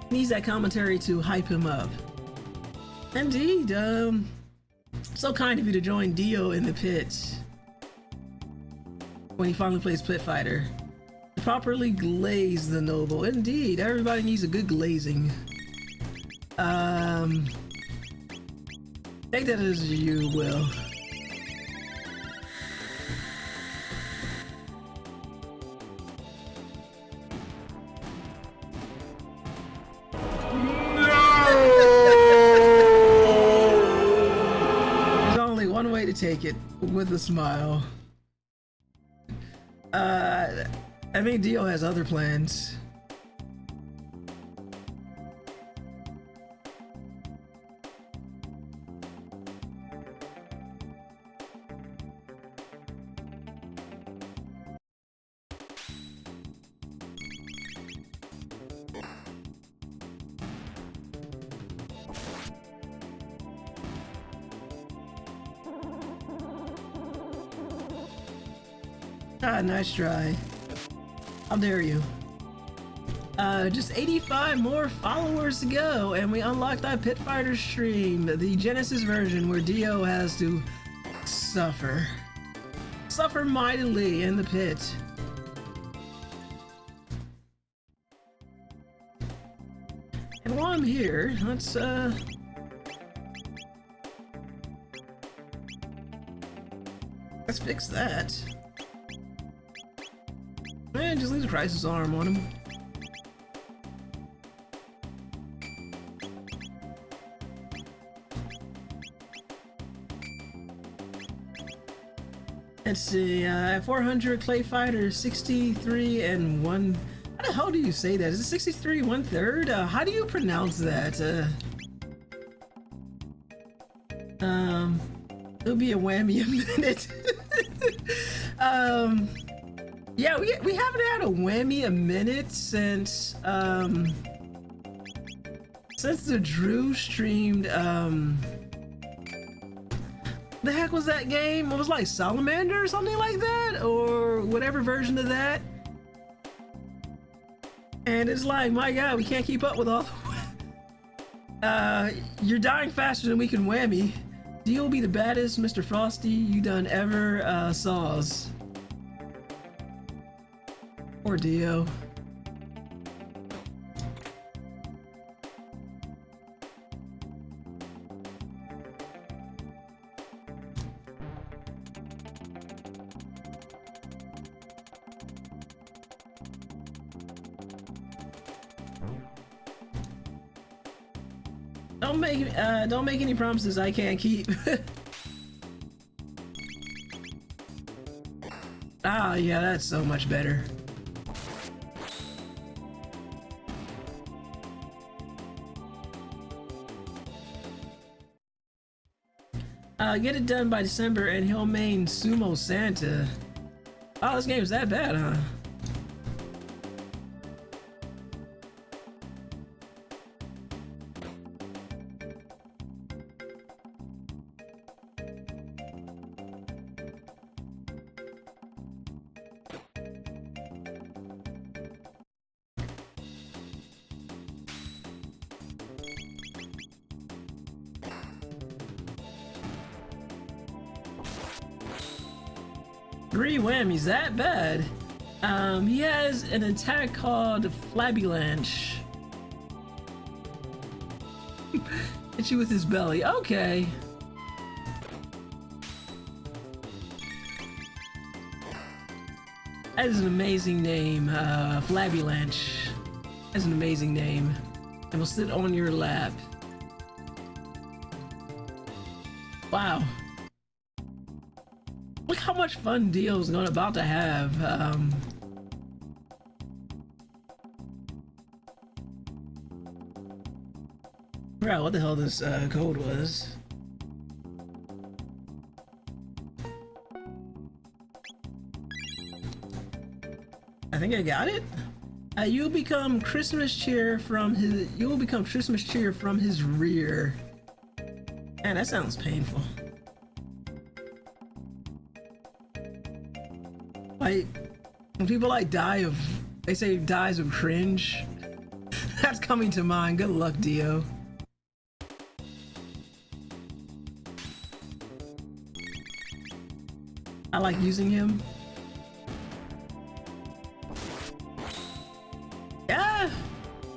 Needs that commentary to hype him up. Indeed, so kind of you to join Dio in the pit when he finally plays Pit Fighter. Properly glaze the noble. Indeed, everybody needs a good glazing. Take that as you will. There's only one way to take it, with a smile. I think Dio has other plans. Ah, nice try. How dare you? Just 85 more followers to go, and we unlocked that Pit Fighter stream, the Genesis version where Dio has to suffer mightily in the pit. And while I'm here, let's fix that. Man, just leave the crisis arm on him. Let's see, 400 Clay Fighter, 63 and 1. How the hell do you say that? Is it 63 1/3? How do you pronounce that? It'll be a whammy a minute. Yeah, we haven't had a whammy a minute since the Drew streamed the heck was that game? It was like Salamander or something like that, or whatever version of that. And it's like, my God, we can't keep up with all the you're dying faster than we can whammy. Dio will be the baddest Mr. Frosty you done ever saws. Poor Dio. Don't make any promises I can't keep. Ah, yeah, that's so much better. Get it done by December and he'll main Sumo Santa. Oh, this game's that bad, huh? Three whammies, that bad. He has an attack called Flabby-Lanch. Hit you with his belly. Okay. That is an amazing name, Flabulanche. That's an amazing name. And will sit on your lap. Wow. Look how much fun Dio's about to have. Forgot what the hell this code was. I think I got it. You will become Christmas cheer from his. You will become Christmas cheer from his rear. Man, that sounds painful. Like when people like die of, they say dies of cringe. That's coming to mind. Good luck, Dio. I like using him. Yeah.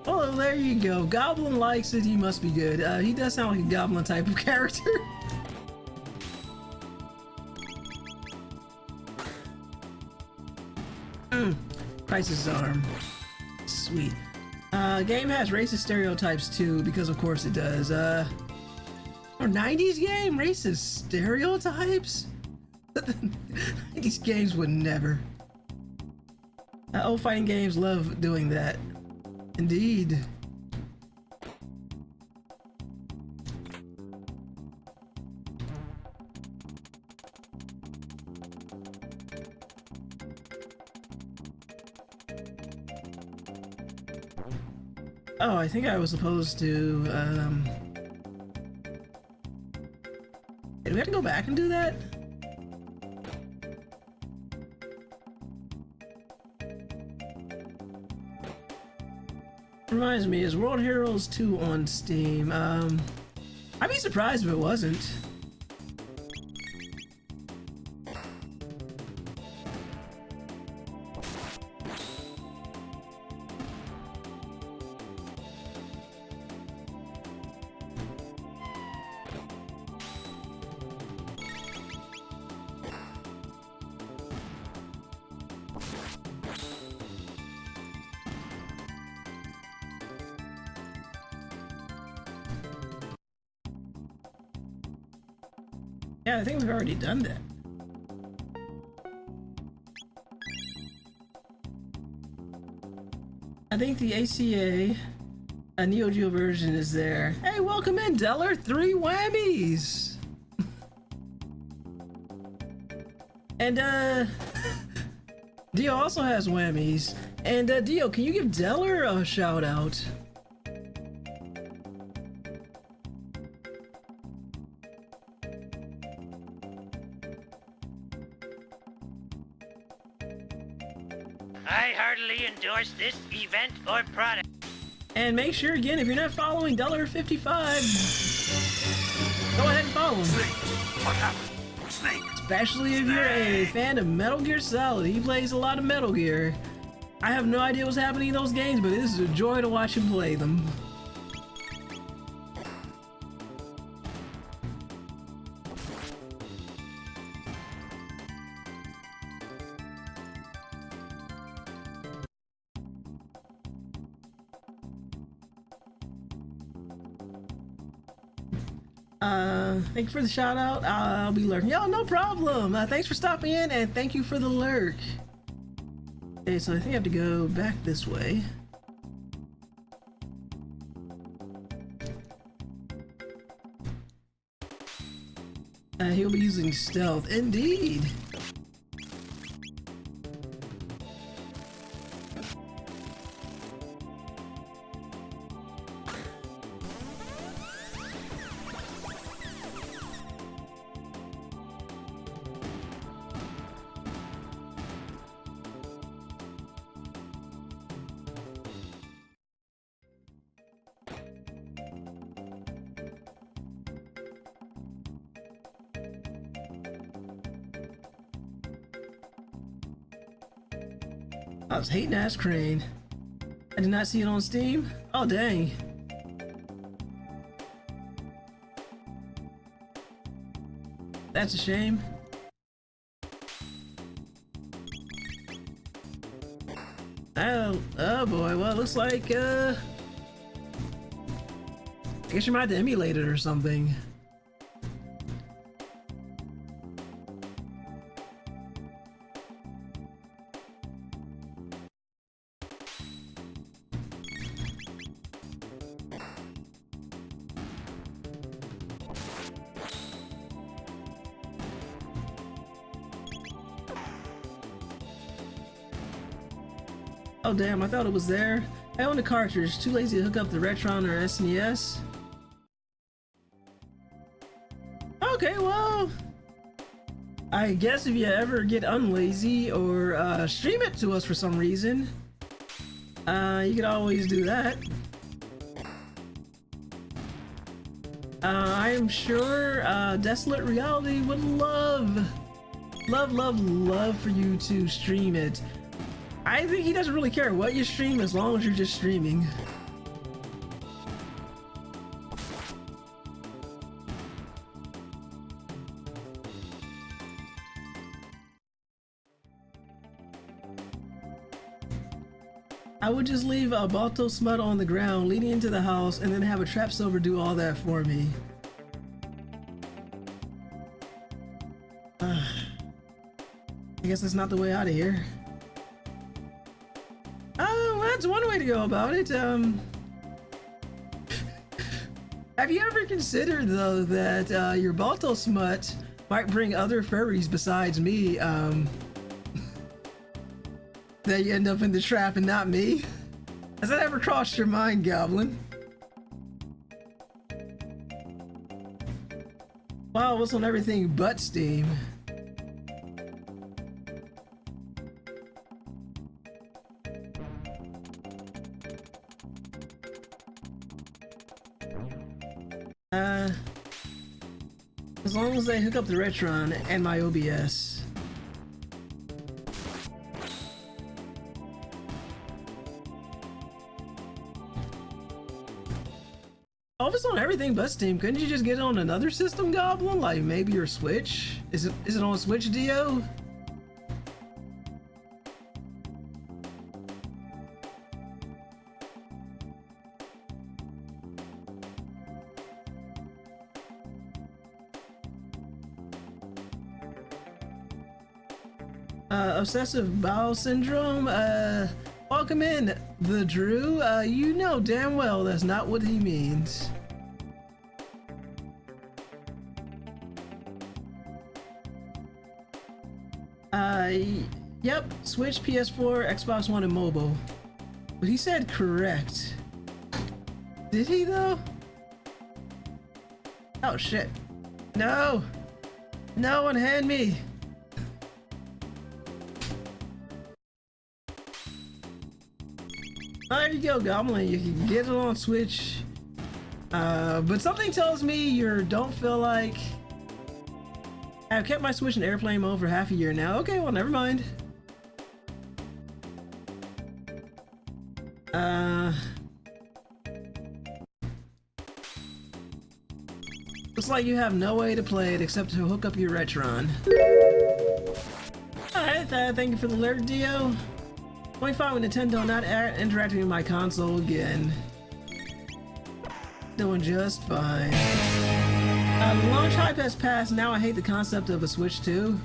Oh, there you go. Goblin likes it. He must be good. He does sound like a goblin type of character. Crisis arm. Sweet. Game has racist stereotypes too, because of course it does. Or 90s game? Racist stereotypes? These games would never. Old fighting games love doing that. Indeed. Oh, I think I was supposed to, do we have to go back and do that? Reminds me, is World Heroes 2 on Steam? I'd be surprised if it wasn't. Yeah, I think we've already done that. I think the ACA, a Neo Geo version is there. Hey, welcome in, Deller. 3 whammies. And Dio also has whammies. And Dio, can you give Deller a shout out? I heartily endorse this event or product. And make sure, again, if you're not following Deller55, go ahead and follow him. Snake, what happened? Snake. Especially if you're a fan of Metal Gear Solid. He plays a lot of Metal Gear. I have no idea what's happening in those games, but this is a joy to watch him play them. Thank you for the shout out. I'll be lurking. Yo, no problem. Thanks for stopping in and thank you for the lurk. Okay, so I think I have to go back this way. He'll be using stealth. Indeed. I was hating ass Crane. I did not see it on Steam. Oh dang. That's a shame. Oh boy, well, it looks like, I guess you might have to emulate it or something. Oh damn, I thought it was there. I own the cartridge, too lazy to hook up the Retron or SNES. Okay, well, I guess if you ever get unlazy or stream it to us for some reason, you could always do that. I'm sure Desolate Reality would love for you to stream it. I think he doesn't really care what you stream as long as you're just streaming. I would just leave a Balto smut on the ground leading into the house and then have a trap silver do all that for me. I guess that's not the way out of here. That's one way to go about it. Have you ever considered though that your Balto smut might bring other furries besides me, that you end up in the trap and not me? Has that ever crossed your mind, Goblin? Wow, what's on everything but Steam? As long as they hook up the Retron and my OBS. Oh, if it's on everything but Steam, couldn't you just get it on another system, Goblin? Like maybe your Switch? Is it on Switch, Dio? Obsessive bowel syndrome, welcome in, the Drew. You know damn well that's not what he means. Yep, Switch, PS4, Xbox One, and mobile. But he said correct. Did he though? Oh shit. No! No one hand me! There you go, Goblin. You can get it on Switch. But something tells me you don't feel like... I've kept my Switch in airplane mode for half a year now. Okay, well, never mind. Looks like you have no way to play it except to hook up your Retron. Alright, thank you for the alert, Dio. 25 with Nintendo not interacting with my console again. Doing just fine. The launch hype has passed. Now I hate the concept of a Switch 2.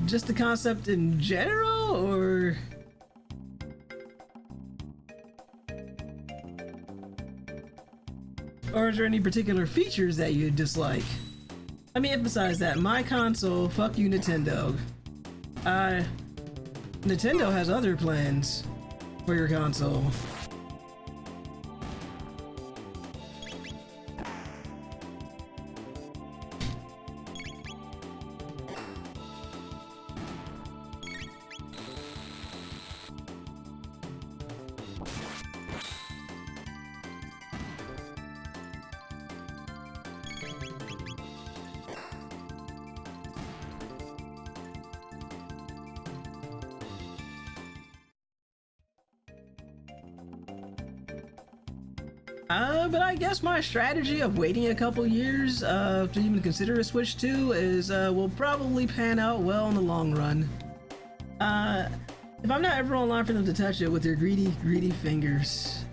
Just the concept in general, or... Or is there any particular features that you dislike? Let me emphasize that. My console, fuck you, Nintendo. Nintendo has other plans for your console. But I guess my strategy of waiting a couple years to even consider a Switch 2 is will probably pan out well in the long run. If I'm not ever online for them to touch it with their greedy fingers.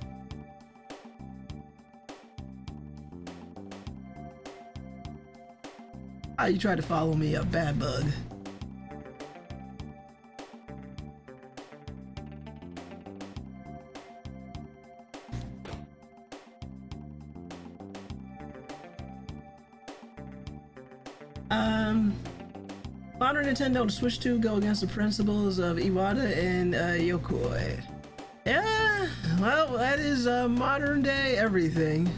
Ah, you tried to follow me, a bad bug. Modern Nintendo to Switch 2 go against the principles of Iwata and Yokoi. Yeah, well, that is modern day everything.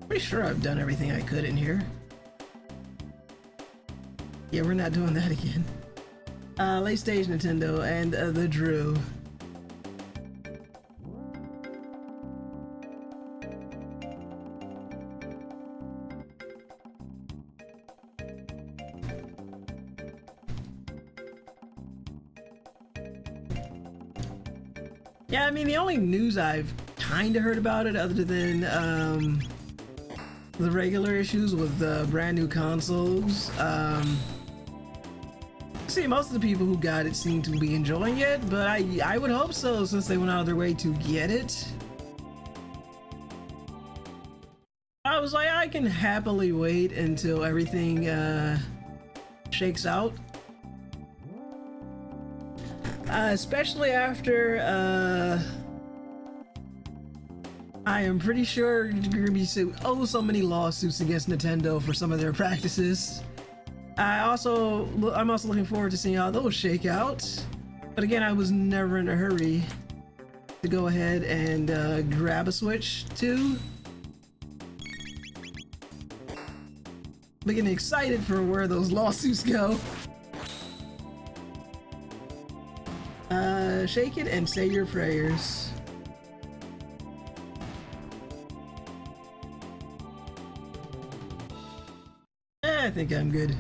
Pretty sure I've done everything I could in here. Yeah, we're not doing that again. Late stage Nintendo and the Drew. Yeah, I mean, the only news I've kind of heard about it, other than the regular issues with the brand new consoles. See, most of the people who got it seem to be enjoying it, but I would hope so, since they went out of their way to get it. I was like, I can happily wait until everything shakes out. Especially after, I am pretty sure you're gonna be so many lawsuits against Nintendo for some of their practices. I'm also looking forward to seeing how those shake out. But again, I was never in a hurry to go ahead and grab a Switch 2. I'm getting excited for where those lawsuits go. Shake it and say your prayers. I think I'm good.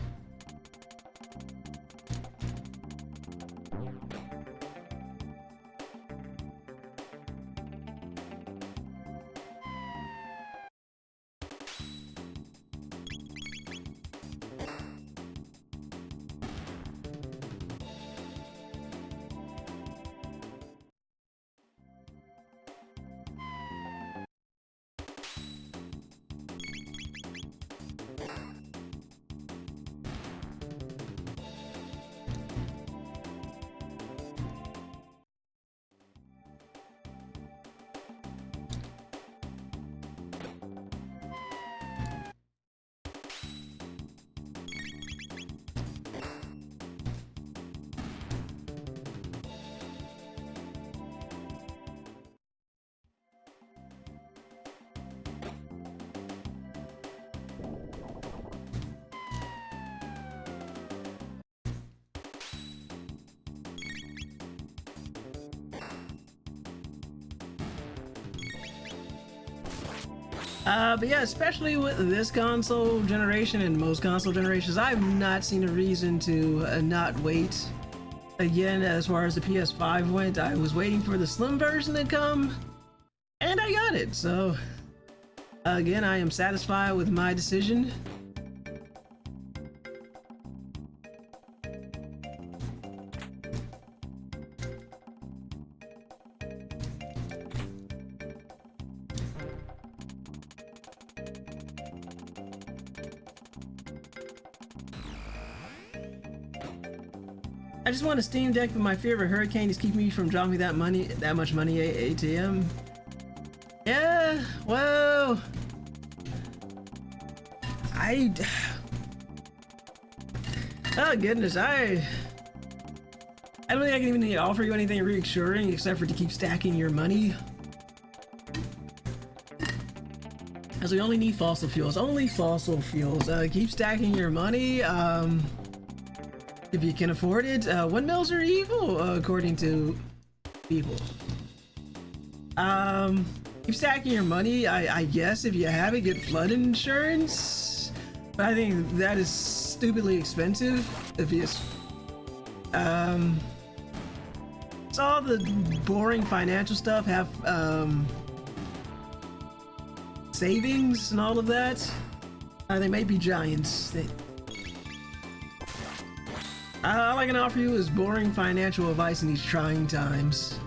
But yeah, especially with this console generation and most console generations, I've not seen a reason to not wait. Again, as far as the PS5 went, I was waiting for the slim version to come, and I got it. So, again, I am satisfied with my decision. I just want a Steam Deck, but my fear of a hurricane is keeping me from dropping that much money ATM. Yeah, well, oh goodness, I don't think I can even offer you anything reassuring except for to keep stacking your money. As we only need fossil fuels, keep stacking your money. If you can afford it, windmills are evil, according to people. Keep stacking your money. I guess if you have it, get flood insurance. But I think that is stupidly expensive. If you, it's all the boring financial stuff. Have savings and all of that. They might be giants. All I can offer you is boring financial advice in these trying times.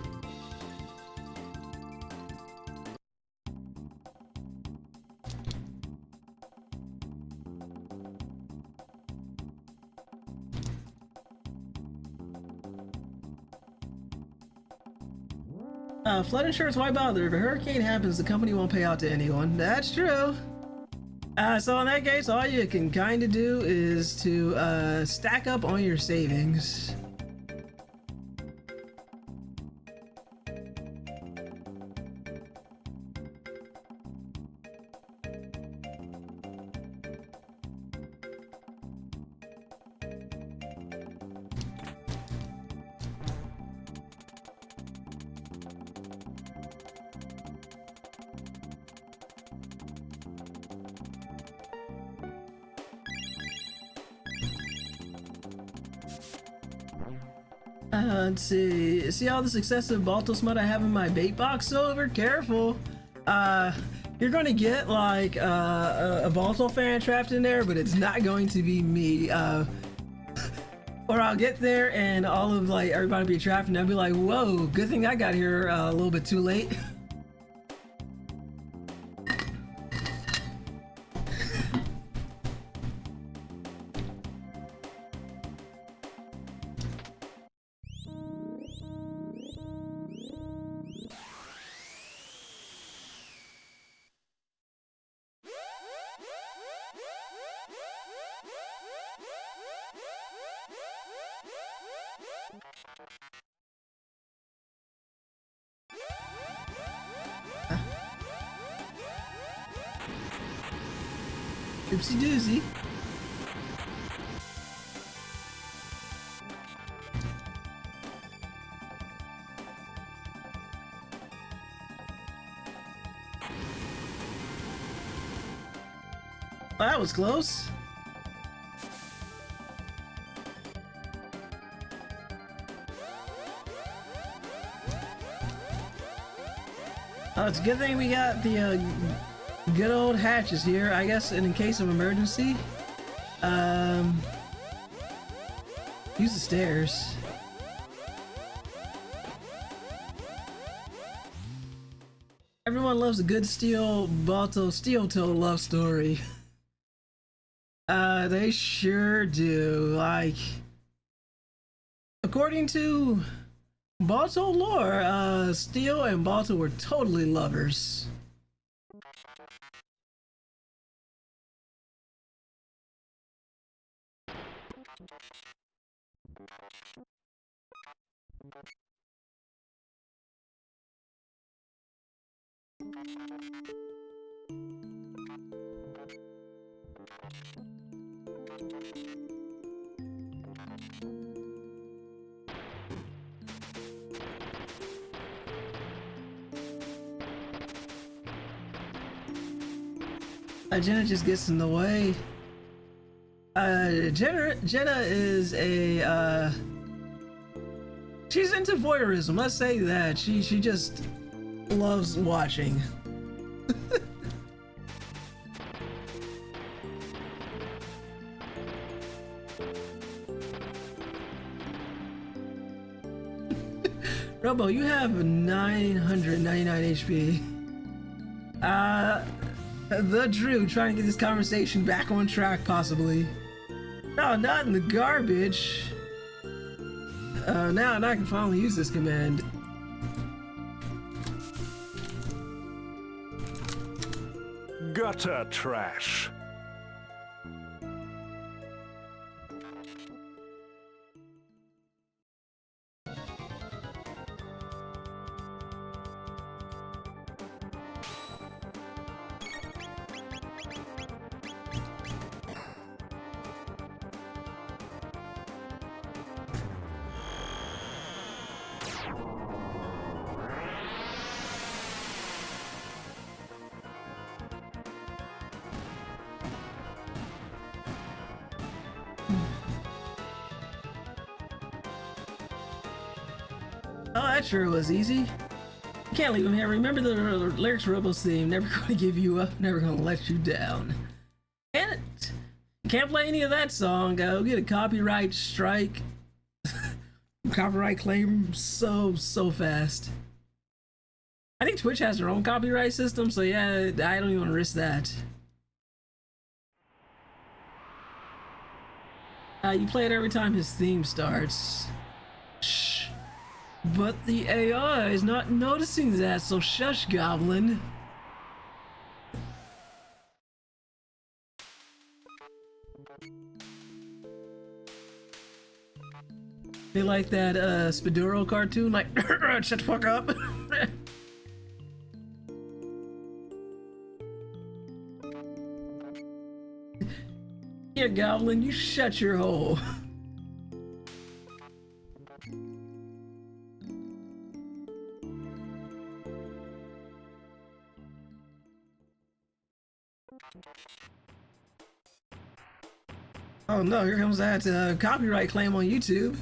Flood insurance, why bother? If a hurricane happens, the company won't pay out to anyone. That's true. So in that case, all you can kind of do is to stack up on your savings. Let's see. See all this excessive Balto smut I have in my bait box, Silver? Careful. You're gonna get like a Balto fan trapped in there, but it's not going to be me. Or I'll get there and all of like everybody will be trapped, and I'll be like, "Whoa, good thing I got here a little bit too late." Oopsie doozy. That was close. Oh, it's a good thing we got the good old hatches here, I guess, in case of emergency. Use the stairs. Everyone loves a good steel Balto steel toe love story. They sure do. Like, according to Balto lore, Steel and Balto were totally lovers. Jenna just gets in the way. Jenna is a she's into voyeurism. Let's say that she just loves watching. Robo, you have 999 HP. The Drew trying to get this conversation back on track, possibly. No, not in the garbage. Now I can finally use this command. Gutter trash. Oh, that sure was easy. You can't leave him here. Remember the lyrics Robo's theme. Never gonna give you up, never gonna let you down. Can't can't play any of that song. I'll get a copyright strike. Copyright claim so fast. I think Twitch has their own copyright system, so yeah, I don't even want to risk that. You play it every time his theme starts. Shh. But the AI is not noticing that, so shush, Goblin. They like that Spiduro cartoon, like shut the fuck up. Yeah, Goblin, you shut your hole. Oh no, here comes that copyright claim on YouTube.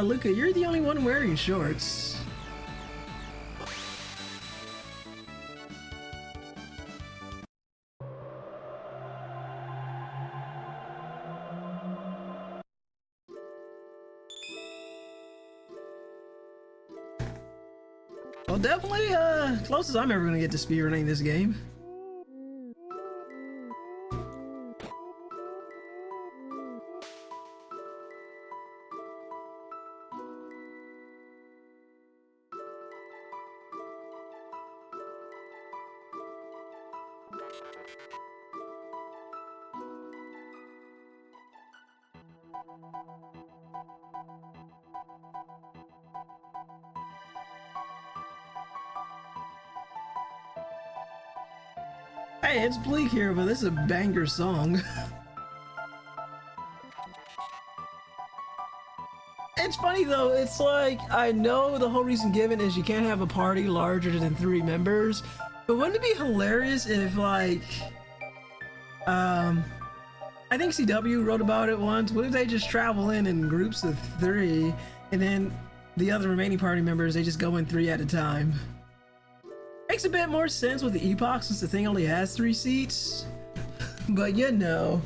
Luca, you're the only one wearing shorts. Well, definitely, closest I'm ever gonna get to speedrunning this game. Hey, it's bleak here, but this is a banger song. It's funny though, it's like, I know the whole reason given is you can't have a party larger than 3 members, but wouldn't it be hilarious if like, I think CW wrote about it once, what if they just travel in groups of 3, and then the other remaining party members, they just go in 3 at a time? Makes a bit more sense with the Epoch since the thing only has 3 seats, but you know,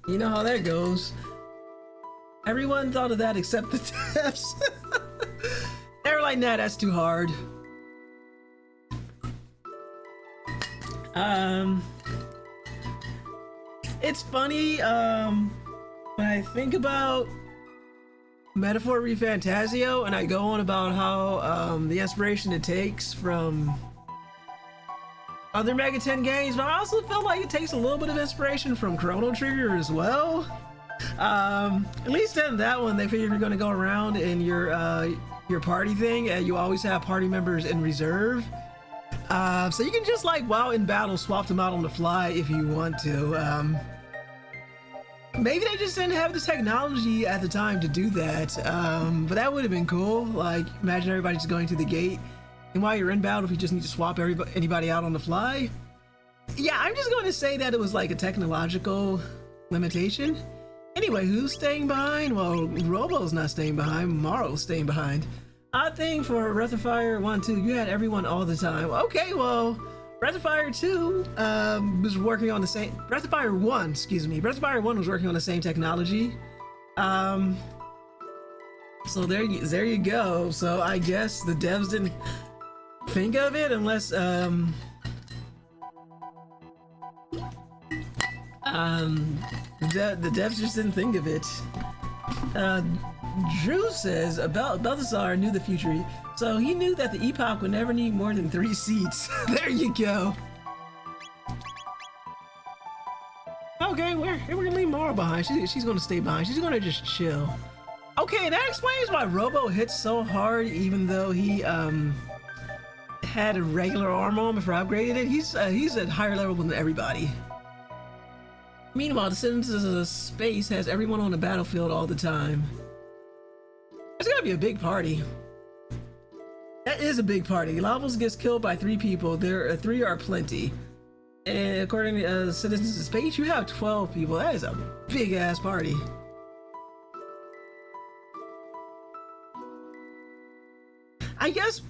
you know how that goes. Everyone thought of that except the devs. They were like, nah, that's too hard. It's funny, when I think about Metaphor ReFantazio and I go on about how the inspiration it takes from other Mega 10 games, but I also feel like it takes a little bit of inspiration from Chrono Trigger as well. At least in that one, they figure you're going to go around in your party thing, and you always have party members in reserve. So you can just like while in battle swap them out on the fly if you want to. Maybe they just didn't have the technology at the time to do that, but that would have been cool. Like, imagine everybody just going to the gate, and while you're in battle, if you just need to swap anybody out on the fly. Yeah, I'm just going to say that it was like a technological limitation. Anyway, who's staying behind? Well, Robo's not staying behind, Maro's staying behind. Odd thing for Breath of Fire 1, 2, you had everyone all the time. Okay, well, Breath of Fire 2 was working on the same, Breath of Fire 1, excuse me, Breath of Fire 1 was working on the same technology. So there you go. So I guess the devs didn't think of it unless, the devs just didn't think of it. Drew says about Balthazar knew the future, so he knew that the Epoch would never need more than 3 seats. There you go. Okay, we're gonna leave Mara behind. She's gonna stay behind. She's gonna just chill. Okay, that explains why Robo hits so hard, even though he had a regular arm on before I upgraded it. He's at higher level than everybody. Meanwhile, the Citizens of Space has everyone on the battlefield all the time. It's gonna be a big party. That is a big party. Levels gets killed by 3 people. There are 3 are plenty. And according to Citizens' page, you have 12 people. That is a big ass party. I guess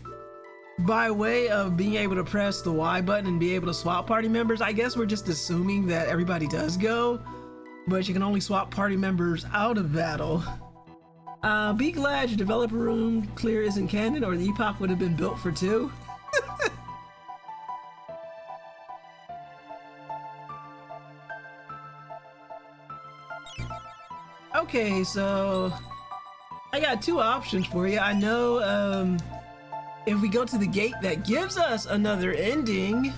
by way of being able to press the Y button and be able to swap party members, I guess we're just assuming that everybody does go, but you can only swap party members out of battle. Be glad your developer room clear isn't canon, or the epoch would have been built for 2. Okay, so I got 2 options for you. I know if we go to the gate that gives us another ending,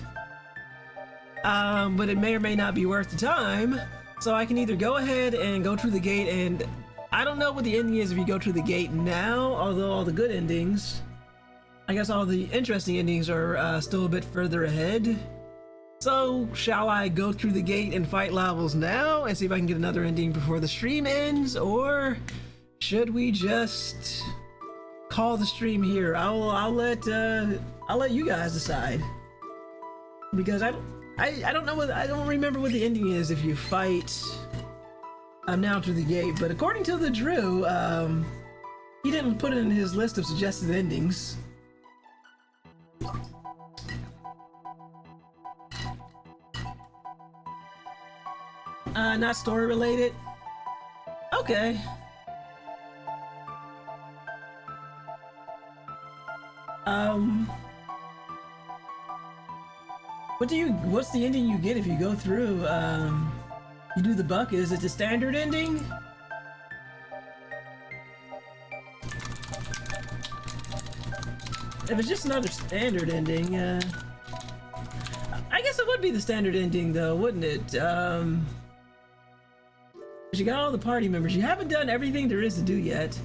but it may or may not be worth the time. So I can either go ahead and go through the gate, and I don't know what the ending is if you go through the gate now, although all the good endings, I guess all the interesting endings are still a bit further ahead. So shall I go through the gate and fight levels now and see if I can get another ending before the stream ends, or should we just call the stream here? I'll let you guys decide, because I don't know what, I don't remember what the ending is if you fight now through the gate. But according to the Drew, he didn't put it in his list of suggested endings. Not story related. Okay. What's the ending you get if you go through, you do the bucket? Is it the standard ending? If it's just another standard ending, I guess it would be the standard ending though, wouldn't it? You got all the party members. You haven't done everything there is to do yet.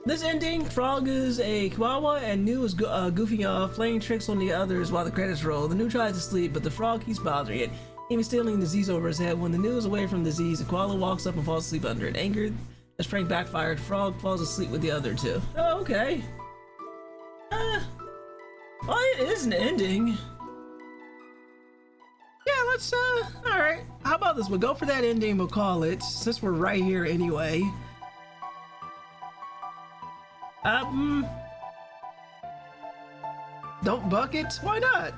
This ending, Frog is a Chihuahua and New is goofing off, playing tricks on the others while the credits roll. The New tries to sleep, but the Frog keeps bothering it, even stealing the Z's over his head. When the New is away from the Z's, the Koala walks up and falls asleep under it. Angered, as prank backfired, Frog falls asleep with the other 2. Oh, okay. Well, it is an ending. Yeah, let's, alright. How about this? We'll go for that ending, we'll call it, since we're right here anyway. Don't bucket? Why not?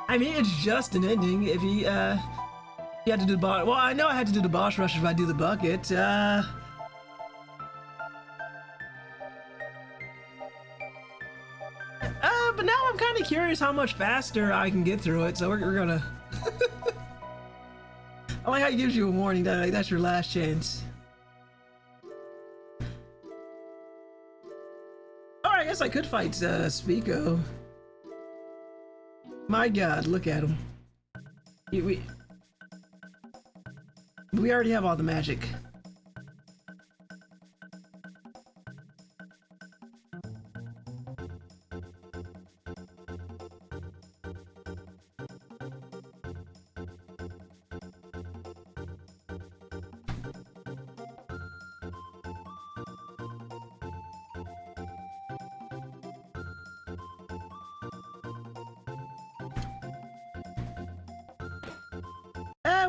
I mean, it's just an ending. If you had to do the boss, well, I know I had to do the boss rush if I do the bucket. But now I'm kind of curious how much faster I can get through it, so we're gonna... I like how it gives you a warning that like, that's your last chance. Alright, I guess I could fight Spico. My god, look at him. We already have all the magic.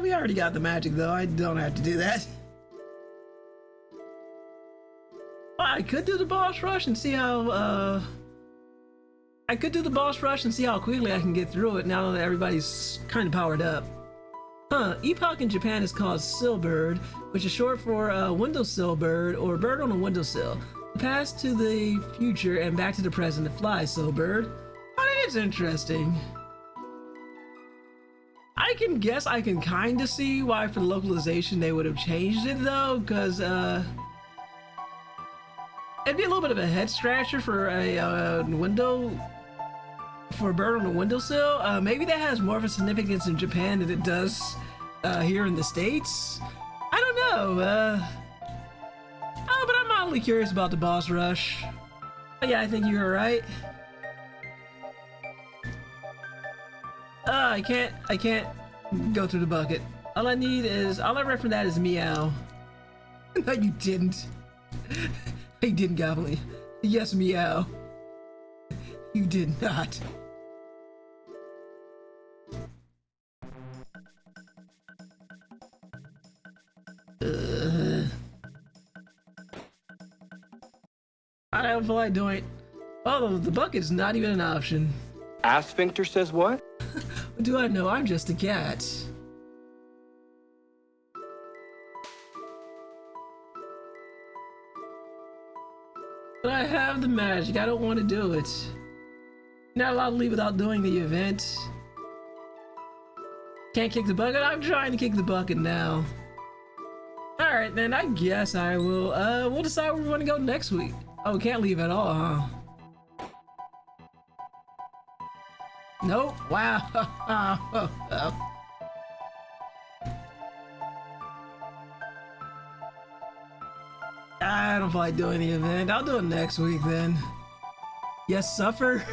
We already got the magic though, I don't have to do that. Well, I could do the boss rush and see how, I could do the boss rush and see how quickly I can get through it now that everybody's kind of powered up. Epoch in Japan is called Sillbird, which is short for windowsill bird or bird on a windowsill. The past to the future and back to the present, it flies, Sillbird. Oh, that is interesting. I can guess I can kind of see why for the localization they would have changed it though, because it'd be a little bit of a head scratcher for a window, for a bird on a windowsill. Maybe that has more of a significance in Japan than it does here in the States. I don't know. But I'm mildly curious about the boss rush. But yeah, I think you're right. I can't go through the bucket. All I read from that is meow. No, you didn't. I didn't, Goblin. Yes, meow. You did not. I don't feel like doing it. Oh, the bucket's not even an option. Ass sphincter says what? What do I know? I'm just a cat. But I have the magic. I don't want to do it. Not allowed to leave without doing the event. Can't kick the bucket? I'm trying to kick the bucket now. Alright, then I guess I will, we'll decide where we want to go next week. Oh, can't leave at all, huh? Nope. Wow. I don't feel like doing the event. I'll do it next week then. Yes, suffer.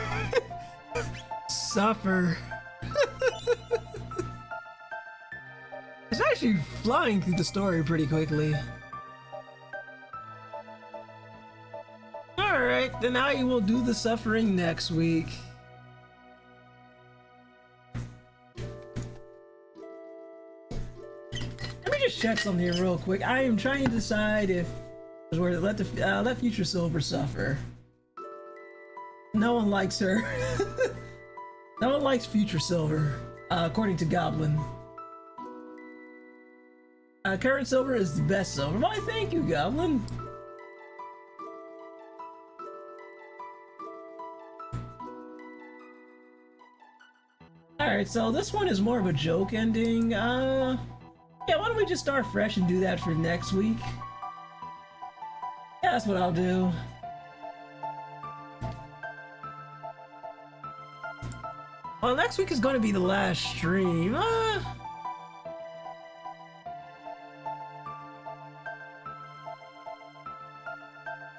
Suffer. It's actually flying through the story pretty quickly. Alright, then I will do the suffering next week. Let me just check something here real quick. I am trying to decide if where let Future Silver suffer. No one likes her. No one likes Future Silver, according to Goblin. Current Silver is the best Silver. Why, thank you, Goblin. Alright, so this one is more of a joke ending. Yeah, why don't we just start fresh and do that for next week? Yeah, that's what I'll do. Well, next week is going to be the last stream.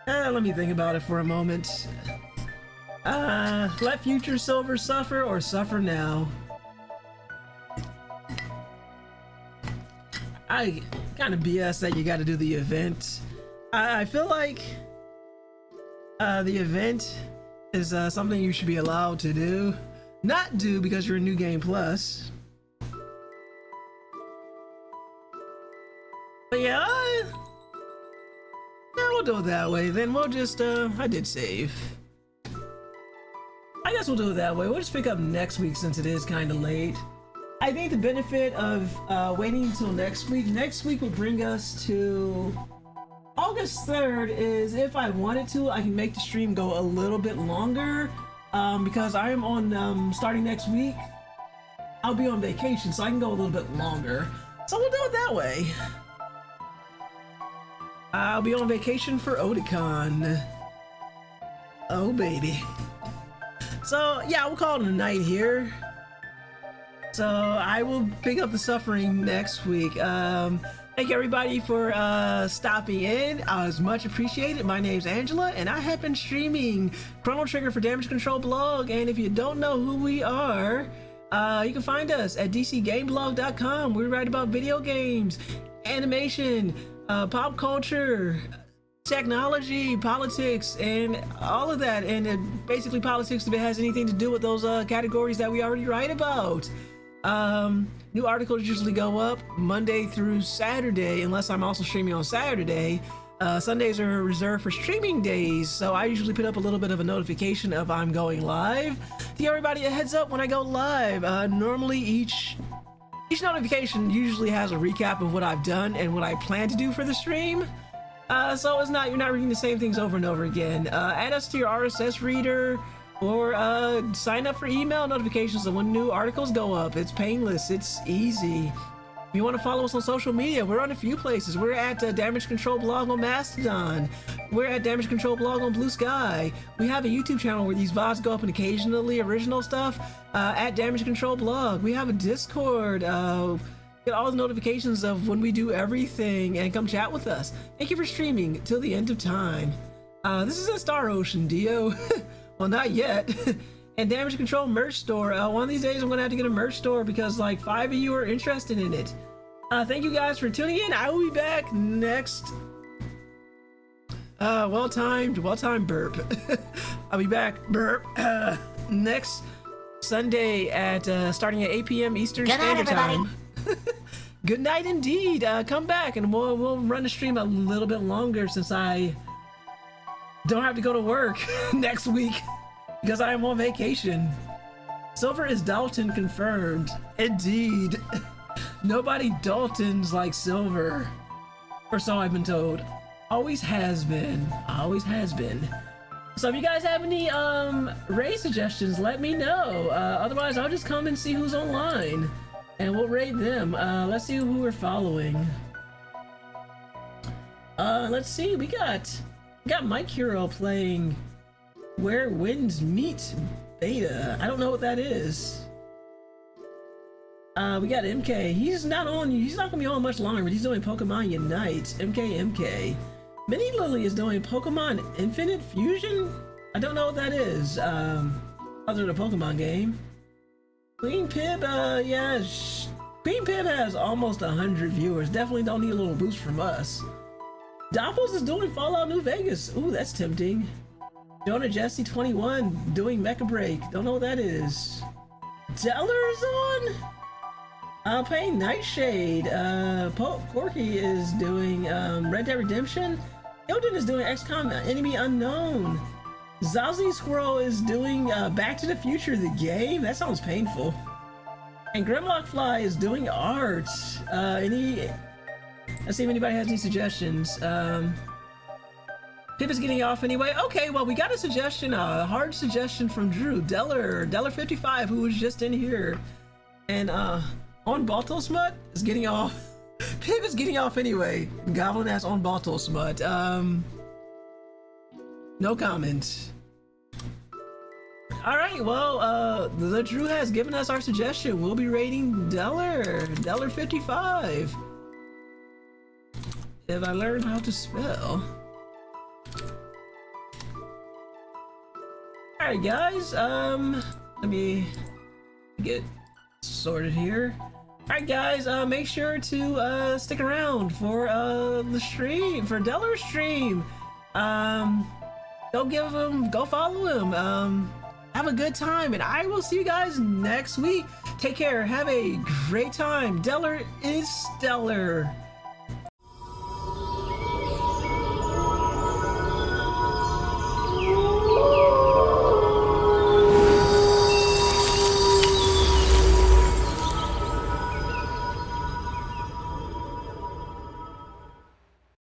Let me think about it for a moment. Let Future Silver suffer or suffer now? I kind of BS that you got to do the event. I feel like the event is something you should be allowed to do. Not do because you're a New Game Plus. But yeah, we'll do it that way. Then we'll just, I did save. I guess we'll do it that way. We'll just pick up next week since it is kind of late. I think the benefit of waiting until next week would bring us to August 3rd is if I wanted to, I can make the stream go a little bit longer. Because I am on, starting next week, I'll be on vacation, so I can go a little bit longer. So we'll do it that way. I'll be on vacation for Otakon. Oh, baby. So, yeah, we'll call it a night here. So, I will pick up the suffering next week. Thank you everybody for stopping in. I was much appreciated. My name's Angela, and I have been streaming Chrono Trigger for Damage Control blog. And if you don't know who we are, you can find us at dcgameblog.com. We write about video games, animation, pop culture, technology, politics, and all of that. And basically politics if it has anything to do with those categories that we already write about. New articles usually go up Monday through Saturday, unless I'm also streaming on Saturday. Sundays are reserved for streaming days, so I usually put up a little bit of a notification of I'm going live to give everybody a heads up when I go live. Normally each notification usually has a recap of what I've done and what I plan to do for the stream. So it's not, you're not reading the same things over and over again. Add us to your RSS reader, or sign up for email notifications of when new articles go up. It's painless, it's easy. If you want to follow us on social media, we're on a few places. We're at Damage Control Blog on Mastodon. We're at Damage Control Blog on Bluesky. We have a YouTube channel where these VODs go up and occasionally original stuff at Damage Control Blog. We have a Discord. Get all the notifications of when we do everything and come chat with us. Thank you for streaming till the end of time. This is a Star Ocean, Dio. Well, not yet. And Damage Control merch store. One of these days I'm gonna have to get a merch store because like 5 of you are interested in it. Thank you guys for tuning in. I will be back next Well-timed burp. I'll be back, burp, next Sunday at starting at 8 p.m. Eastern Standard Time. Good night indeed. Come back and we'll run the stream a little bit longer since I don't have to go to work next week because I am on vacation. Silver is Dalton confirmed. Indeed. Nobody Daltons like Silver. Or so I've been told. Always has been. Always has been. So if you guys have any raid suggestions, let me know. Otherwise, I'll just come and see who's online. And we'll raid them. Let's see who we're following. Let's see. We got Mike Hero playing Where Winds Meet Beta. I don't know what that is. We got MK. He's not gonna be on much longer, but he's doing Pokemon Unite. MK. Mini Lily is doing Pokemon Infinite Fusion. I don't know what that is. Other than a Pokemon game. Queen Pib, Queen Pib has almost 100 viewers. Definitely don't need a little boost from us. Doppels is doing Fallout New Vegas. Ooh, that's tempting. Jonah Jesse 21 doing Mecha Break. Don't know what that is. Deller's on? Playing Nightshade. Corky is doing Red Dead Redemption. Hilton is doing XCOM Enemy Unknown. Zazie Squirrel is doing Back to the Future, the game. That sounds painful. And Grimlock Fly is doing art. Let's see if anybody has any suggestions. Pip is getting off anyway. Okay, well, we got a suggestion, a hard suggestion from Drew. Deller55, who was just in here. And on Balto Smut is getting off. Pip is getting off anyway. Goblin ass on Balto Smut. No comment. All right, well, the Drew has given us our suggestion. We'll be rating Deller55. If I learn how to spell. All right, guys. Let me get sorted here. All right, guys. Make sure to stick around for the stream, for Deller's stream. Go follow him. Have a good time, and I will see you guys next week. Take care. Have a great time. Deller is stellar.